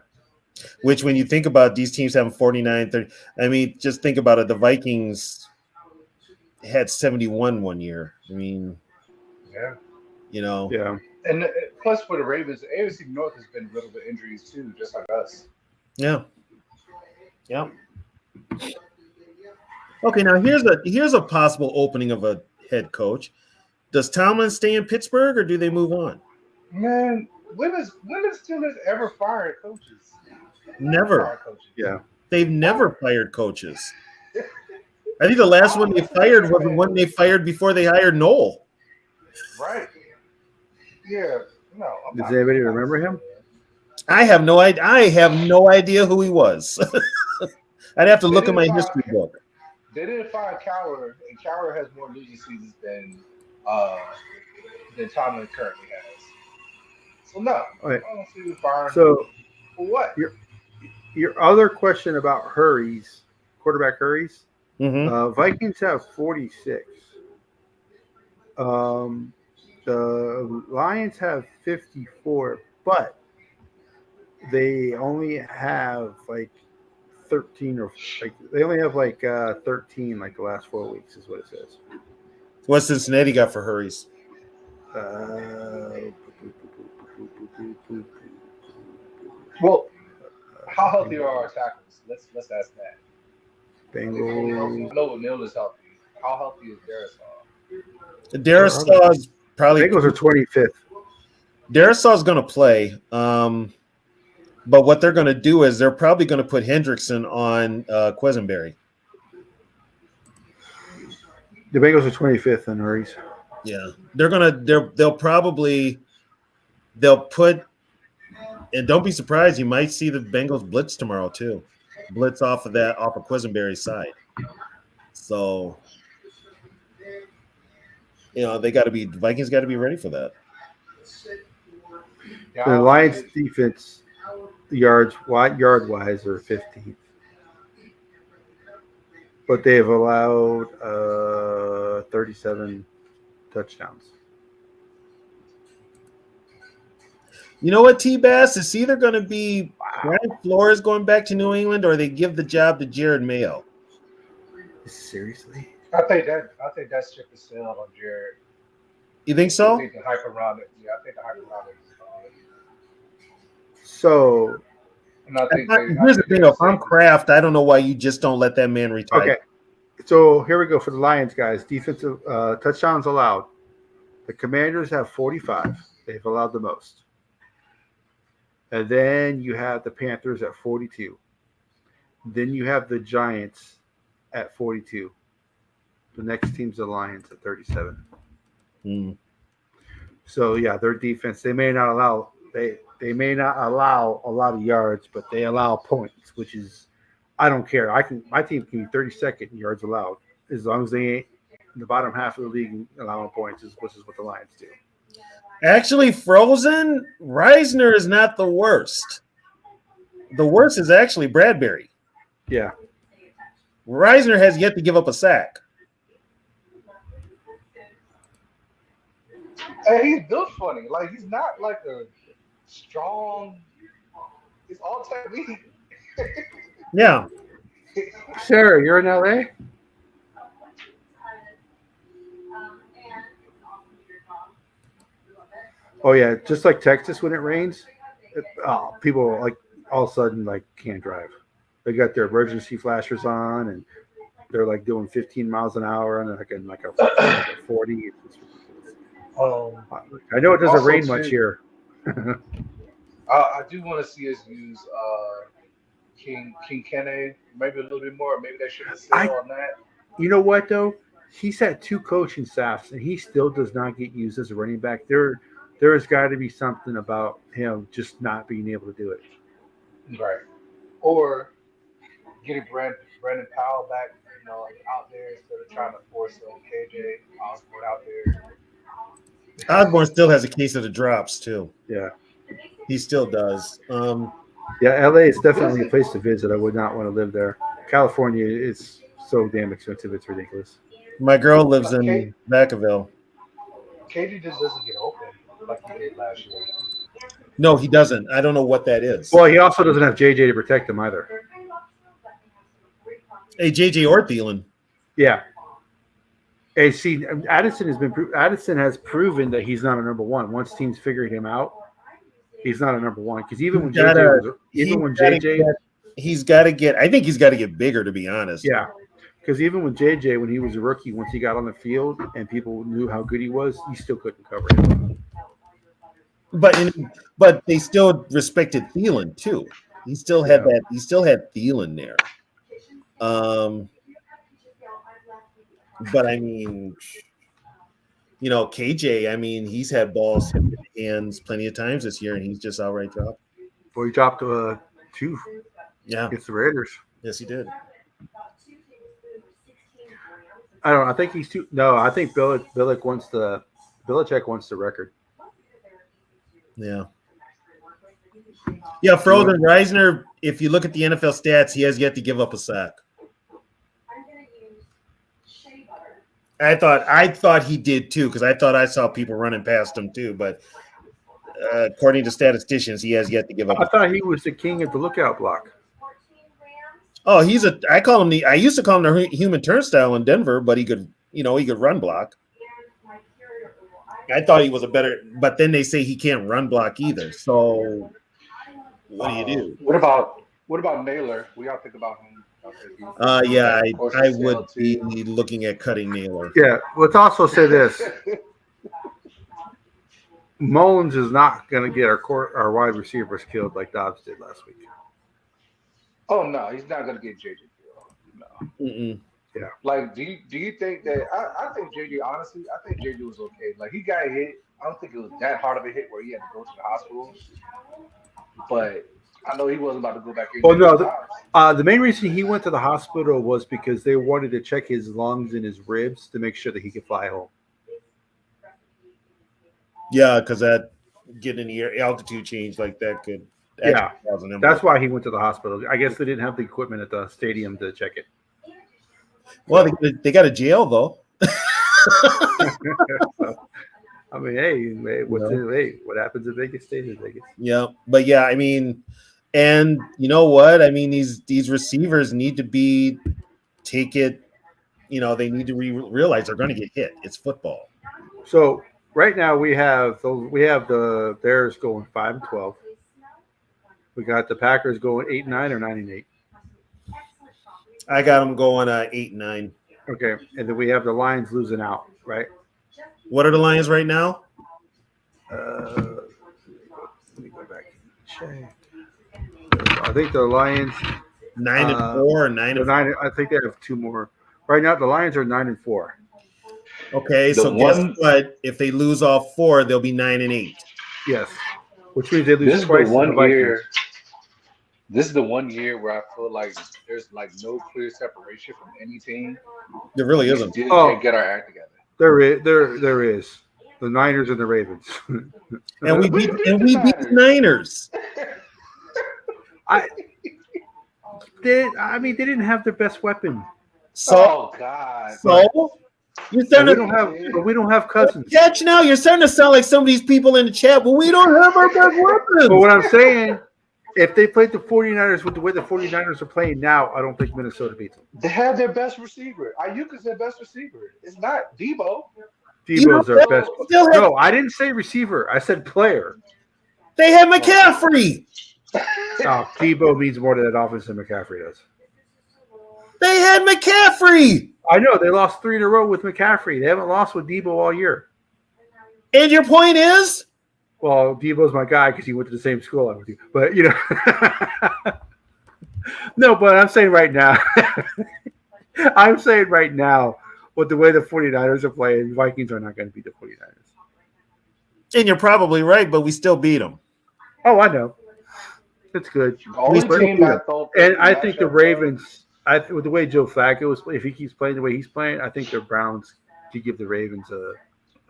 Which, when you think about these teams having 49, 30, I mean, just think about it. The Vikings had 71 one year. I mean, Yeah. Yeah. And plus for the Ravens, the NFC North has been riddled with injuries too, just like us. Yeah. Yeah. Okay, now here's a possible opening of a head coach. Does Tomlin stay in Pittsburgh or do they move on? Man, when has Steelers ever fired coaches? Never. Fired coaches. Yeah. They've never fired coaches. I think the last one they fired was the one they fired before they hired Noel. Right. Yeah. No. Does anybody remember him? I have no idea. I have no idea who he was. I'd have to look at my history book. They didn't fire Cowher, and Cowher has more losing seasons than Tomlin currently has. So no, Okay. I don't see the fire. So for what? your other question about hurries, quarterback hurries, Vikings have 46. The Lions have 54, but they only have like 13 or like they only have like 13 like the last 4 weeks is what it says. What's Cincinnati got for hurries? Well, how healthy are our tackles? Let's ask that. Bengals. I know Neil is healthy. How healthy is Darisaw? Darisaw is probably Bengals are 25th. Darisaw is going to play, but what they're going to do is they're probably going to put Hendrickson on Quisenberry. The Bengals are 25th in hurries. Yeah, they'll put, and don't be surprised, you might see the Bengals blitz tomorrow too, blitz off of Quisenberry's side. So, Vikings got to be ready for that. The Lions defense yard wise are 15th. But they have allowed 37 touchdowns. You know what, T-Bass? It's either going to be Brian Flores going back to New England or they give the job to Jared Mayo. Seriously? I think that's ship is sailed on Jared. You think so? I think the hype around it. Yeah, I think the hype around it is gone. So, And I think here's the thing: if I'm Kraft, I don't know why you just don't let that man retire. okay. So here we go for the Lions, guys. Defensive touchdowns allowed. The Commanders have 45. They've allowed the most. And then you have the Panthers at 42. Then you have the Giants at 42. The next team's the Lions at 37. So yeah, their defense, they may not allow a lot of yards, but they allow points, which is I don't care. My team can be 32nd in yards allowed as long as they ain't in the bottom half of the league allowing points, which is what the Lions do. Actually, Frozen, Reisner is not the worst. The worst is actually Bradbury. Yeah. Reisner has yet to give up a sack. And he's built funny. Like he's not like a strong. He's all technique. Yeah. Sarah, you're in LA? Oh yeah, just like Texas when it rains, people like all of a sudden like can't drive. They got their emergency flashers on and they're like doing 15 miles an hour and like a 40. I know it doesn't rain much here. I do want to see us use King Kenne maybe a little bit more. Maybe they should have said on that. You know what though? He's had 2 coaching staffs and he still does not get used as a running back. There has got to be something about him just not being able to do it. Right. Or getting Brandon Powell back, out there instead of trying to force KJ Osborne out there. Osborne still has a case of the drops too. Yeah. He still does. Yeah, LA is definitely a place to visit. I would not want to live there. California is so damn expensive, it's ridiculous. My girl lives Okay. in Vacaville. KD just doesn't get open like he did last year. No, he doesn't. I don't know what that is. Well, he also doesn't have JJ to protect him either. Hey, JJ or Thielen. Yeah. Hey, see, Addison has proven that he's not a number one. Once teams figured him out, he's not a number one. Because even when JJ, he's got to get. I think he's got to get bigger. To be honest. Yeah. Because even with JJ, when he was a rookie, once he got on the field and people knew how good he was, he still couldn't cover him. But they still respected Thielen too. He still had that. He still had Thielen there. But I mean, KJ. I mean, he's had balls in his hands plenty of times this year, and he's just outright dropped. Well, he dropped 2. Yeah, against the Raiders. Yes, he did. I don't know. I think he's too. No, I think Belichick wants the record. Yeah. Yeah, Frozen Reisner, if you look at the NFL stats, he has yet to give up a sack. I thought he did too, because I thought I saw people running past him too, but according to statisticians, he has yet to give up. I thought he was the king of the lookout block. Oh, I used to call him the human turnstile in Denver, but he could run block. I thought he was but then they say he can't run block either. So what do you do? What about Naylor? We all think about him. Yeah, I would be looking at cutting Naylor. Yeah, let's also say this. Mullins is not going to get our wide receivers killed like Dobbs did last week. Oh no, he's not going to get JJ killed. No. Mm-mm. Yeah. Like, do you think that? I think JJ. Honestly, I think JJ was okay. Like, he got hit. I don't think it was that hard of a hit where he had to go to the hospital. But I know he wasn't about to go back in. Well, no. The main reason he went to the hospital was because they wanted to check his lungs and his ribs to make sure that he could fly home. Yeah, because that getting the altitude change like that could. Yeah, that's why he went to the hospital. I guess they didn't have the equipment at the stadium to check it. Well, they got a jail though. I mean, hey, what happens in Vegas stays in Vegas. Yeah, but yeah, I mean, and you know what? I mean, these receivers need to take it. They need to realize they're going to get hit. It's football. So right now we have the Bears going 5-12. We got the Packers going 8-9 or 9-8. I got them going 8-9. Okay, and then we have the Lions losing out, right? What are the Lions right now? Let me go back and check. I think the Lions 9-4 or 9. I think they have 2 more. Right now, the Lions are 9-4. Okay, so guess what? If they lose all 4, they'll be 9-8. Yes, which means they lose twice. This is the one year where I feel like there's like no clear separation from any team. There really isn't. We can't get our act together. There is. The Niners and the Ravens. And we beat the Niners. They didn't have their best weapon. So, God. So you're starting we don't have Cousins. Catch now. You're starting to sound like some of these people in the chat, but we don't have our best weapons. But what I'm saying, if they played the 49ers with the way the 49ers are playing now, I don't think Minnesota beats them. They have their best receiver. Ayuk is their best receiver. It's not Debo. Debo's their best. No, I didn't say receiver. I said player. They have McCaffrey. Debo means more to that offense than McCaffrey does. They had McCaffrey. I know. They lost 3 in a row with McCaffrey. They haven't lost with Debo all year. And your point is? Well, Debo's my guy because he went to the same school I went to. But, no, but I'm saying right now, with the way the 49ers are playing, Vikings are not going to beat the 49ers. And you're probably right, but we still beat them. Oh, I know. It's good. And I think the Ravens, with the way Joe Flacco is, if he keeps playing the way he's playing, I think the Browns could give the Ravens a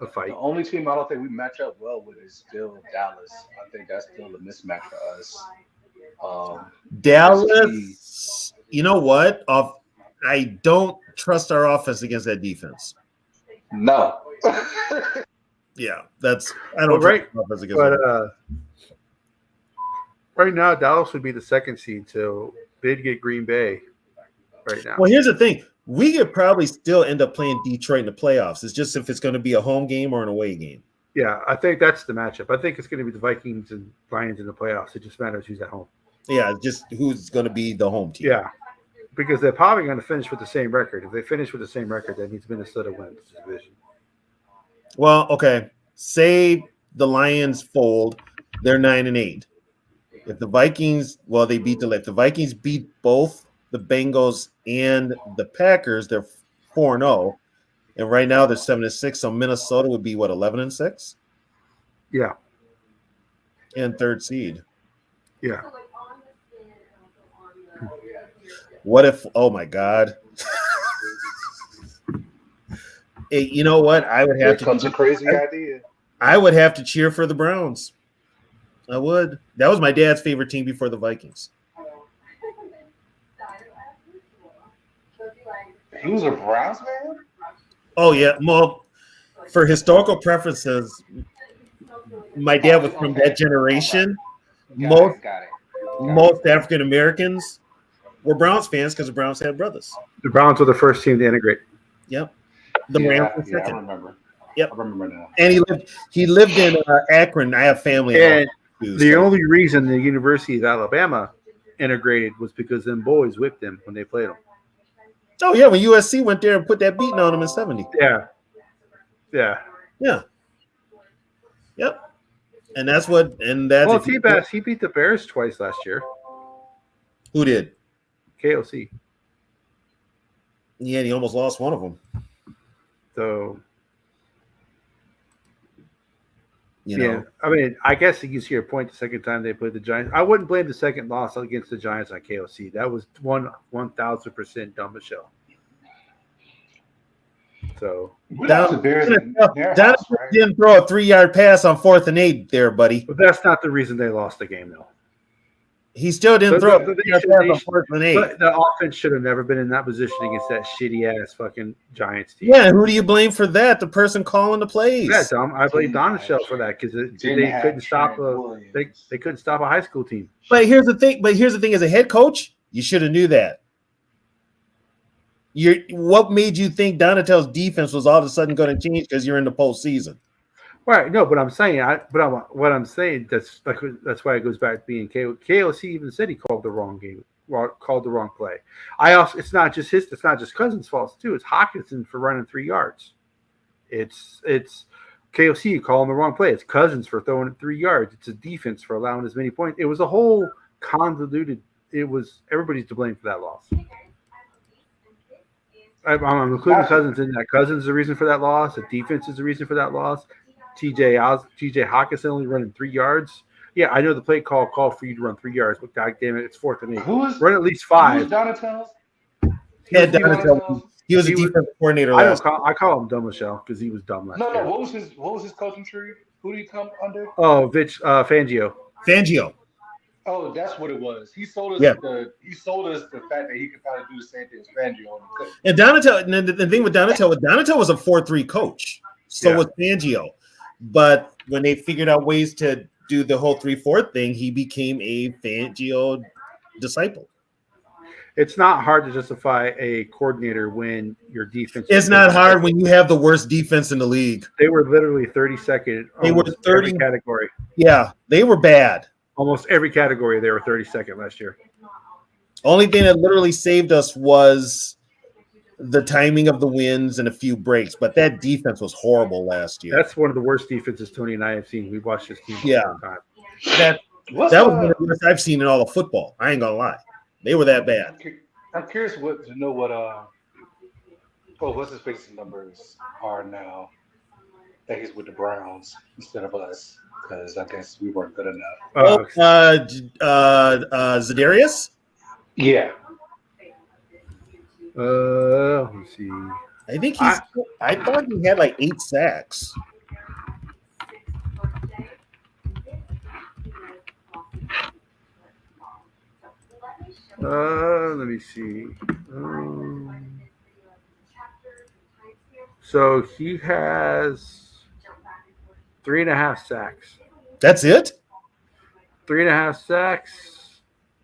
fight. The only team I don't think we match up well with is still Dallas. I think that's still a mismatch for us. Dallas, you know what? I don't trust our offense against that defense. No. Yeah, that's I Well, don't right, trust our offense against but that. right now Dallas would be the second seed, so they'd get Green Bay right now. Well, here's the thing: we could probably still end up playing Detroit in the playoffs. It's just if it's going to be a home game or an away game. Yeah, I think that's the matchup. I think it's going to be the Vikings and Lions in the playoffs. It just matters who's at home. Yeah, just who's going to be the home team. Yeah, because they're probably going to finish with the same record. If they finish with the same record, that means Minnesota wins the division. Well, okay. Say the Lions fold, they're 9-8. If the Vikings, well, they beat if the Vikings beat both the Bengals and the Packers, they're 4-0. And right now they're 7-6. So Minnesota would be what, 11-6? Yeah, And third seed. yeah. What if, oh my God. Hey, you know what? I would Here have to comes a crazy idea. I would have to cheer for the Browns. I would. That was my dad's favorite team before the Vikings. He was a Browns fan? Oh yeah, well, for historical preferences, my dad was from that generation. Most most African Americans were Browns fans because the Browns had brothers. The Browns were the first team to integrate. Yep. The Rams were Yeah, I second. remember. Yep. I remember now. And he lived in Akron. I have family. in And Ohio, the so- only reason the University of Alabama integrated was because them boys whipped them when they played them. Oh yeah, when USC went there and put that beating on them in 70. Yeah, yeah. Yeah. Yep. And that's what. And that's Well, if you- T-Bass, he beat the Bears twice last year. who did? KOC. Yeah, and he almost lost one of them. So You know. yeah, I mean, I guess you can see your point. The second time they played the Giants, I wouldn't blame the second loss against the Giants on KOC. That was 1,000% dumb as shell. So, We lost the Bears in their Donovan house, right? didn't throw a 3-yard pass on 4th and 8 there, buddy. but that's not the reason they lost the game, though. He still didn't But- throw a but they 3-yard should- pass they on should- 4th and 8. But the offense should have never been in that position against that shitty ass fucking Giants team. Yeah, who do you blame for that? The person calling the plays. Yeah, Dom. I blame Didn't Donatello have for that because Didn't they have couldn't stop Trent a Williams. they couldn't stop a high school team. But here's the thing. As a head coach, you should have knew that. What made you think Donatello's defense was all of a sudden going to change because you're in the postseason? Right. No, but I'm saying, what I'm saying, that's why it goes back to being KOC even said he called the wrong game, called the wrong play. It's not just Cousins' fault too. It's Hawkinson for running 3 yards. It's KOC calling the wrong play. It's Cousins for throwing it 3 yards. It's a defense for allowing as many points. It was a whole convoluted. It was everybody's to blame for that loss. I'm including Cousins in that. Cousins is the reason for that loss. The defense is the reason for that loss. TJ Hawkinson only running 3 yards. Yeah, I know the play called for you to run 3 yards, but god damn it, it's 4th and 8. Run at least 5. Donatello? Yeah, Donatello. He was a defensive coordinator I last. I call him Dumb Michelle because he was dumb last No, year. what was his coaching tree? Who did he come under? Oh, Fangio. Fangio. Oh, that's what it was. He sold us Yeah. the fact that he could probably do the same thing as Fangio. And Donatello, and the thing with Donatello was a 4-3 coach. So Yeah. was Fangio. But when they figured out ways to do the whole 3-4 thing, he became a Fangio disciple. It's not hard to justify a coordinator when your defense. It's not hard when you have the worst defense in the league. They were literally 32nd. They were 30 every category. Yeah, they were bad. Almost every category they were 32nd last year. Only thing that literally saved us was the timing of the wins and a few breaks, but that defense was horrible last year. That's one of the worst defenses Tony and I have seen. We've watched this team for a Yeah. long time. That was one of the worst I've seen in all of football. I ain't gonna lie. They were that bad. I'm curious to know what what's his face's numbers are now that he's with the Browns instead of us, because I guess we weren't good enough. Zadarius? Yeah. Let me see. I think I thought he had like 8 sacks. Let me see. So he has 3.5 sacks. That's it. 3.5 sacks.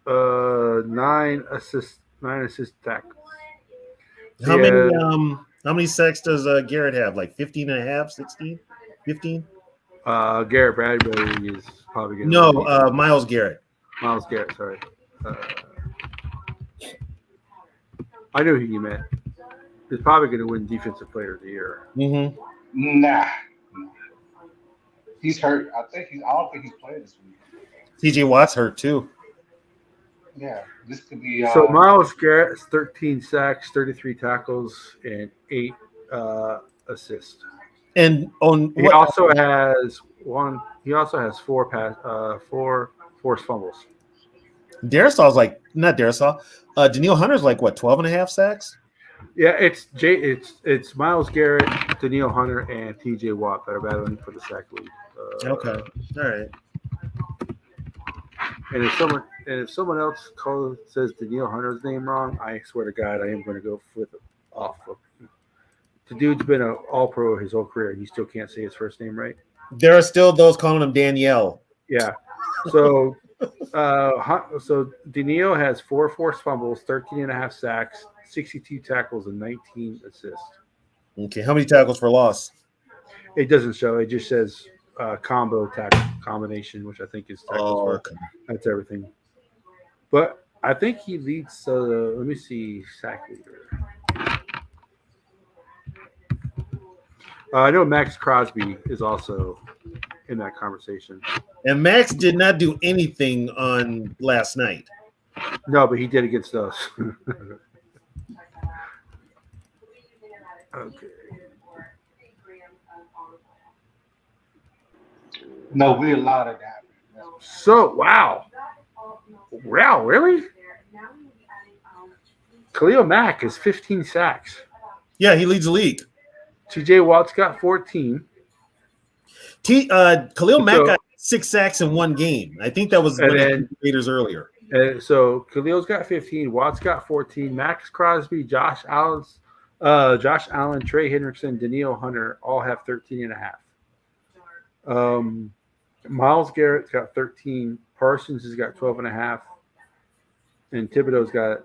9 assist tackles. How He many has, how many sacks does Garrett have? Like 15 and a half, 16, 15? Garrett Bradbury is probably going to No, win. Miles Garrett. Miles Garrett, sorry. I knew who you meant. He's probably going to win Defensive Player of the Year. Mm-hmm. Nah, he's hurt. I don't think he's playing this week. TJ Watt's hurt too. Yeah, this could be. So Miles Garrett's 13 sacks, 33 tackles, and 8 assists. And on He also has one. He also has 4 forced fumbles. Darisaw's like not Darisaw. Daniil Hunter's like what 12 and a half sacks? Yeah, it's Miles Garrett, Daniil Hunter, and TJ Watt that are battling for the sack lead. Okay, all right. And if someone else says Daniil Hunter's name wrong, I swear to God, I am going to go flip it off. The dude's been an All-Pro his whole career, and you still can't say his first name right. There are still those calling him Danielle. Yeah. So, so Daniil has 4 forced fumbles, 13 and a half sacks, 62 tackles, and 19 assists. Okay, how many tackles for loss? It doesn't show. It just says combo tackle combination, which I think is tackles for. Okay. That's everything. But I think he leads. Let me see, sack leader. I know Max Crosby is also in that conversation. And Max did not do anything on last night. No, but he did against us. Okay. No, we allowed it to happen. So wow, really? Khalil Mack is 15 sacks. Yeah, he leads the league. TJ Watt's got 14. Khalil Mack got 6 sacks in one game. I think that was one of the Raiders earlier. So Khalil's got 15. Watt's got 14. Max Crosby, Josh Allen, Trey Hendrickson, Daniil Hunter all have 13 and a half. Miles Garrett's got 13. Parsons has got 12 and a half. And Thibodeau's got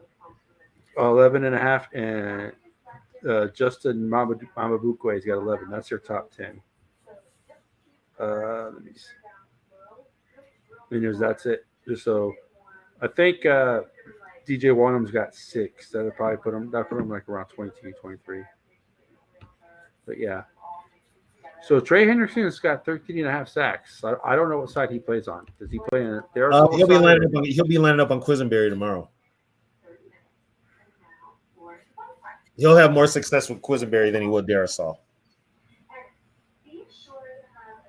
11 and a half. And Justin Mamabukwe has got 11. That's their top 10. Let me see. That's it. So I think DJ Wanham's got 6. That'll probably put him like around 22, 23. But yeah. So Trey Henderson's got 13 and a half sacks. I don't know what side he plays on. Does he play in he'll be lining up on Quisenberry tomorrow. He'll have more success with Quisenberry than he would Darisaw.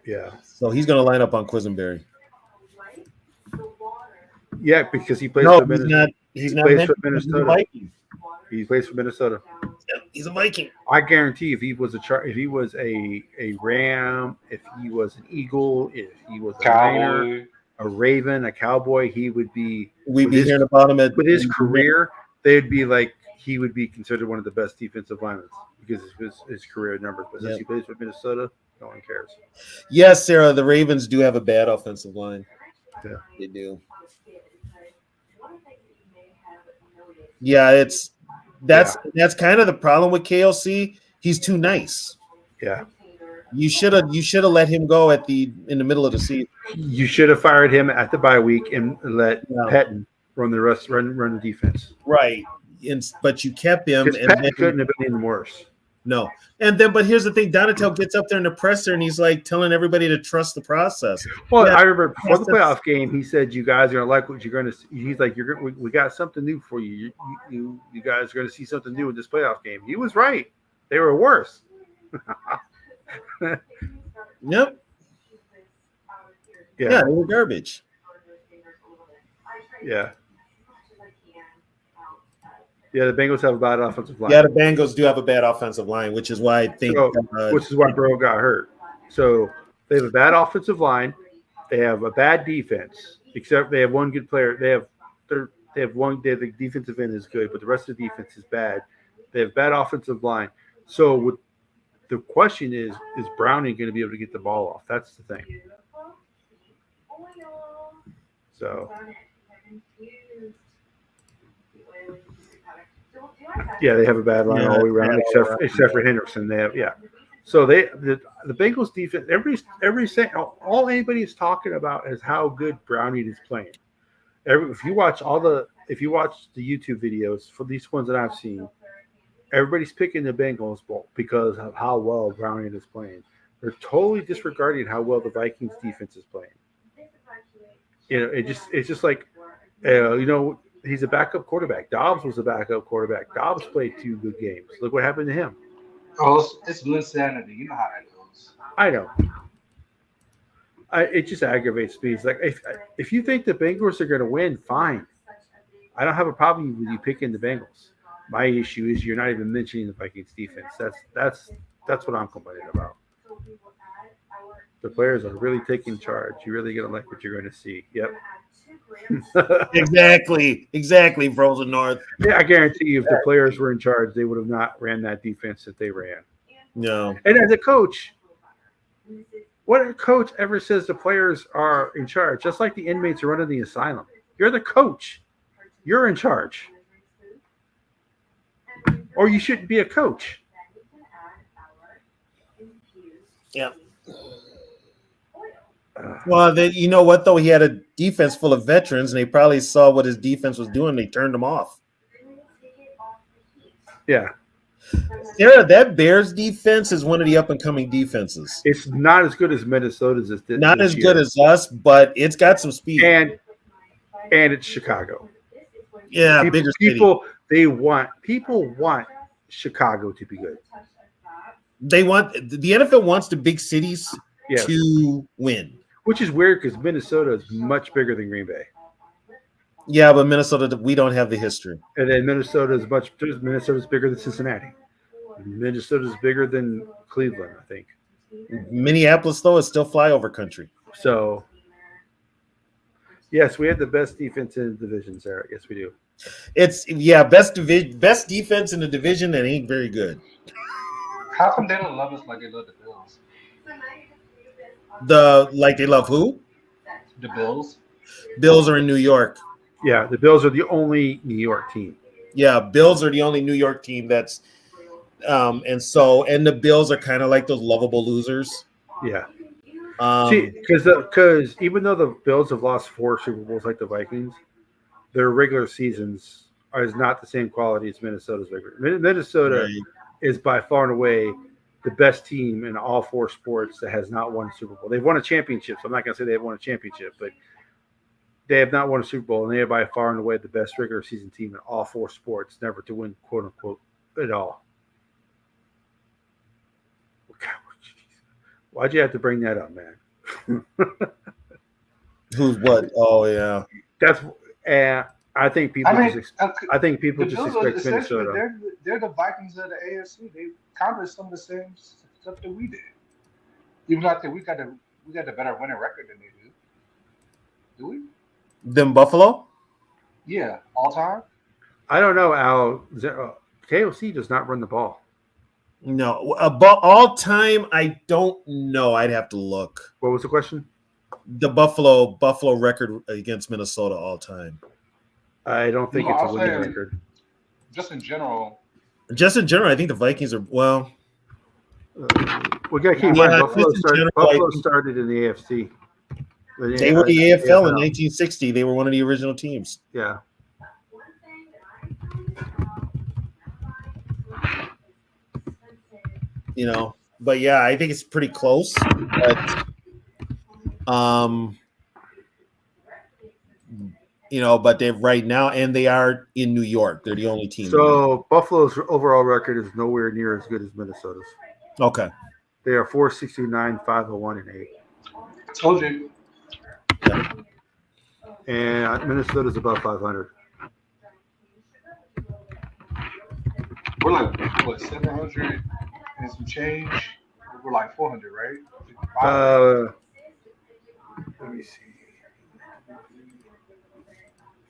Yeah. So he's going to line up on Quisenberry. Yeah, because he plays for Minnesota. He's plays for Minnesota. He plays for Minnesota. He's a Viking. I guarantee if he was a Ram, if he was an Eagle, if he was a Rainer, a Raven, a Cowboy, he would be. We'd be hearing about him with his career. They'd be like he would be considered one of the best defensive linemen because of his career numbers. But since he plays for Minnesota, no one cares. Yes, Sarah, the Ravens do have a bad offensive line. Yeah, they do. Yeah, that's kind of the problem with KLC. He's too nice. Yeah. You should have let him go in the middle of the season. You should have fired him at the bye week and let Pettin run the defense. Right. But you kept him, and Pettin couldn't have been even worse. No. But here's the thing: Donatel gets up there in the presser and he's like telling everybody to trust the process. Well, I remember before the playoff game, he said, "You guys are gonna like what you're gonna see." He's like, we got something new for you. You guys are gonna see something new in this playoff game." He was right. They were worse. Yep. Yeah, they were garbage. Yeah. Yeah, the Bengals have a bad offensive line. Yeah, the Bengals do have a bad offensive line, which is why I think which is why Burrow got hurt. So they have a bad offensive line. They have a bad defense, except they have one good player. They have They have the defensive end is good, but the rest of the defense is bad. They have bad offensive line. So the question is Browning going to be able to get the ball off? That's the thing. So yeah, they have a bad line all the way around, except for Henderson. They have So the Bengals defense. All anybody is talking about is how good Browning is playing. If you watch the YouTube videos for these ones that I've seen, everybody's picking the Bengals because of how well Browning is playing. They're totally disregarding how well the Vikings defense is playing. It's just like, he's a backup quarterback. Dobbs was a backup quarterback. Dobbs played 2 good games. Look what happened to him. Oh, it's insanity. You know how that goes. I know. It just aggravates me. It's like if you think the Bengals are going to win, fine. I don't have a problem with you picking the Bengals. My issue is you're not even mentioning the Vikings defense. That's what I'm complaining about. The players are really taking charge. You're really going to like what you're going to see. Yep. Exactly, Frozen North. Yeah, I guarantee you, if the players were in charge, they would have not ran that defense that they ran. No. And as a coach, what coach ever says the players are in charge? Just like the inmates are running the asylum. You're the coach. You're in charge. Or you shouldn't be a coach. Yeah. Well, you know what, though? He had a defense full of veterans, and they probably saw what his defense was doing. They turned him off. Yeah. Sarah, that Bears defense is one of the up-and-coming defenses. It's not as good as Minnesota's. Not as good as us, but it's got some speed. And it's Chicago. Yeah, people want Chicago to be good. The NFL wants the big cities to win. Which is weird because Minnesota is much bigger than Green Bay. Yeah, but Minnesota, we don't have the history. And then Minnesota's bigger than Cincinnati. Minnesota's bigger than Cleveland, I think. Minneapolis, though, is still flyover country. So, yes, we have the best defense in the division, Sarah. Yes, we do. It's best defense in the division that ain't very good. How come they don't love us like they love the Bills? They love who? The Bills. Bills are in New York. Yeah, the Bills are the only New York team. Yeah, Bills are the only New York team that's and the Bills are kind of like those lovable losers. Yeah. Because even though the Bills have lost 4 Super Bowls like the Vikings, their regular seasons is not the same quality as Minnesota's regular. Minnesota is by far and away the best team in all 4 sports that has not won a Super Bowl. They've won a championship, so I'm not going to say they have won a championship, but they have not won a Super Bowl, and they are by far and away the best regular season team in all 4 sports, never to win, quote unquote, at all. Why'd you have to bring that up, man? Who's what? Oh yeah, that's. I think people. I think people just expect Minnesota. They're the Vikings of the AFC. They accomplished some of the same stuff that we did. Even though I think we got the better winning record than they do. Do we? Them Buffalo? Yeah, all time. I don't know, Al. KOC does not run the ball. No, all time. I don't know. I'd have to look. What was the question? The Buffalo record against Minnesota all time. I don't think it's a winning record. Just in general, I think the Vikings are well. We got to keep in mind Buffalo started in the AFC. They were the AFL in 1960. They were one of the original teams. Yeah. But yeah, I think it's pretty close. But, but they're right now, and they are in New York. They're the only team. So Buffalo's overall record is nowhere near as good as Minnesota's. Okay. They are 469, 501, and 8. Told you. Yeah. And Minnesota's above 500. We're like what 700 and some change. We're like 400, right? Let me see.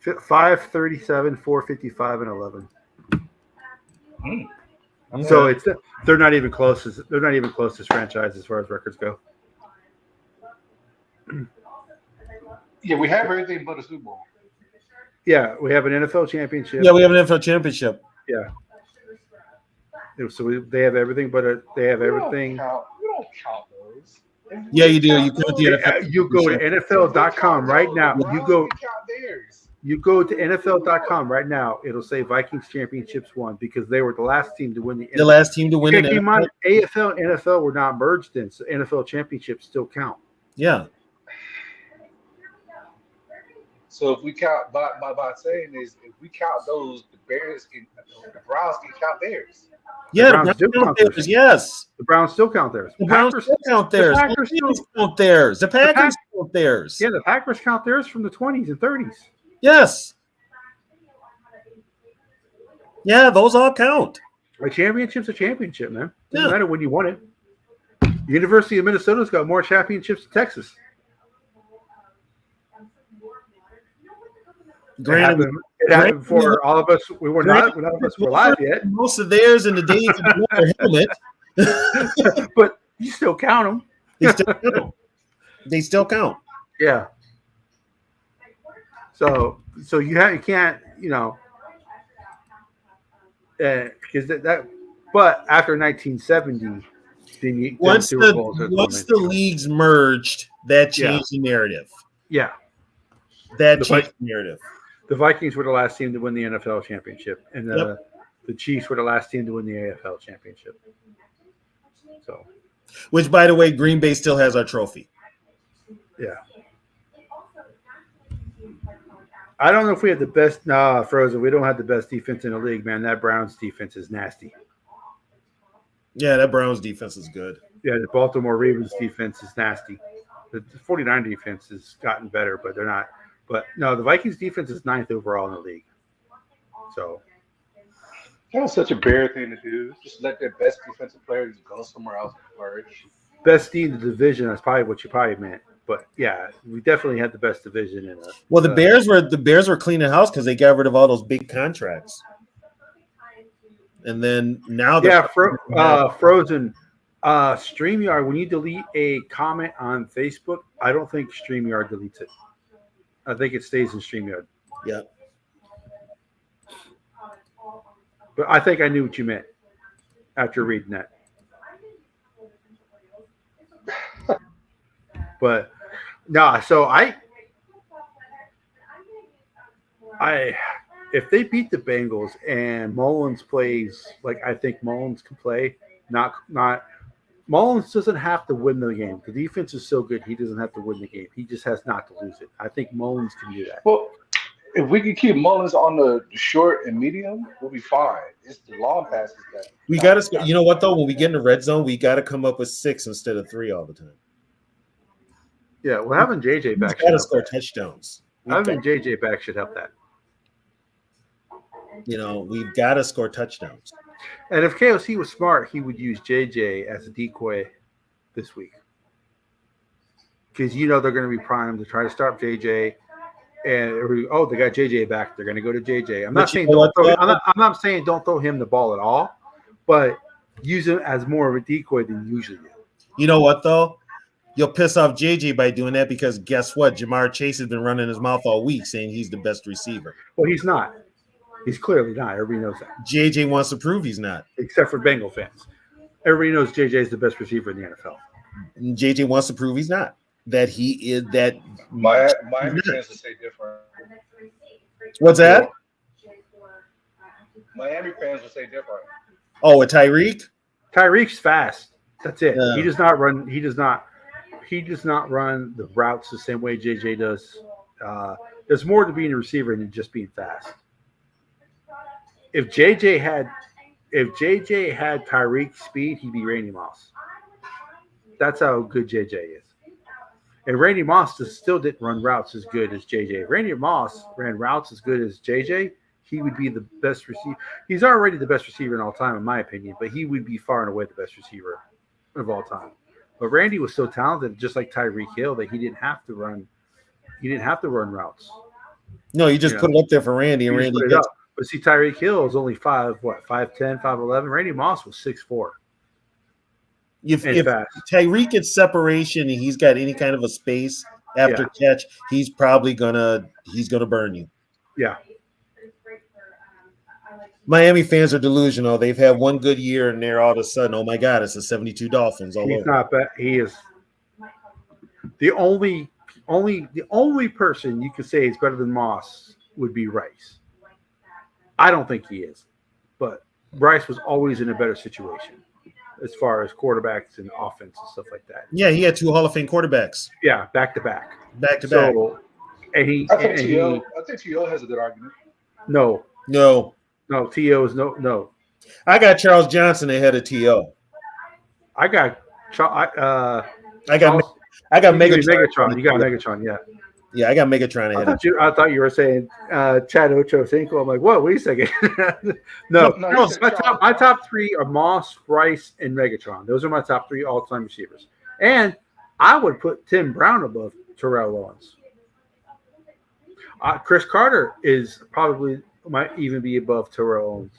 537, 455, and 11. Okay. So they're not even close as franchise as far as records go. Yeah, we have everything but a Super Bowl. Yeah, we have an NFL championship. Yeah, we have an NFL championship. Yeah. So they have everything, but they have everything. We don't count those. Yeah, you do. You count count the those. NFL. You go to NFL.com right now. The Browns can count theirs. You go to NFL.com right now. It'll say Vikings championships won because they were the last team to win the. The last team to win Okay, an keep in mind, NFL. AFL and NFL were not merged in, so NFL championships still count. Yeah. So if we count by saying is if we count those, the Browns can count theirs. Yeah, The Browns do count theirs. theirs. Yes. The Browns still count theirs. The Browns Packers, still count theirs. the Packers The still- Lions count theirs. The Packers count theirs. yeah, the Packers count theirs from the 20s and 30s. Yes. Yeah, those all count. A championship's a championship, man. Doesn't Yeah. matter when you won it. The University of Minnesota's got more championships than Texas. Granted, It happened for all of us. None of us were alive yet, most of theirs in the days of the helmet. but you still count them. They still count. They still count. Yeah. So you can't, because that. But after 1970, then you Once Super Bowls are the leagues merged, that changed the narrative. yeah. That The changed the narrative. The Vikings were the last team to win the NFL championship, and the Chiefs were the last team to win the AFL championship. So, Which, by the way, Green Bay still has our trophy. yeah. I don't know if we have the best. Nah, Frozen. We don't have the best defense in the league, man. That Browns defense is nasty. Yeah, that Browns defense is good. Yeah, the Baltimore Ravens defense is nasty. The 49 defense has gotten better, but they're not. But no, the Vikings defense is 9th overall in the league. So That was such a Bear thing to do. Just let their best defensive players go somewhere else and flourish. best team in the division. That's probably what you probably meant. But yeah, we definitely had the best division in it. Well, the Bears were cleaning house because they got rid of all those big contracts. And then now Frozen. StreamYard, when you delete a comment on Facebook, I don't think StreamYard deletes it. I think it stays in StreamYard. Yeah. But I think I knew what you meant after reading that. But no, so if they beat the Bengals and Mullins plays like I think Mullins can play, not Mullins doesn't have to win the game. The defense is so good, he doesn't have to win the game. He just has not to lose it. I think Mullins can do that. Well, if we can keep Mullins on the short and medium, we'll be fine. It's the long passes that we got to. You know what though? When we get in the red zone, we got to come up with 6 instead of 3 all the time. Yeah, well, having JJ back Got to should score help that. touchdowns. Having JJ back should help that. You know, we've got to score touchdowns. And if KOC was smart, he would use JJ as a decoy this week. Because they're going to be primed to try to start JJ. And they got JJ back. They're going to go to JJ. I'm not saying don't throw him the ball at all, but use him as more of a decoy than you usually do. You know what though? You'll piss off JJ by doing that because guess what? Jamar Chase has been running his mouth all week saying he's the best receiver. Well, he's not. He's clearly not. Everybody knows that. JJ wants to prove he's not. Except for Bengal fans. Everybody knows JJ is the best receiver in the NFL. And JJ wants to prove he's not. That he is that. Miami fans would say different. What's that? Miami fans would say different. Oh, a Tyreek? Tyreek's fast. That's it. Yeah. He does not run. He does not run the routes the same way JJ does. There's more to being a receiver than just being fast. If JJ had Tyreek's speed, he'd be Randy Moss. That's how good JJ is. And Randy Moss still didn't run routes as good as JJ. If Randy Moss ran routes as good as JJ, he would be the best receiver. He's already the best receiver in all time, in my opinion, but he would be far and away the best receiver of all time. But Randy was so talented, just like Tyreek Hill, that he didn't have to run routes. No, you just You put it up there for Randy, and You just Randy put it gets. up. But see, Tyreek Hill is only 5'10", 5'11". Randy Moss was 6'4". If And fast. Tyreek gets separation and he's got any kind of a space after catch, he's probably gonna burn you. Yeah. Miami fans are delusional. They've had one good year and they're all of a sudden, oh my God, it's the 72 Dolphins all He's over. not bad. He is the only person you could say is better than Moss would be Rice. I don't think he is, but Rice was always in a better situation as far as quarterbacks and offense and stuff like that. Yeah, he had 2 Hall of Fame quarterbacks. Yeah, back to back. Back to back. So, and he, I think and T.O. he, I think T.O. has a good argument. no, T.O. is no. I got Charles Johnson ahead of T.O. I got I got Charles, Megatron. You got Megatron, yeah. Yeah, I got Megatron ahead. I thought you were saying Chad Ochocinco. I'm like, whoa, wait a second. no, you said my top 3 are Moss, Rice, and Megatron. Those are my top 3 all-time receivers. And I would put Tim Brown above Terrell Owens. Chris Carter might even be above Terrell Owens.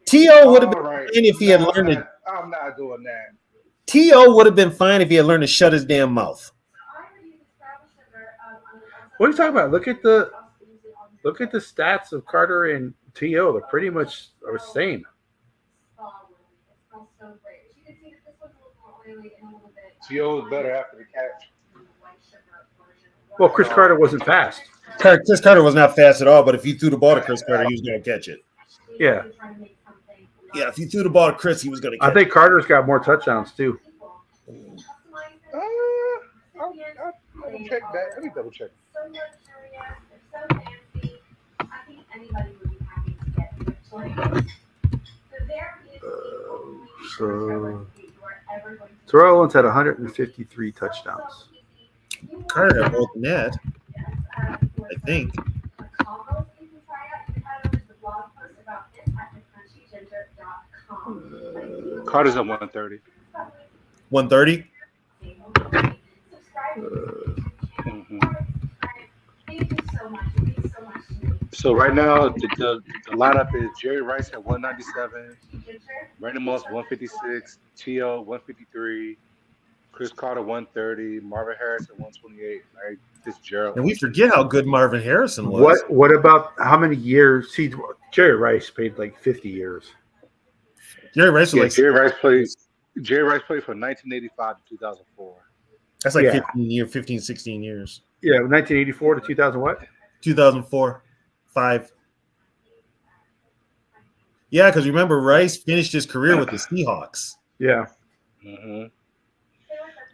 T.O. would have been Right. fine if he had learned it. I'm not doing that. T.O. would have been fine if he had learned to shut his damn mouth. What are you talking about? Look at the stats of Carter and T.O. They're pretty much the same. T.O. was better after the catch. Well, Chris Carter wasn't fast. Chris Carter was not fast at all, but if you threw the ball to Chris Carter, he was going to catch it. Yeah. Yeah, if you threw the ball to Chris, he was going to catch it. I think Carter's got more touchdowns, too. I'll check that. Let me double check. So Terrell Owens had 153 touchdowns. Carter had more than that, I think. Carter's at 130. 130? So right now the lineup is Jerry Rice at 197, Brandon Moss 156, T.O. 153, Chris Carter 130, Marvin Harris at 128, Larry Fitzgerald. And we forget how good Marvin Harrison was. What about how many years? See, Jerry Rice played like 50 years. Jerry Rice was Jerry Rice played from 1985 to 2004. That's like 15, 16 years. Yeah, 1984 to 2000 what? 2004, 5. Yeah, because remember, Rice finished his career with the Seahawks. Yeah.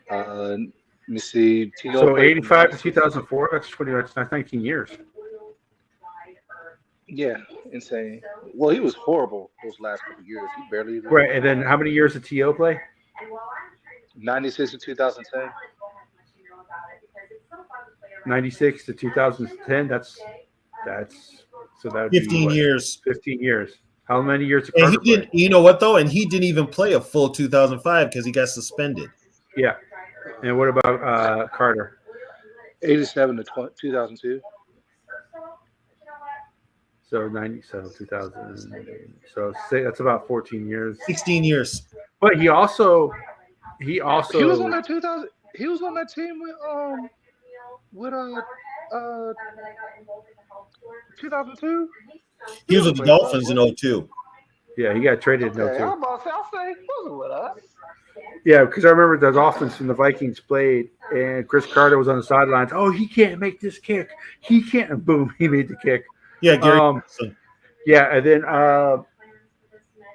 Let me see. So 85 to 2004, that's 19 years. Yeah, insane. Well, he was horrible those last couple of years. He barely even. Right, and then how many years did T.O. play? 96 to 2010. 96 to 2010. That's so that would 15 be years. 15 years. How many years did And Carter he didn't. play? You know what though? And he didn't even play a full 2005 because he got suspended. Yeah. And what about Carter? 87 to 2002. So 2000. So say that's about 14 years. 16 years. But he also He was on that 2000. He was on that team with 2002. He was with the Dolphins in 02. Yeah, he got traded in Okay, 02. I'm about to say, I'll say he wasn't with us. Yeah, because I remember the Dolphins and the Vikings played, and Chris Carter was on the sidelines. Oh, he can't make this kick. He can't. And boom, he made the kick. Yeah, Gary. Johnson. Yeah, and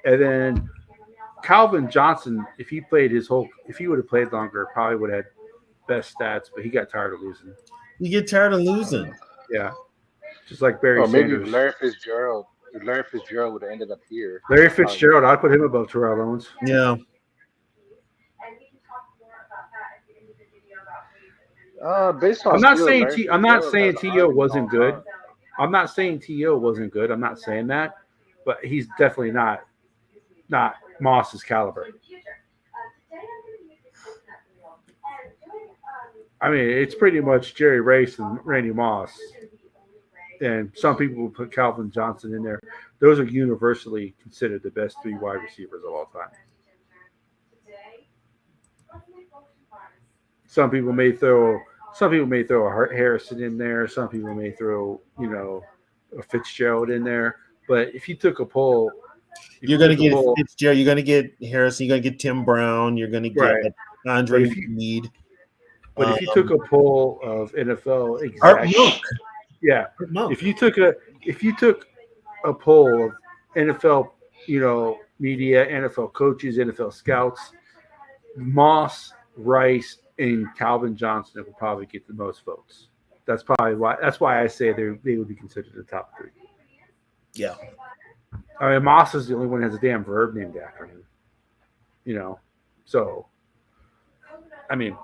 then Calvin Johnson, if he would have played longer, probably would have had best stats, but he got tired of losing. You get tired of losing. Yeah, just like Barry Or maybe Sanders. Larry Fitzgerald. If Larry Fitzgerald would have ended up here. Larry Fitzgerald, I'd put him above Terrell Owens. Yeah. Based on I'm not skill, saying Larry I'm not saying Fitzgerald T.O. has wasn't all good. time. I'm not saying T.O. wasn't good. I'm not saying that, but he's definitely not Moss's caliber. I mean, it's pretty much Jerry Rice and Randy Moss and some people will put Calvin Johnson in there. Those are universally considered the best 3 wide receivers of all time. Some people may throw a Harrison in there. Some people may throw a Fitzgerald in there. But if you took a poll, You're going to get Fitzgerald. You're going to get Harrison. You're going to get Tim Brown. You're going to get Right. Andre But if you- Mead. But if you took a poll of NFL Art exact, Monk. yeah, Art Monk. if you took a poll of NFL, media, NFL coaches, NFL scouts, Moss, Rice, and Calvin Johnson would probably get the most votes. That's why I say they would be considered the top 3. Yeah. I mean, Moss is the only one that has a damn verb named after him. So I mean,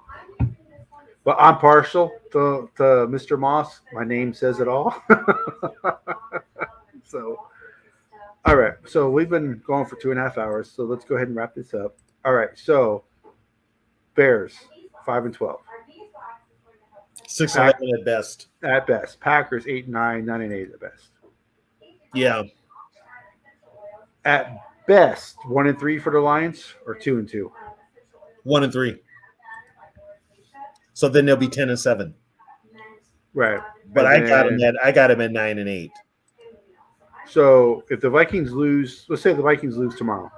but I'm partial to Mr. Moss. My name says it all. So, all right. So we've been going for 2.5 hours. So let's go ahead and wrap this up. All right. So Bears 5-12. 6-11 at best. At best. Packers 8-9, 9-8 at best. Yeah. At best, 1-3 for the Lions or 2-2. 1-3. So then they'll be 10-7. Right. But And I got him at 9-8. So if the Vikings lose, let's say the Vikings lose tomorrow,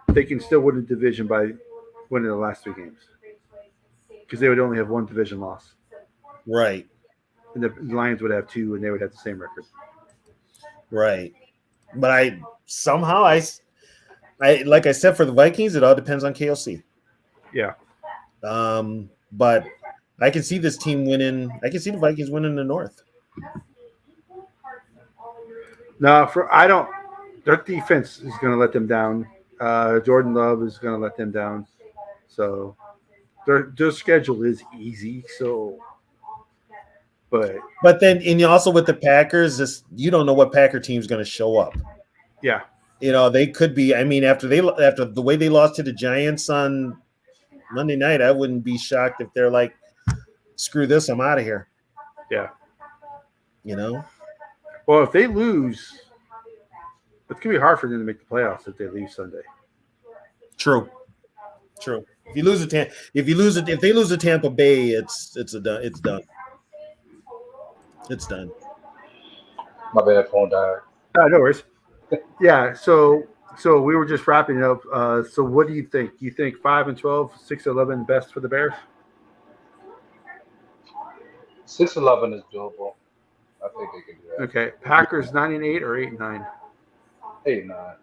they can still win the division by winning the last 3 games because they would only have 1 division loss, Right. and the Lions would have 2, and they would have the same record. Right. But I like I said, for the Vikings, it all depends on KLC. Yeah. But I can see this team winning. I can see the Vikings winning the North. No, their defense is going to let them down. Jordan Love is going to let them down. So their schedule is easy. So, but then, and also with the Packers, you don't know what Packer team's going to show up. yeah, They could be. I mean, after the way they lost to the Giants on Monday night, I wouldn't be shocked if they're like, "Screw this, I'm out of here." yeah. Well, if they lose, it's going to be hard for them to make the playoffs if they leave Sunday. True. If they lose to Tampa Bay, it's done. It's done. My bad, phone died. No worries. Yeah, so we were just wrapping up. So what do you think? You think 5-12, 6-11 best for the Bears? 6-11 is doable. I think they can do that. Okay. Packers 9-8 or 8-9? 8-9.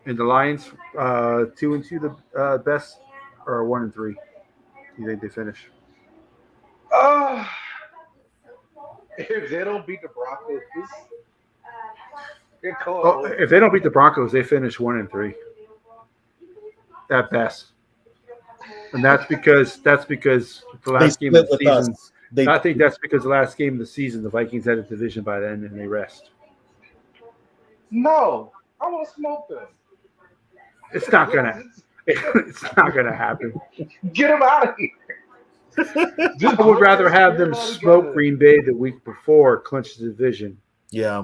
And the Lions 2-2 the best or 1-3? Do you think they finish? If they don't beat the Broncos, If they don't beat the Broncos, they finish 1-3 at best. And that's because the last game of the season. I think that's because the last game of the season, the Vikings had a division by then, and they rest. No, I want to smoke them. It's not gonna happen. Get them out of here. I would rather have them smoke Green Bay the week before, clinch the division. Yeah.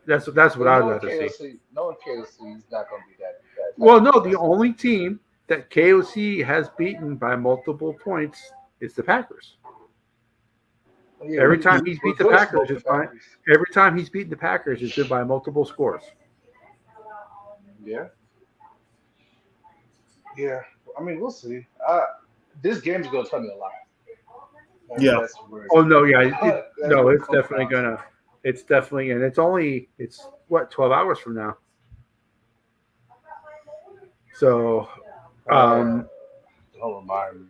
That's what I'd rather see. No one KOC is not going to be that. Well, no, the only team that KOC has beaten by multiple points is the Packers. Yeah, Every time he's beat the Packers, it's fine. Every time he's beaten the Packers, it's been by multiple scores. Yeah. Yeah. I mean, we'll see. This game's going to tell me a lot. Yeah. Oh no, yeah. It's definitely gonna. It's definitely, and it's what 12 hours from now. So, don't remind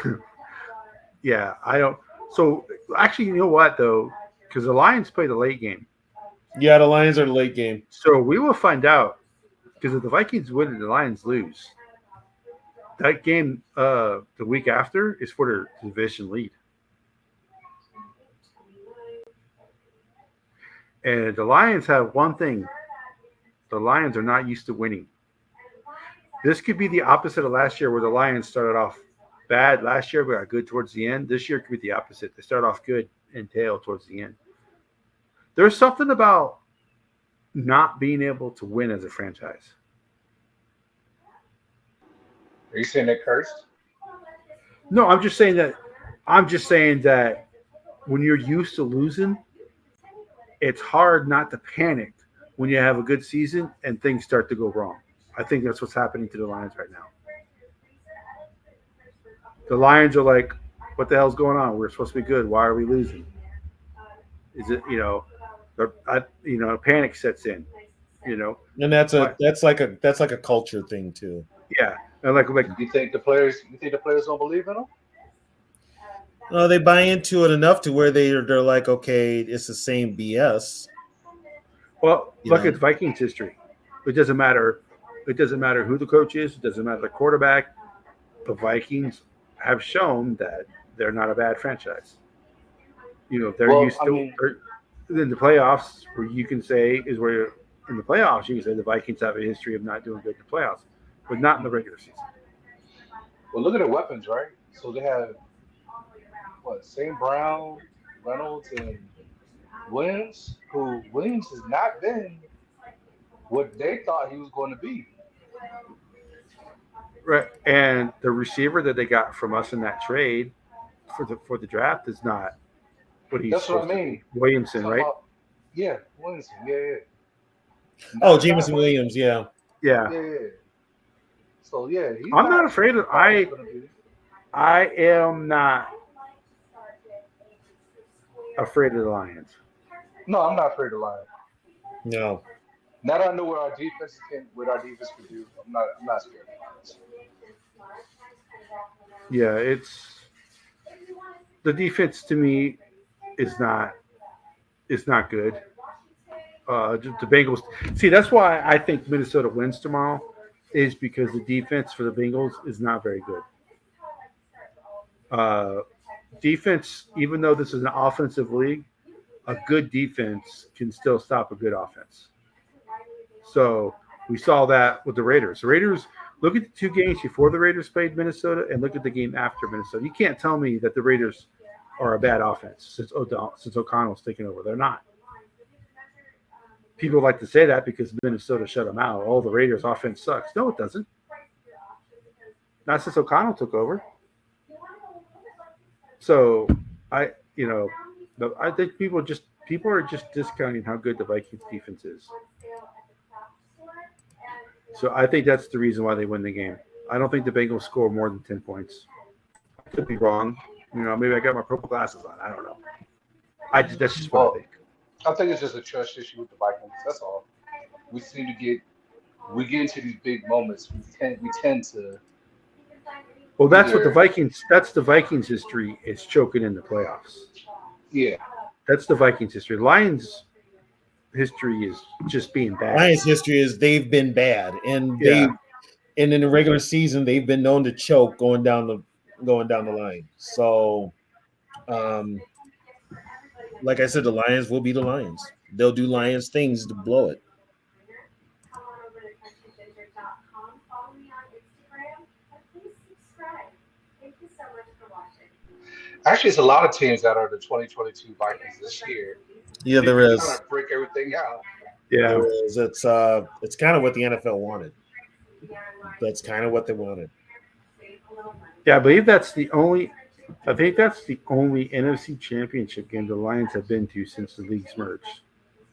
me. Yeah, I don't. So actually, you know what though, because the Lions play the late game. Yeah, the Lions are the late game. So we will find out, because if the Vikings win and the Lions lose, that game the week after is for their division lead. And the Lions have one thing. The Lions are not used to winning. This could be the opposite of last year where the Lions started off bad last year, but got good towards the end. This year could be the opposite. They start off good and tail towards the end. There's something about not being able to win as a franchise. Are you saying they're cursed? No, I'm just saying that. I'm just saying that when you're used to losing, it's hard not to panic when you have a good season and things start to go wrong. I think that's what's happening to the Lions right now. The Lions are like, what the hell's going on? We're supposed to be good. Why are we losing? Is it, panic sets in, And that's like a culture thing too. yeah. And like, You think the players don't believe in them? No, they buy into it enough to where they're like, okay, it's the same BS. well, You look know. at Vikings history. It doesn't matter. It doesn't matter who the coach is. It doesn't matter the quarterback. The Vikings have shown that they're not a bad franchise. They're Well, used I to mean- in the playoffs, where you can say is where in the playoffs you can say the Vikings have a history of not doing good in the playoffs, but not in the regular season. Well, look at their weapons, right? So they have St. Brown, Reynolds, and Williams. Who Williams has not been what they thought he was going to be. Right, and the receiver that they got from us in that trade for the draft is not what he's That's what I supposed to mean. be. Williamson, Talking right? about- yeah, Williamson. Yeah. Oh, Not- Jameson not- Williams, yeah. Yeah. Yeah. So yeah, he's I'm not afraid of- I am not afraid of the Lions. No, I'm not afraid of lying. No. Now that I know what our defense can do, I'm not scared of Lions. Yeah, it's the defense to me is not good. The Bengals. See, that's why I think Minnesota wins tomorrow, is because the defense for the Bengals is not very good. Defense, even though this is an offensive league, a good defense can still stop a good offense. So we saw that with the Raiders. The Raiders, look at the two games before the Raiders played Minnesota and look at the game after Minnesota. You can't tell me that the Raiders are a bad offense since O'Connell's taken over. They're not. People like to say that because Minnesota shut them out. Oh, the Raiders' offense sucks. No, it doesn't. Not since O'Connell took over. So I think people are just discounting how good the Vikings defense is. So I think that's the reason why they win the game. I don't think the Bengals score more than 10 points. I could be wrong. Maybe I got my purple glasses on. I don't know. That's just what I think. I think it's just a trust issue with the Vikings. That's all. We get into these big moments. We tend to. Well, that's what the Vikings. That's the Vikings' history is choking in the playoffs. Yeah. That's the Vikings' history. Lions' history is just being bad. Lions' history is they've been bad, and Yeah. and in the regular season they've been known to choke going down the line. So, like I said, the Lions will be the Lions. They'll do Lions things to blow it. Actually, it's a lot of teams that are the 2022 Vikings this year. Yeah, there They is. kind of break everything out. Yeah. There is. It's kind of what the NFL wanted. That's kind of what they wanted. Yeah, I believe that's the only. I think that's the only NFC Championship game the Lions have been to since the leagues merged.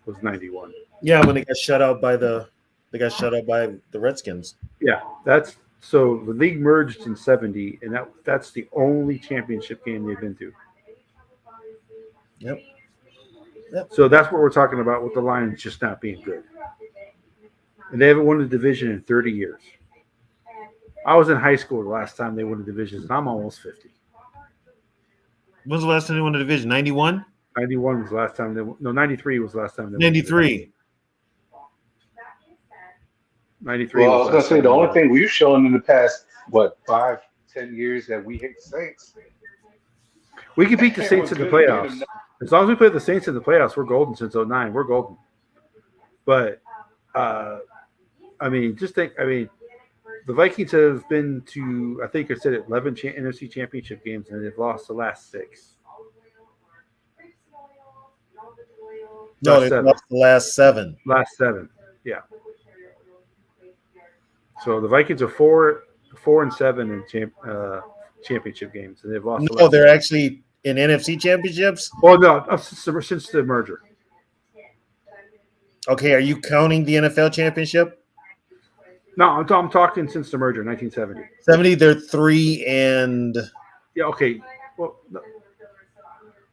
Was '91. Yeah, when they got shut out by the Redskins. Yeah, that's so the league merged in '70, and that's the only championship game they've been to. Yep. So that's what we're talking about with the Lions just not being good, and they haven't won the division in 30 years. I was in high school the last time they won the division, and I'm almost 50. When's the last time they won the division? 91? 91 was the last time they won. No, 93 was the last time they won. 93. 93. Well, I was the gonna last say time the they only won. thing we've shown in the past 5-10 years that we hate the Saints. We can beat the Saints in the We're good playoffs. enough. As long as we play the Saints in the playoffs, we're golden since '09. We're golden. But, just think, the Vikings have been to, I think I said it, 11 NFC Championship games, and they've lost the last 6. No, Last they 7. lost the last 7. Last 7. Yeah. So the Vikings are 4-7 in championship games, and they've lost the No, last. they're actually in NFC championships. Well, no, since the merger. Okay, are you counting the NFL championship? No, I'm talking since the merger, 1970. 70, they're 3 and Yeah, okay. Well, no.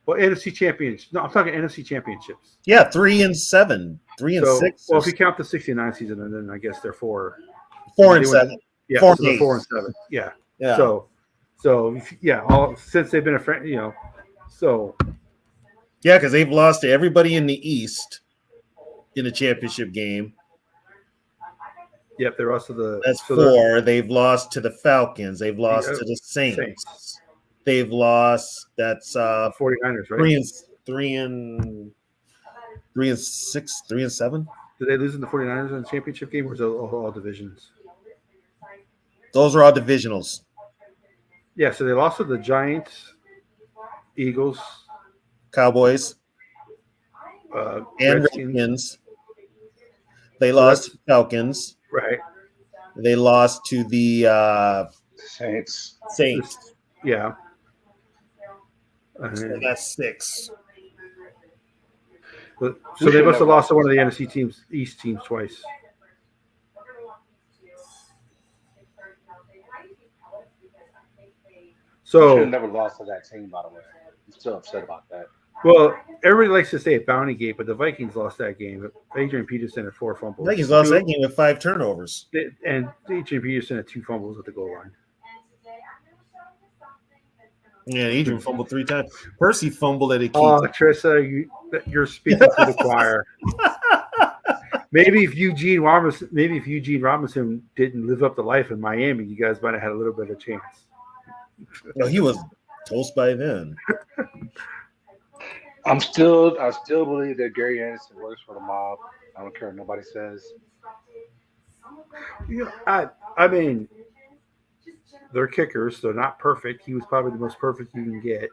Well, NFC champions. No, I'm talking NFC championships. yeah, 3 and 7, 3 and So, 6. well, if you count the '69 season, and then I guess they're 4. 4 and They went- 7. Yeah, 4 so they're and 4 and 7. Yeah. Yeah. So yeah, all since they've been a friend, So Yeah, because they've lost to everybody in the East in the championship game. yep, they're also the. That's so they're 4. They've lost to the Falcons. They've lost Yeah, to the Saints. Saints. They've lost. That's 49ers, right? 3 and 6, 3 and 7. Did they lose in the 49ers in the championship game, or is it all divisions? Those are all divisionals. Yeah, so they lost to the Giants, Eagles, Cowboys and Redskins. Redskins. They lost to Falcons. Right. They lost to the Saints. Saints. Yeah. So that's 6. So they must have lost to one of the NFC teams, East teams, twice. Should have So, never lost to that team, by the way. I'm still upset about that. well, everybody likes to say a bounty gate, but the Vikings lost that game. Adrian Peterson had 4 fumbles. Vikings lost that game with 5 turnovers. And Adrian Peterson had 2 fumbles at the goal line. Yeah, Adrian fumbled 3 times. Percy fumbled at a key. Oh, Trissa, you're speaking to the choir. Maybe if Eugene Robinson didn't live up to life in Miami, you guys might have had a little bit of chance. No, he was toast by then. I still believe that Gary Anderson works for the mob. I don't care what nobody says. I mean, they're kickers. They're not perfect. He was probably the most perfect you can get.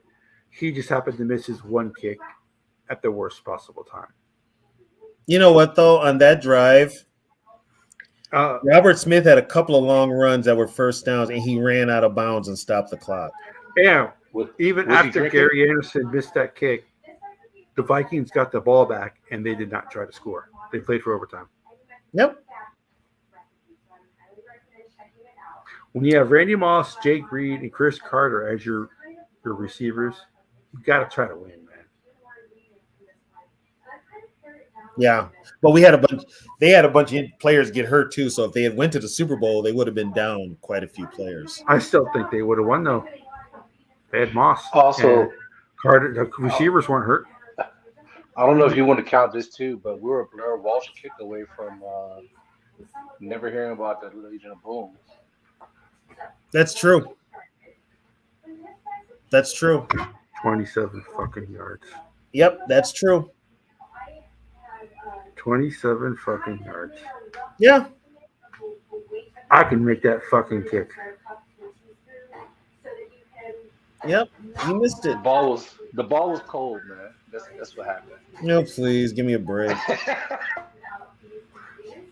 He just happened to miss his one kick at the worst possible time. You know what, though? On that drive, Uh, Robert Smith had a couple of long runs that were first downs, and he ran out of bounds and stopped the clock. yeah, Was he after drinking? Gary Anderson missed that kick, the Vikings got the ball back, and they did not try to score. They played for overtime. Yep. When you have Randy Moss, Jake Reed, and Chris Carter as your receivers, you got to try to win, man. Yeah, but we had a bunch. They had a bunch of players get hurt too. So if they had went to the Super Bowl, they would have been down quite a few players. I still think they would have won, though. They had Moss. Also, and Carter. The receivers weren't hurt. I don't know if you want to count this too, but we were a Blair Walsh kick away from never hearing about the Legion of Boom. That's true. That's true. 27 fucking yards. Yep, that's true. 27 fucking yards. Yeah. I can make that fucking kick. Yep. You missed it. The ball was cold, man. That's what happened. No, please give me a break.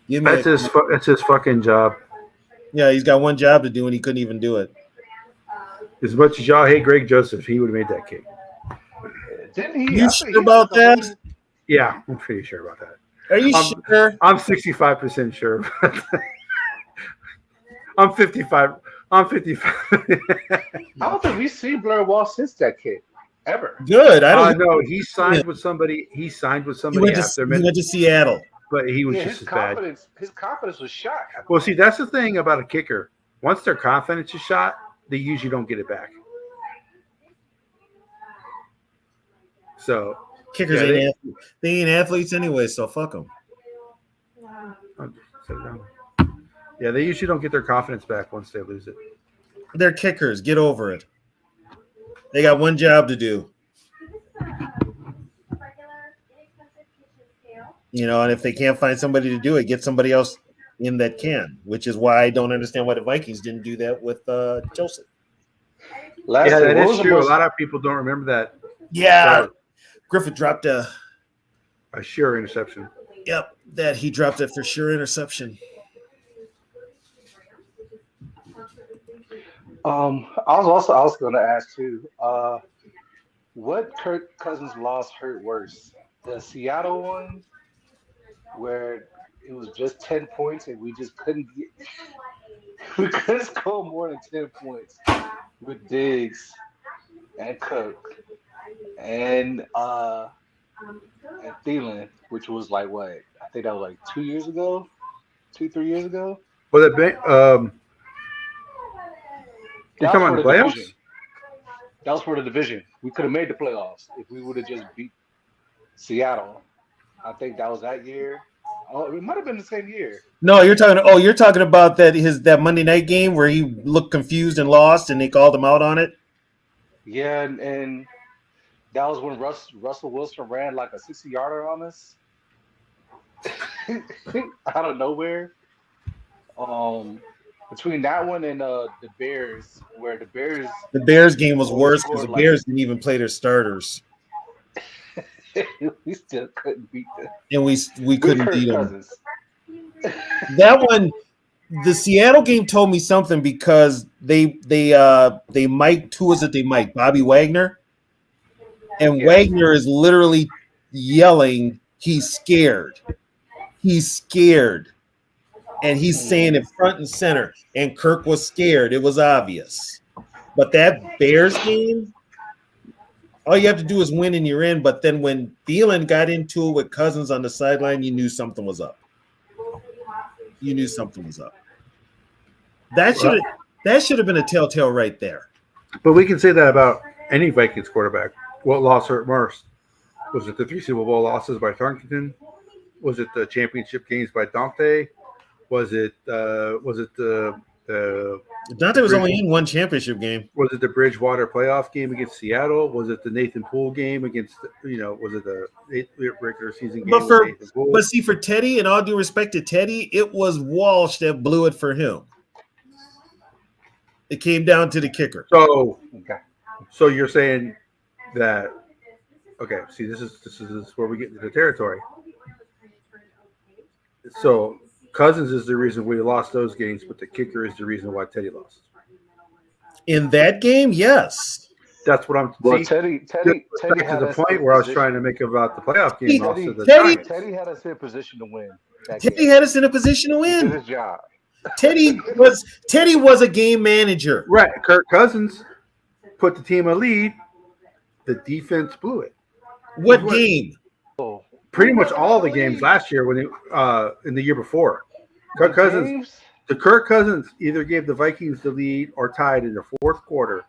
That's his fucking job. Yeah, he's got one job to do, and he couldn't even do it. As much as y'all hate Greg Joseph, he would have made that kick. Didn't he? You I think sure he about had the that? Yeah, I'm pretty sure about that. Are you sure? I'm 65% sure about that. I'm 55. I'm 55. I don't think we've seen Blair Walsh since that kick ever. Good. I don't know. He signed with somebody. He signed with He somebody went, after he went to Seattle. but he was Yeah, just as bad. his confidence was shot. Well, see, that's the thing about a kicker. Once their confidence is shot, they usually don't get it back. So Kickers yeah, ain't athletes anyway, so fuck them. Set it down. Yeah, they usually don't get their confidence back once they lose it. They're kickers. Get over it. They got one job to do. You know, and if they can't find somebody to do it, get somebody else in that can, which is why I don't understand why the Vikings didn't do that with Joseph. Last Yeah, year, that what is was the true. most? A lot of people don't remember that. Yeah, That Griffith dropped a sure interception. that he dropped it for sure interception. I was going to ask too. What Kirk Cousins loss hurt worse? The Seattle one, where it was just 10 points and we just couldn't get, we couldn't score more than 10 points with Diggs and Cook and and Thielen, which was like what? I think that was like 2 years ago, 3 years ago. Well, you're That talking was for about the the playoffs? division. That was for the division. We could have made the playoffs if we would have just beat Seattle. I think that was that year. Oh, it might have been the same year. No, you're talking about that Monday night game where he looked confused and lost, and they called him out on it. Yeah, and that was when Russell Wilson ran like a 60-yarder on us out of nowhere. Um, Between that one and the Bears, where the Bears The Bears game was only worse because the scored like Bears didn't even play their starters, we still couldn't beat them. and we With couldn't Kirk beat them. Cousins. That one, the Seattle game told me something because they mic'd, who was it? They mic'd Bobby Wagner, and Yeah. Wagner is literally yelling, "He's scared, he's scared," and he's saying it front and center. And Kirk was scared; it was obvious. But that Bears game, all you have to do is win and you're in. But then when Thielen got into it with Cousins on the sideline, you knew something was up. You knew something was up. That should have been a telltale right there. But we can say that about any Vikings quarterback. What loss hurt worse? Was it the 3 Super Bowl losses by Thornton? Was it the championship games by Dante? Was it the Dante was only in one championship game. Was it the Bridgewater playoff game against Seattle? Was it the Nathan Poole game against was it the regular season game? But see, for Teddy, and all due respect to Teddy, it was Walsh that blew it for him. It came down to the kicker. So you're saying that see, this is where we get into the territory. So Cousins is the reason we lost those games, but the kicker is the reason why Teddy lost. In that game, yes. That's what I'm. Well, see, Teddy back had to the point where I was trying to make about the playoff game. Teddy had us in position to win. Teddy had us in a position to win. He did his job. Teddy was a game manager. Right. Kirk Cousins put the team in a lead. The defense blew it. What game? Pretty much all the games last year when in the year before. Kirk Cousins either gave the Vikings the lead or tied in the fourth quarter.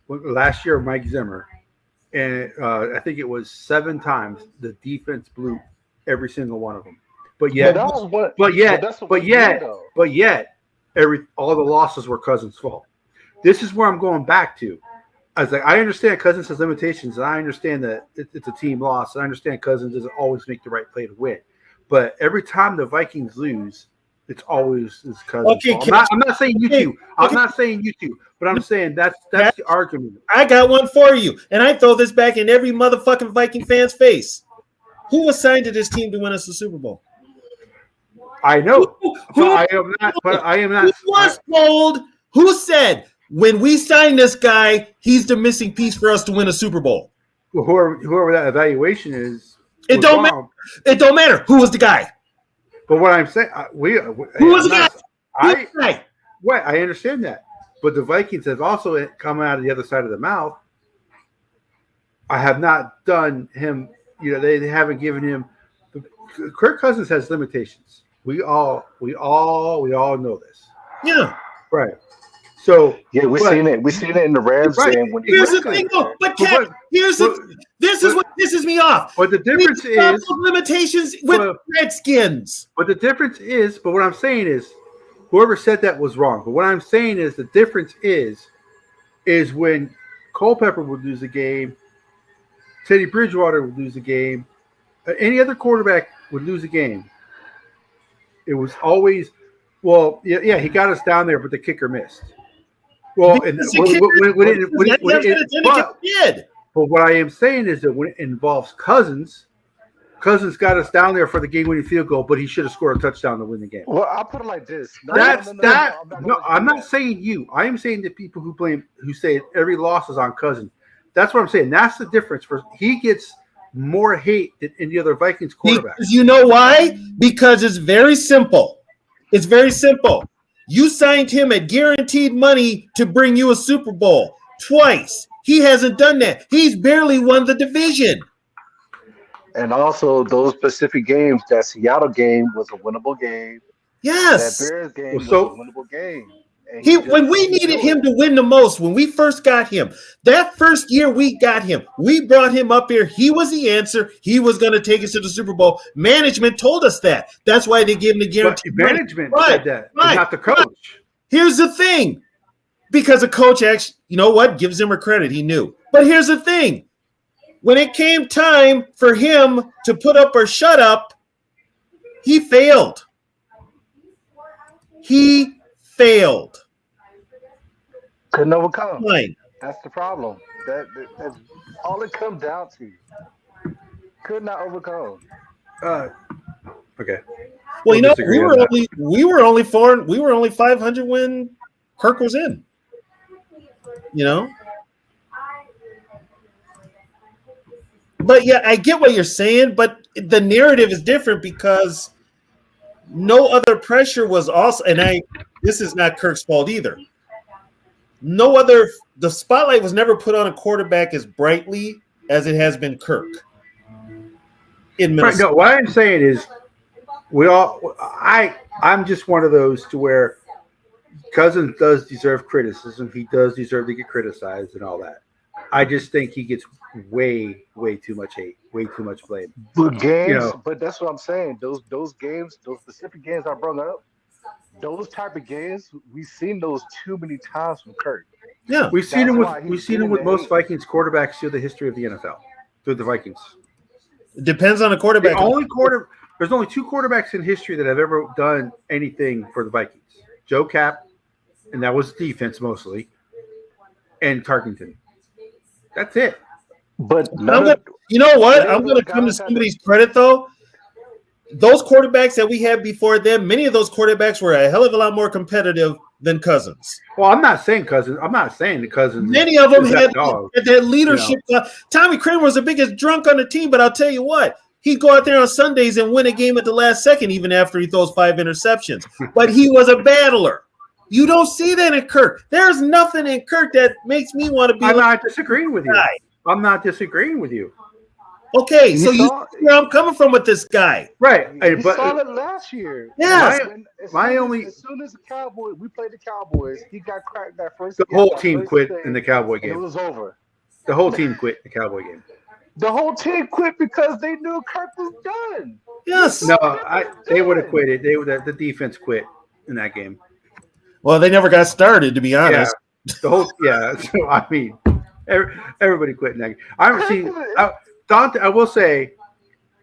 Last year, Mike Zimmer, and I think it was 7 times the defense blew every single one of them. But yet, all the losses were Cousins' fault. This is where I'm going back to. I was like, I understand Cousins has limitations, and I understand that it's a team loss. And I understand Cousins doesn't always make the right play to win. But every time the Vikings lose, it's always his Cousins' fault. I'm not saying you two. I'm not saying you two. But I'm saying that's the argument. I got one for you, and I throw this back in every motherfucking Viking fan's face. Who assigned to this team to win us the Super Bowl? I know. I am not. Who was told? Who said when we sign this guy, he's the missing piece for us to win a Super Bowl? Well, whoever that evaluation is, it don't matter. It don't matter. Who was the guy? But what I'm saying, who was the guy? I understand that. But the Vikings have also come out of the other side of the mouth. I have not done him. They haven't given him. Kirk Cousins has limitations. We all know this. Yeah. Right. So yeah, we've seen it. We've seen it in the Rams game. When here's the thing, though. But Kev, this is what pisses me off. But the difference is limitations with Redskins. But the difference is. But what I'm saying is, whoever said that was wrong. But what I'm saying is the difference is when Culpepper would lose a game, Teddy Bridgewater would lose a game, any other quarterback would lose a game. It was always Well, yeah, he got us down there, but the kicker missed. Well, and Because the kicker did. but what I am saying is that when it involves Cousins got us down there for the game-winning field goal, but he should have scored a touchdown to win the game. Well, I'll put it like this. I'm not saying you. I am saying the people who say every loss is on Cousins. That's what I'm saying. That's the difference. He gets more hate than any other Vikings quarterback. Because you know why? Because it's very simple. It's very simple. You signed him at guaranteed money to bring you a Super Bowl twice. He hasn't done that. He's barely won the division. And also, those specific games, that Seattle game was a winnable game. Yes. That Bears game was a winnable game. When we needed him to win the most, when we first got him, that first year we got him, we brought him up here. He was the answer. He was going to take us to the Super Bowl. Management told us that. That's why they gave him the guarantee. Management said that, not the coach. Right. Here's the thing. Because the coach actually, you know what? Give Zimmer credit. He knew. But here's the thing. When it came time for him to put up or shut up, he failed. He failed. Couldn't overcome. Fine. That's the problem. That's all it comes down to. Could not overcome. Okay. Well, you know, we were only 500 when Kirk was in. You know. But yeah, I get what you're saying, but the narrative is different because no other pressure was also, and this is not Kirk's fault either. The spotlight was never put on a quarterback as brightly as it has been Kirk in Minnesota. Right, no, what I'm saying is I'm just one of those to where Cousins does deserve criticism. He does deserve to get criticized and all that. I just think he gets way too much hate, way too much blame. But but that's what I'm saying. Those games, those specific games I brought up, those type of games, we've seen those too many times from Kirk. Yeah, we've seen him with most Vikings quarterbacks through the history of the NFL. Through the Vikings, it depends on the quarterback. There's only two quarterbacks in history that have ever done anything for the Vikings: Joe Cap, and that was defense mostly, and Tarkenton. That's it. But you know what? I'm going to come to somebody's credit though. Those quarterbacks that we had before them, many of those quarterbacks were a hell of a lot more competitive than Cousins. Well, I'm not saying Cousins. I'm not saying the Cousins. Many of them had that leadership. You know. Tommy Kramer was the biggest drunk on the team, but I'll tell you what, he'd go out there on Sundays and win a game at the last second, even after he throws 5 interceptions. But he was a battler. You don't see that in Kirk. There's nothing in Kirk that makes me want to be. I'm not disagreeing with you. I'm not disagreeing with you. Okay, so you see where I'm coming from with this guy, right? You saw it last year. Yeah. As soon as the Cowboys, we played the Cowboys, he got cracked that first. The whole team quit in the Cowboy game. It was over. The whole team quit in the Cowboy game. The whole team quit because they knew Kirk was done. Yes. No, they would have quit it. The defense quit in that game. Well, they never got started, to be honest. Yeah, So I mean, everybody quit in that game. I haven't seen Dante. I will say,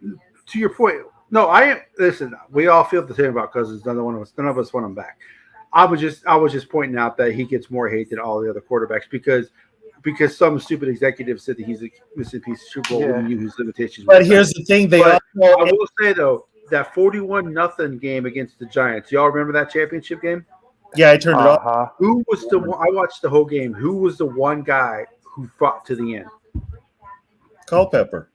to your point. No, listen. We all feel the same about Cousins. None of us want him back. I was just pointing out that he gets more hate than all the other quarterbacks because some stupid executive said that he's a missing piece of Super Bowl when you use limitations. But here's the thing: I will say though that 41-0 game against the Giants. Y'all remember that championship game? Yeah, I turned it off. Who was the one? I watched the whole game. Who was the one guy who fought to the end? Culpepper.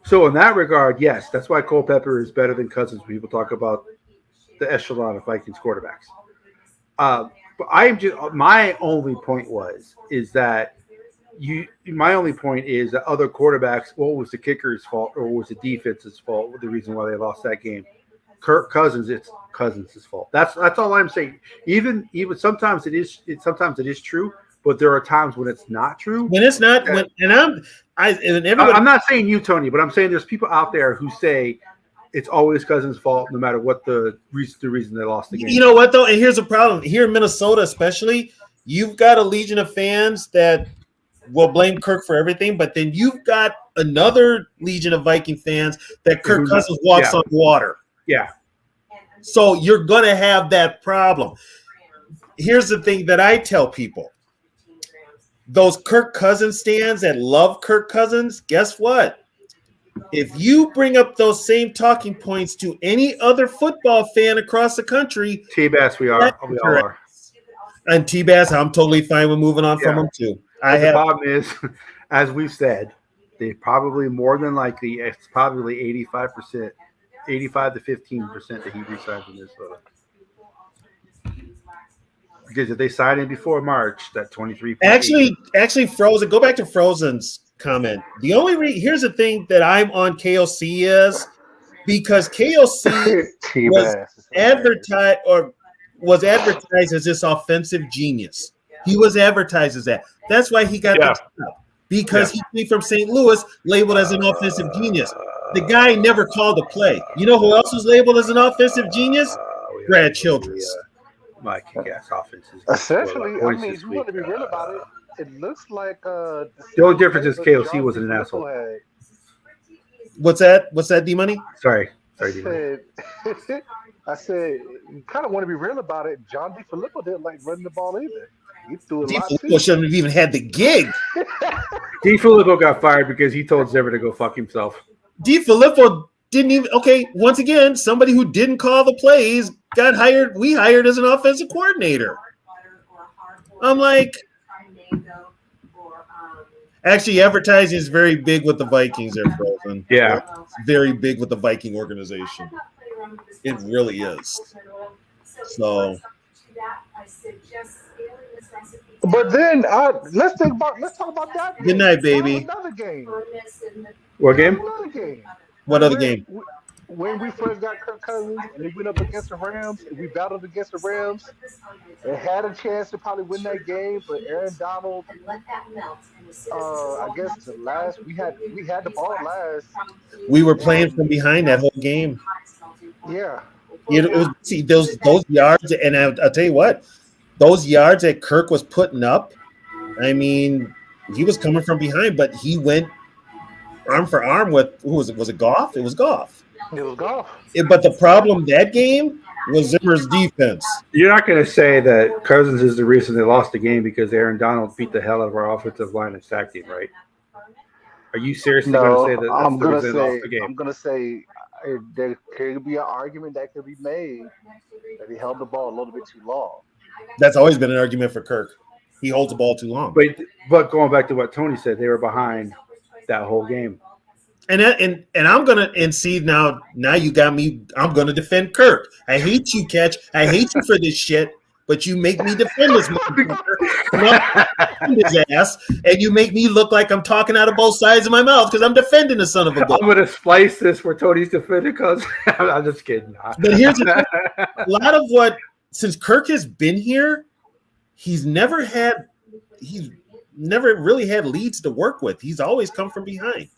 So in that regard, yes, that's why Culpepper is better than Cousins when people talk about the echelon of Vikings quarterbacks. But my only point is that other quarterbacks, what was the kicker's fault or was the defense's fault? The reason why they lost that game. Kirk Cousins, it's Cousins' fault. That's all I'm saying. Even sometimes it is true, but there are times when it's not true. When it's not, I'm not saying you, Tony, but I'm saying there's people out there who say it's always Cousins' fault, no matter what the reason they lost the game. You know what though, and here's the problem here in Minnesota, especially, you've got a legion of fans that will blame Kirk for everything, but then you've got another legion of Viking fans that Kirk Cousins walks on water. Yeah. So you're going to have that problem. Here's the thing that I tell people. Those Kirk Cousins stands that love Kirk Cousins, guess what? If you bring up those same talking points to any other football fan across the country, T-Bass, we all are. And T-Bass, I'm totally fine with moving on from him too. The problem is, as we've said, they probably more than likely it's probably 85%, 85 to 15% that he resigns in Minnesota. Because if they sign him before March, that 23. Actually, Frozen. Go back to Frozen's comment. The only here's the thing that I'm on KOC is because KOC was advertised as this offensive genius. He was advertised as that. That's why he got the job because he came from St. Louis, labeled as an offensive genius. The guy never called a play. You know who else was labeled as an offensive genius? Brad Childress. Mike Gas offenses. Essentially, I mean, if you want to be real about it, it looks like the only difference is KOC wasn't an asshole. What's that? What's that, D-Money? Sorry, D-Money. I said, you kind of want to be real about it. John DeFilippo didn't like running the ball either. He threw a lot too. DeFilippo shouldn't have even had the gig. DeFilippo got fired because he told Zimmer to go fuck himself. DeFilippo didn't even. Okay, once again, somebody who didn't call the plays got hired. We hired as an offensive coordinator. I'm like, actually, advertising is very big with the Vikings. They're Frozen. Yeah, it's very big with the Viking organization. It really is. So, but then let's talk about that. Good night, baby. Another game. What game? Another game. What other game? When we first got Kirk Cousins and we went up against the Rams and we battled against the Rams, they had a chance to probably win that game, but Aaron Donald, I guess we had the ball last. We were playing from behind that whole game. Yeah. See those yards, and I'll tell you what, those yards that Kirk was putting up. I mean, he was coming from behind, but he went arm for arm with who was it? Was it Goff? It was Goff. It was Goff. But the problem that game was Zimmer's defense. You're not going to say that Cousins is the reason they lost the game because Aaron Donald beat the hell out of our offensive line and sacked him, right? Are you seriously going to say that? I'm going to say there could be an argument that could be made that he held the ball a little bit too long. That's always been an argument for Kirk. He holds the ball too long. But going back to what Tony said, they were behind that whole game. And I'm gonna see now you got me. I'm gonna defend Kirk. I hate you, Catch. I hate you for this shit. But you make me defend this his ass, and you make me look like I'm talking out of both sides of my mouth because I'm defending the son of a bitch. I'm gonna splice this where Tony's defending because I'm just kidding. But here's a lot of what since Kirk has been here, he's never really had leads to work with. He's always come from behind.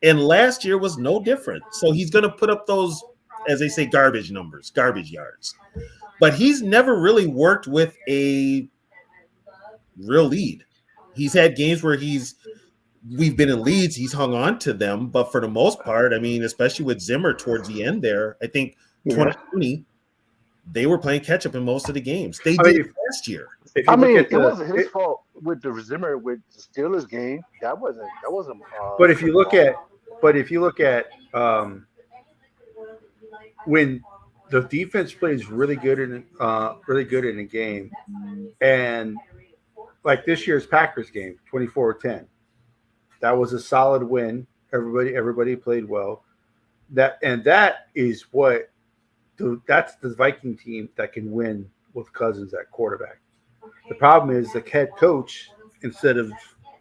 And last year was no different. So he's going to put up those, as they say, garbage numbers, garbage yards. But he's never really worked with a real lead. He's had games where we've been in leads, he's hung on to them. But for the most part, I mean, especially with Zimmer towards the end there, I think 2020, they were playing catch up in most of the games. They did it last year. It wasn't his fault with the Zimmer with the Steelers game. That wasn't. But if you look at when the defense plays really good in a game, and like this year's Packers game, 24-10, that was a solid win. Everybody played well. That's the Viking team that can win with Cousins at quarterback. The problem is the head coach, instead of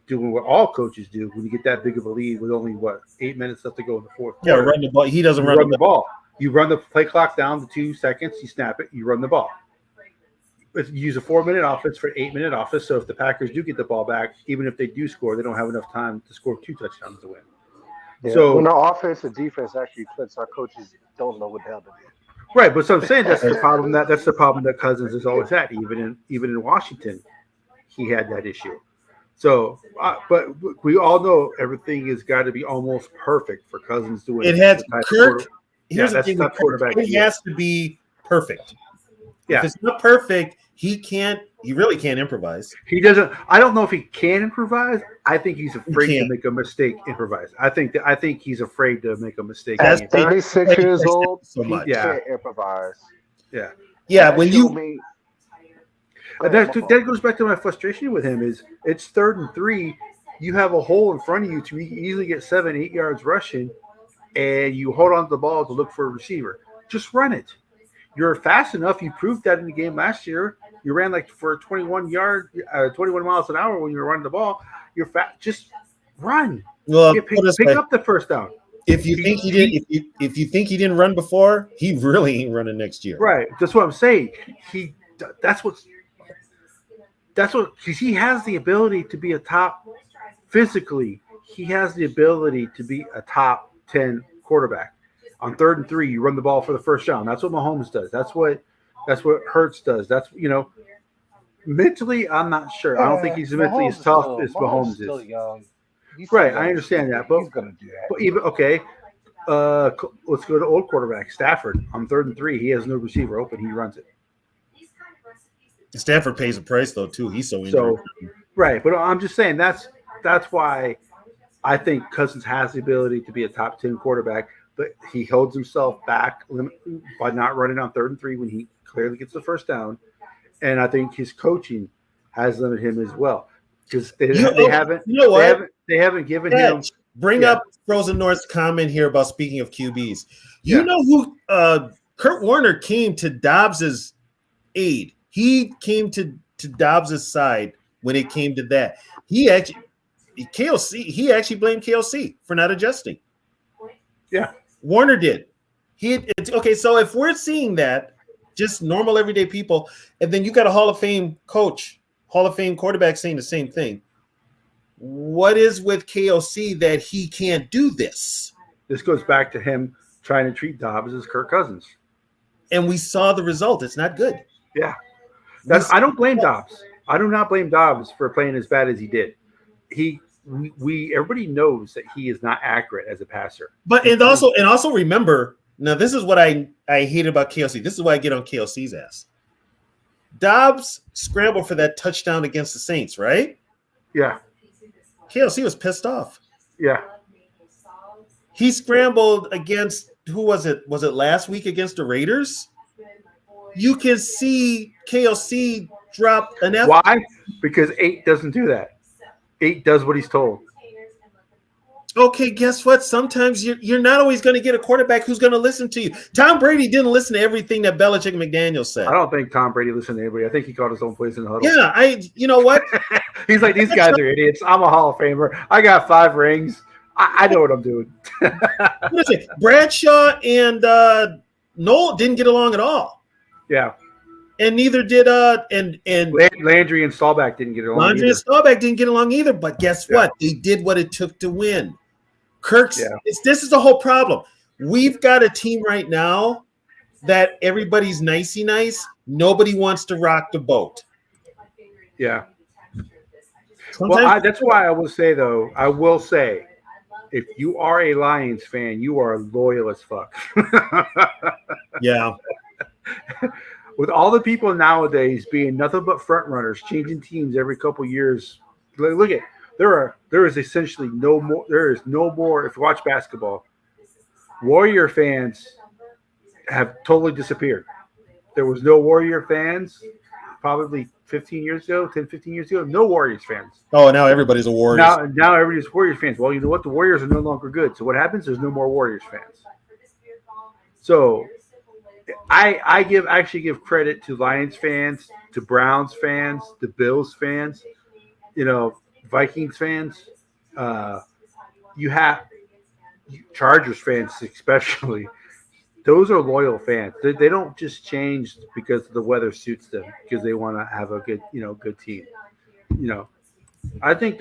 doing what all coaches do, when you get that big of a lead with only 8 minutes left to go in the fourth quarter. Yeah, run the ball. He doesn't run the ball. You run the play clock down to 2 seconds. You snap it. You run the ball. You use a 4-minute offense for 8-minute offense. So if the Packers do get the ball back, even if they do score, they don't have enough time to score 2 touchdowns to win. Yeah, so when our offense and defense actually clicks, our coaches don't know what the hell to do. Right, but so I'm saying that's the problem that Cousins has always had. Even in Washington, he had that issue. So, but we all know everything has got to be almost perfect for Cousins to win. It has Kirk. Here's the thing: quarterback. It has to be perfect. Yeah. If it's not perfect, he really can't improvise. He doesn't. I don't know if he can improvise. I think he's afraid to can't. make a mistake. Improvise. I think he's afraid to make a mistake. That's At big. 36 years old, So he much. Yeah. can't improvise. Yeah. Yeah, That when showed you me. Go And ahead, my that, fault. that goes back to my frustration with him. Is it's 3rd and 3. You have a hole in front of you to easily get 7-8 yards rushing, and you hold on to the ball to look for a receiver. Just run it. You're fast enough. You proved that in the game last year. You ran like for 21 miles an hour when you were running the ball. You're fast. Just run. well Pick put it this way, up the first down. if you think he did, if you think he didn't run before, he really ain't running next year. Right. That's what I'm saying. Because he has the ability to be a top physically. He has the ability to be a top 10 quarterback. On 3rd and 3, you run the ball for the first down. That's what Mahomes does. That's what Hurts does. That's mentally, I'm not sure. I don't think he's mentally as tough as Mahomes is. Still young. He's Right, still I young. understand that, but He's gonna do that. But even okay, let's go to old quarterback Stafford. On 3rd and 3, he has no receiver open. He runs it. Stafford pays a price though too. He's so injured. So, right, but I'm just saying that's why I think Cousins has the ability to be a top 10 quarterback, but he holds himself back by not running on 3rd and 3 when he clearly gets the first down, and I think his coaching has limited him as well because they haven't given him. Bring up Frozen North's comment here about speaking of QBs. You Yeah. know who Kurt Warner came to Dobbs's aid. He came to Dobbs's side when it came to that. He actually blamed KLC for not adjusting. Yeah. Warner did. Okay, so if we're seeing that, just normal everyday people, and then you got a Hall of Fame coach, Hall of Fame quarterback saying the same thing. What is with KOC that he can't do this? This goes back to him trying to treat Dobbs as Kirk Cousins. And we saw the result. It's not good. Yeah. I don't blame Dobbs. I do not blame Dobbs for playing as bad as he did. Everybody knows that he is not accurate as a passer. But and also remember, now this is what I hate about KLC. This is why I get on KLC's ass. Dobbs scrambled for that touchdown against the Saints, right? Yeah. KLC was pissed off. Yeah. He scrambled against, who was it? Was it last week against the Raiders? You can see KLC drop an F. Why? Because 8 doesn't do that. 8 does what he's told. Okay, guess what? Sometimes you're not always going to get a quarterback who's going to listen to you. Tom Brady didn't listen to everything that Belichick and McDaniel said. I don't think Tom Brady listened to anybody. I think he caught his own place in the huddle. Yeah, you know what? He's like, these guys are idiots. I'm a Hall of Famer. I got 5 rings. I know what I'm doing. Bradshaw and Noel didn't get along at all. Yeah. And neither did and Landry and Staubach didn't get along. Landry and Staubach didn't get along either. But guess what? They did what it took to win. Kirk's. Yeah. This is the whole problem. We've got a team right now that everybody's nicey nice. Nobody wants to rock the boat. Yeah. Well, that's why I will say though. I will say, if you are a Lions fan, you are loyal as fuck. Yeah. With all the people nowadays being nothing but front runners, changing teams every couple years. Look at there is essentially no more. There is no more. If you watch basketball, Warrior fans have totally disappeared. There was no Warrior fans probably 15 years ago, 10, 15 years ago. No Warriors fans. Oh, now everybody's a Warriors. Now everybody's Warriors fans. Well, you know what? The Warriors are no longer good. So what happens? There's no more Warriors fans. So I actually give credit to Lions fans, to Browns fans, to Bills fans, Vikings fans. You have Chargers fans especially. Those are loyal fans. They don't just change because the weather suits them, because they want to have a good team. I think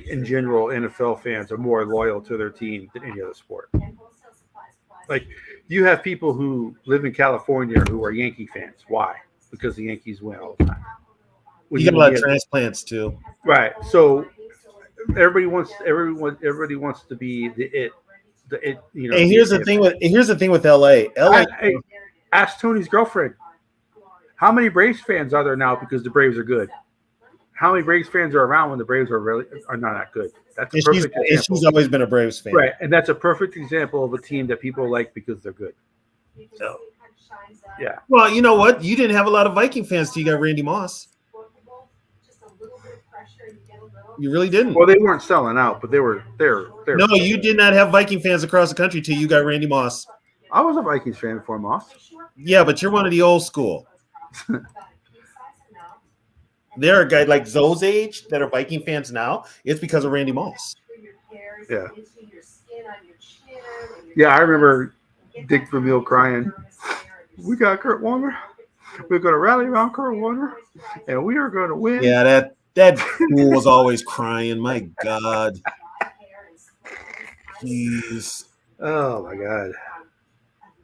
in general NFL fans are more loyal to their team than any other sport. Like, you have people who live in California who are Yankee fans. Why? Because the Yankees win all the time. You got a lot of transplants too. Right. So everybody wants to be And here's the thing with LA. Ask Tony's girlfriend. How many Braves fans are there now because the Braves are good? How many Braves fans are around when the Braves are not that good? That's a perfect example. She's always been a Braves fan, right? And that's a perfect example of a team that people like because they're good. So, yeah. Well, you know what? You didn't have a lot of Viking fans till you got Randy Moss. You really didn't. Well, they weren't selling out, but they were. No, you did not have Viking fans across the country till you got Randy Moss. I was a Vikings fan before Moss. Yeah, but you're one of the old school. There are guys like Zoe's age that are Viking fans now. It's because of Randy Moss. Yeah. Yeah, I remember Dick Vermeil crying. We got Kurt Warner. We're going to rally around Kurt Warner, and we are going to win. Yeah, that fool was always crying. My God. Jeez. Oh my God.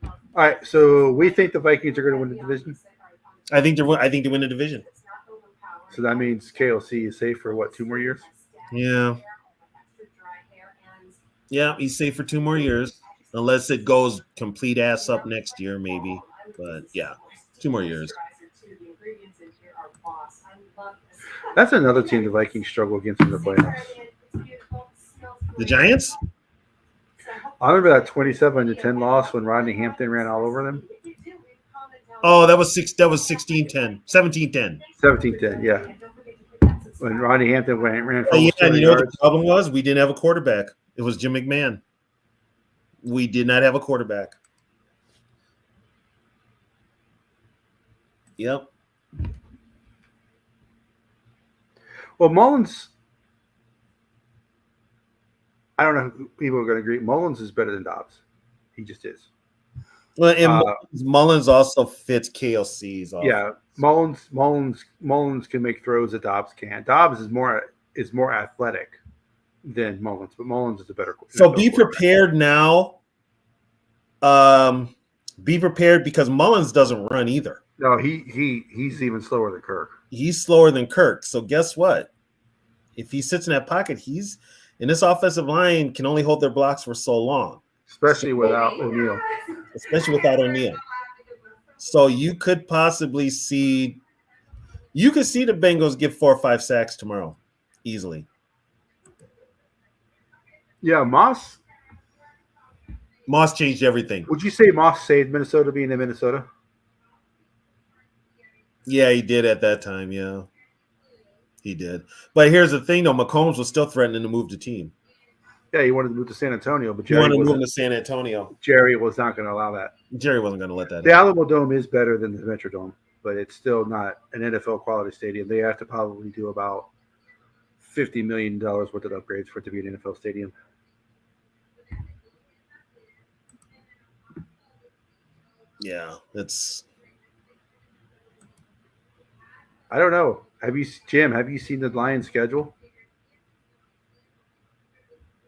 All right, so we think the Vikings are going to win the division. I think they win the division. So that means KLC is safe for what, 2 more years? Yeah. Yeah, he's safe for 2 more years, unless it goes complete ass up next year, maybe. But yeah, 2 more years. That's another team the Vikings struggle against in the playoffs. The Giants? I remember that 27-10 loss when Rodney Hampton ran all over them. Oh, that was 16-10, 17-10. 17-10, yeah. When Rodney Hampton ran for Yeah, and you know what yards. the problem was? We didn't have a quarterback. It was Jim McMahon. We did not have a quarterback. Yep. Well, Mullins, I don't know if people are going to agree. Mullins is better than Dobbs. He just is. Well, and Mullins also fits KLC's offense. Yeah, Mullins can make throws that Dobbs can't. Dobbs is more athletic than Mullins, but Mullins is a better. So be prepared now. Be prepared because Mullins doesn't run either. No, he's even slower than Kirk. He's slower than Kirk. So guess what? If he sits in that pocket, this offensive line can only hold their blocks for so long. Especially without O'Neal. So you could possibly see the Bengals get 4 or 5 sacks tomorrow. Easily. Yeah, Moss changed everything. Would you say Moss saved Minnesota being in Minnesota? Yeah, he did at that time, yeah. He did. But here's the thing, though. McCombs was still threatening to move the team. Yeah, he wanted to move to San Antonio, but Jerry wanted to move to San Antonio. Jerry was not going to allow that. Jerry wasn't going to let that The Alamo Dome is better than the Metrodome, but it's still not an NFL quality stadium. They have to probably do about $50 million worth of upgrades for it to be an NFL stadium. Yeah, it's. I don't know. Have you seen the Lions schedule?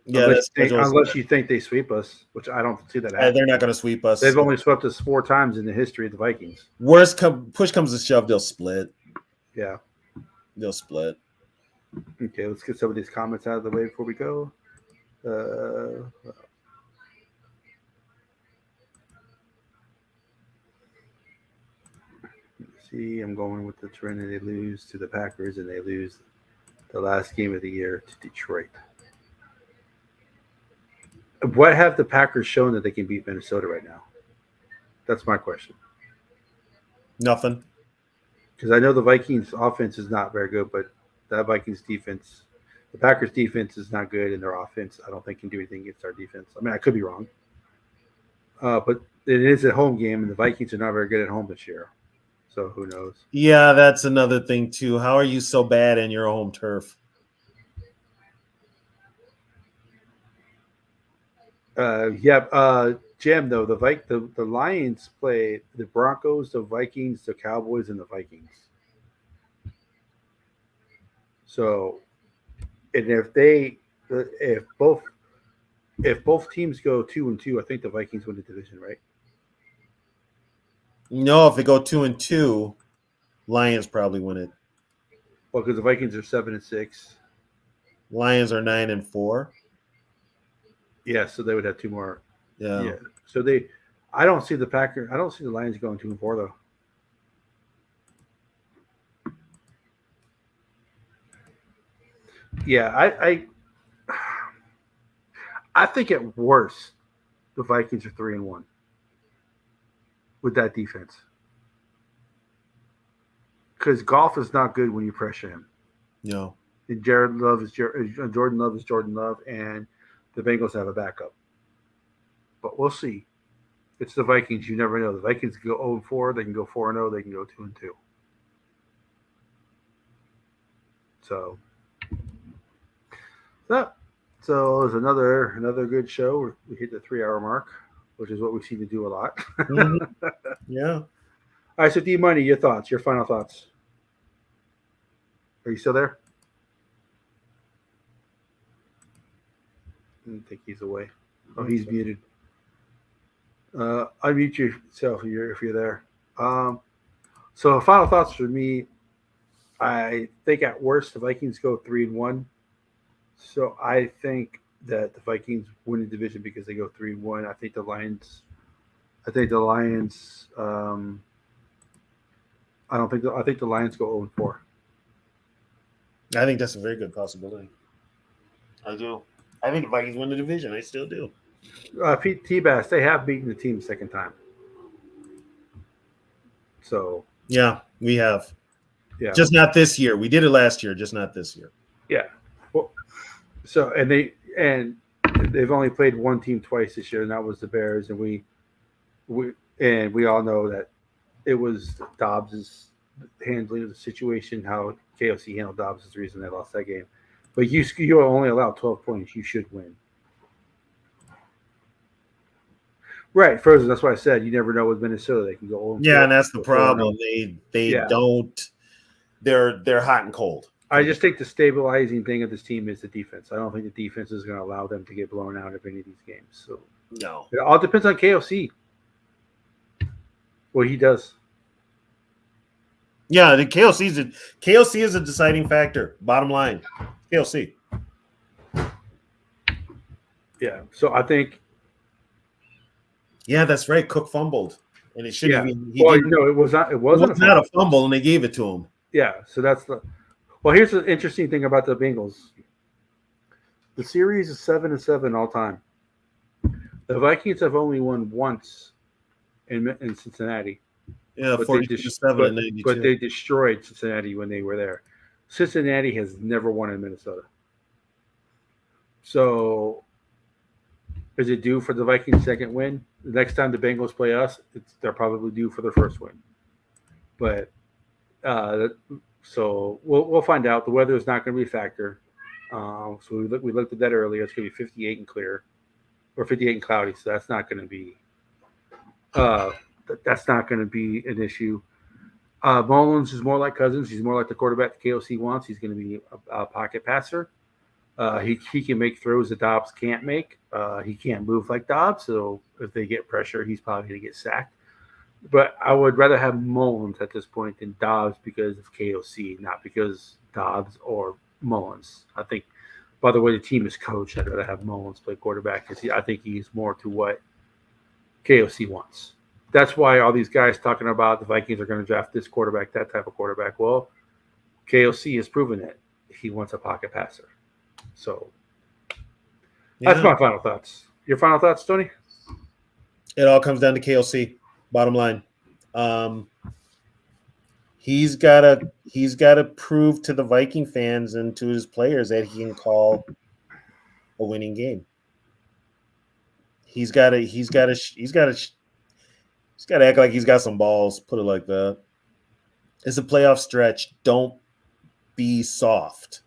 Yeah, unless you think they sweep us, which I don't see that happening. They're not going to sweep us. They've only swept us 4 times in the history of the Vikings. Push comes to shove, they'll split. Yeah, they'll split. Okay, let's get some of these comments out of the way before we go. See, I'm going with the trend, and they lose to the Packers, and they lose the last game of the year to Detroit. What have the Packers shown that they can beat Minnesota right now? That's my question. Nothing. Because I know the Vikings offense is not very good, but that Vikings defense, the Packers defense is not good, and their offense, I don't think, can do anything against our defense. I mean, I could be wrong. But it is a home game, and the Vikings are not very good at home this year. So who knows? Yeah, that's another thing, too. How are you so bad in your home turf? Jim, though, the Lions play the Broncos, the Vikings, the Cowboys, and the Vikings. So, and if both teams go 2-2, I think the Vikings win the division, right? No, if they go 2-2, Lions probably win it. Well, because the Vikings are 7-6. Lions are 9-4. Yeah, so they would have two more. Yeah. Yeah. So I don't see the Packers. I don't see the Lions going 2-4 though. Yeah, I think at worst the Vikings are 3-1 with that defense because Golf is not good when you pressure him. Yeah. And Jordan Love is Jordan Love, and the Bengals have a backup. But we'll see. It's the Vikings. You never know. The Vikings can go 0-4. They can go 4-0. They can go 2-2. So that. So it was another good show. We hit the 3-hour mark, which is what we seem to do a lot. Mhm. Yeah. All right, so D Money, your thoughts, your final thoughts. Are you still there? I think he's away. Oh, he's muted. Unmute yourself if you're there. So final thoughts for me. I think at worst the Vikings go 3-1. So I think that the Vikings win the division because they go 3-1. I think the Lions. I think the Lions. I think the Lions go 0-4. I think that's a very good possibility. I do. I think the Vikings win the division. I still do. Pete T-Bass, they have beaten the team second time. So Yeah, we have. yeah, Just not this year. We did it last year, just not this year. yeah. Well, so they've only played one team twice this year, and that was the Bears. And we all know that it was Dobbs' handling of the situation, how KOC handled Dobbs is the reason they lost that game. But you only allowed 12 points. You should win. Right, Frozen. That's why I said you never know with Minnesota. They can go 0-4. Yeah, and that's the 4-0. problem. They Yeah. don't. They're hot and cold. I just think the stabilizing thing of this team is the defense. I don't think the defense is going to allow them to get blown out of any of these games. So No. it all depends on KOC. What he does. Yeah, the KOC is a deciding factor. Bottom line, KOC. Yeah. So I think. Yeah, that's right. Cook fumbled, and it shouldn't. Yeah. It was not. It wasn't not a fumble, and they gave it to him. Yeah. So that's the. Well, here's the interesting thing about the Bengals. The series is 7-7 all time. The Vikings have only won once in Cincinnati. Yeah, 42-7 and 92. But they destroyed Cincinnati when they were there. Cincinnati has never won in Minnesota. So is it due for the Vikings' second win? The next time the Bengals play us, they're probably due for their first win. But so we'll find out. The weather is not going to be a factor. So we looked at that earlier. It's going to be 58 and clear, or 58 and cloudy. So that's not going to be an issue. Mullins is more like Cousins. He's more like the quarterback the KOC wants. He's going to be a pocket passer. He can make throws that Dobbs can't make. He can't move like Dobbs. So if they get pressure, he's probably going to get sacked. But I would rather have Mullins at this point than Dobbs because of KOC, not because Dobbs or Mullins. I think, by the way the team is coached, I'd rather have Mullins play quarterback because I think he's more to what KOC wants. That's why all these guys talking about the Vikings are going to draft this quarterback, that type of quarterback. Well, KOC has proven it. He wants a pocket passer. So that's my final thoughts. Your final thoughts, Tony? It all comes down to KOC. Bottom line, he's gotta prove to the Viking fans and to his players that he can call a winning game. He's gotta act like he's got some balls. Put it like that. It's a playoff stretch. Don't be soft.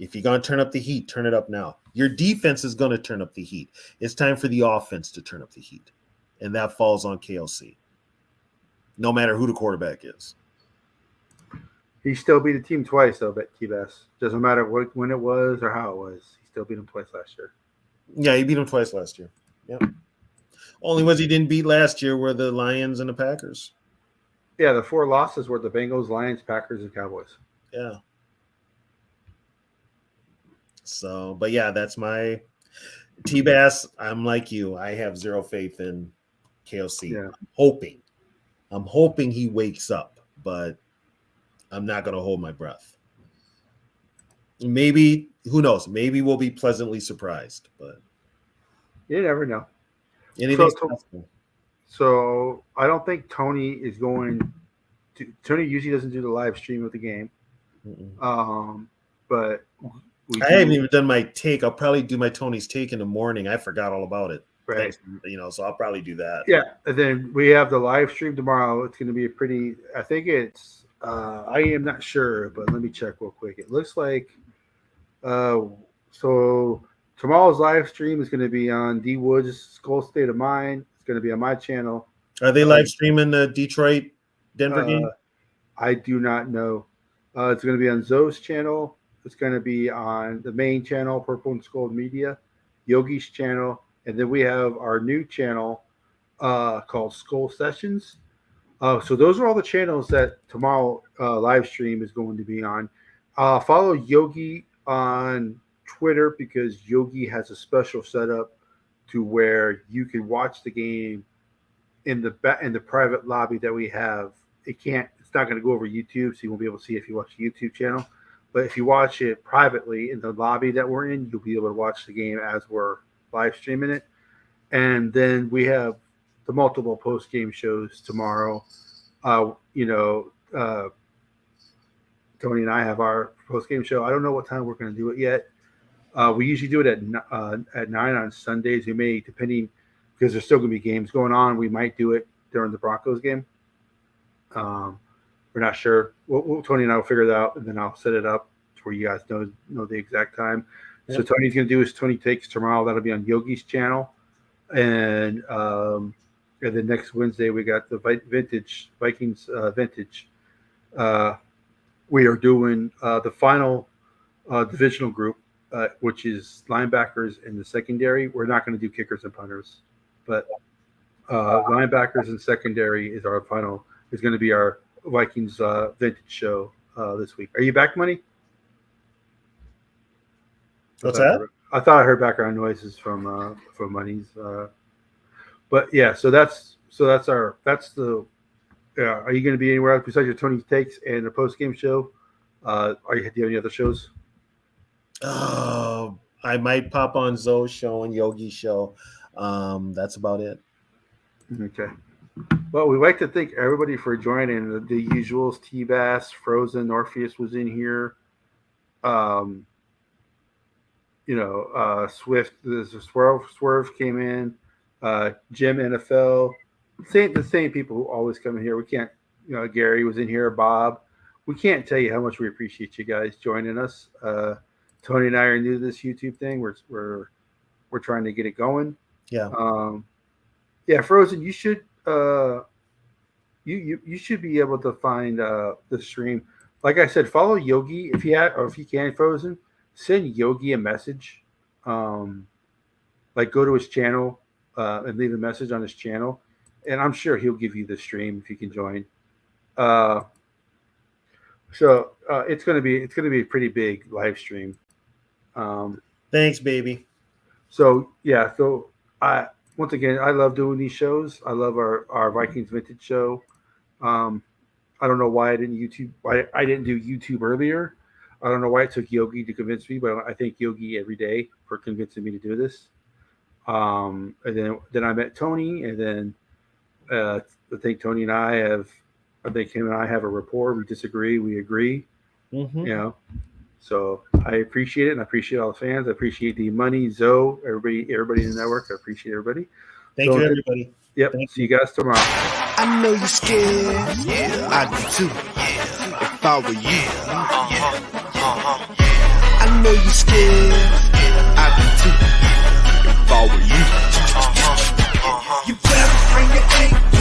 If you're gonna turn up the heat, turn it up now. Your defense is gonna turn up the heat. It's time for the offense to turn up the heat. And that falls on KLC. No matter who the quarterback is. He still beat a team twice, though, but T-Bass. Doesn't matter when it was or how it was. He still beat him twice last year. Yeah, he beat him twice last year. Yep. Only ones he didn't beat last year were the Lions and the Packers. Yeah, the 4 losses were the Bengals, Lions, Packers, and Cowboys. Yeah. So, but yeah, that's my T-Bass, I'm like you. I have zero faith in KOC. Yeah. I'm hoping he wakes up, but I'm not going to hold my breath. Maybe, who knows? Maybe we'll be pleasantly surprised, but You never know. anything's So- possible. So I don't think Tony is going to. Tony usually doesn't do the live stream of the game. Mm-mm. But I haven't even done my take. I'll probably do my Tony's take in the morning. I forgot all about it. Right. Thanks, so I'll probably do that. Yeah, and then we have the live stream tomorrow. It's going to be a pretty. I think it's. I am not sure, but let me check real quick. It looks like. So tomorrow's live stream is going to be on D Wood's Skull State of Mind. It's going to be on my channel. Are they live streaming the Detroit Denver game? I do not know. It's going to be on Zoe's channel. It's going to be on the main channel, Purple and Skull Media, Yogi's channel, and then we have our new channel called Skull Sessions. So those are all the channels that tomorrow live stream is going to be on. Follow Yogi on Twitter because Yogi has a special setup to where you can watch the game in the private lobby that we have. It's not going to go over YouTube, so you won't be able to see it if you watch the YouTube channel. But if you watch it privately in the lobby that we're in, you'll be able to watch the game as we're live streaming it. And then we have the multiple post-game shows tomorrow. Tony and I have our post-game show. I don't know what time we're going to do it yet. We usually do it at 9 on Sundays. We may, depending, because there's still going to be games going on, we might do it during the Broncos game. We're not sure. Tony and I will figure that out, and then I'll set it up to where you guys know the exact time. Yep. So Tony's going to do his Tony Takes tomorrow. That'll be on Yogi's channel. And then next Wednesday, we got the Vikings Vintage. We are doing the final divisional group, which is linebackers in the secondary. We're not going to do kickers and punters, but linebackers and secondary is our final. Is going to be our Vikings Vintage show this week. Are you back, Money? What's that? I thought I heard background noises from Money's. But yeah, so that's the. Are you going to be anywhere else besides your Tony Takes and the post game show? Do you have any other shows? I might pop on Zoe's show and Yogi's show. That's about it. Okay. Well, we'd like to thank everybody for joining. The usuals, T-Bass, Frozen, Orpheus was in here. Swift, Swerve came in. Jim NFL. The same people who always come in here. We can't, Gary was in here, Bob. We can't tell you how much we appreciate you guys joining us. Tony and I are new to this YouTube thing. We're trying to get it going. Yeah. Frozen, you should you should be able to find the stream. Like I said, follow Yogi if you can, Frozen. Send Yogi a message. Like go to his channel and leave a message on his channel. And I'm sure he'll give you the stream if you can join. So it's gonna be a pretty big live stream. Thanks, baby. So once again, I love doing these shows. I love our Vikings Vintage show. I don't know why I didn't do YouTube earlier. I don't know why it took Yogi to convince me, but I thank Yogi every day for convincing me to do this. And then I met Tony, and then I think him and I have a rapport. We disagree, we agree. Mm-hmm. So I appreciate it, and I appreciate all the fans. I appreciate the Money, Zoe, everybody in the network. I appreciate everybody. Thank you, everybody. Yep. See you guys tomorrow. I know you're scared. I do too. If I were you. I know you're scared. I do too. If I were you. You better bring your A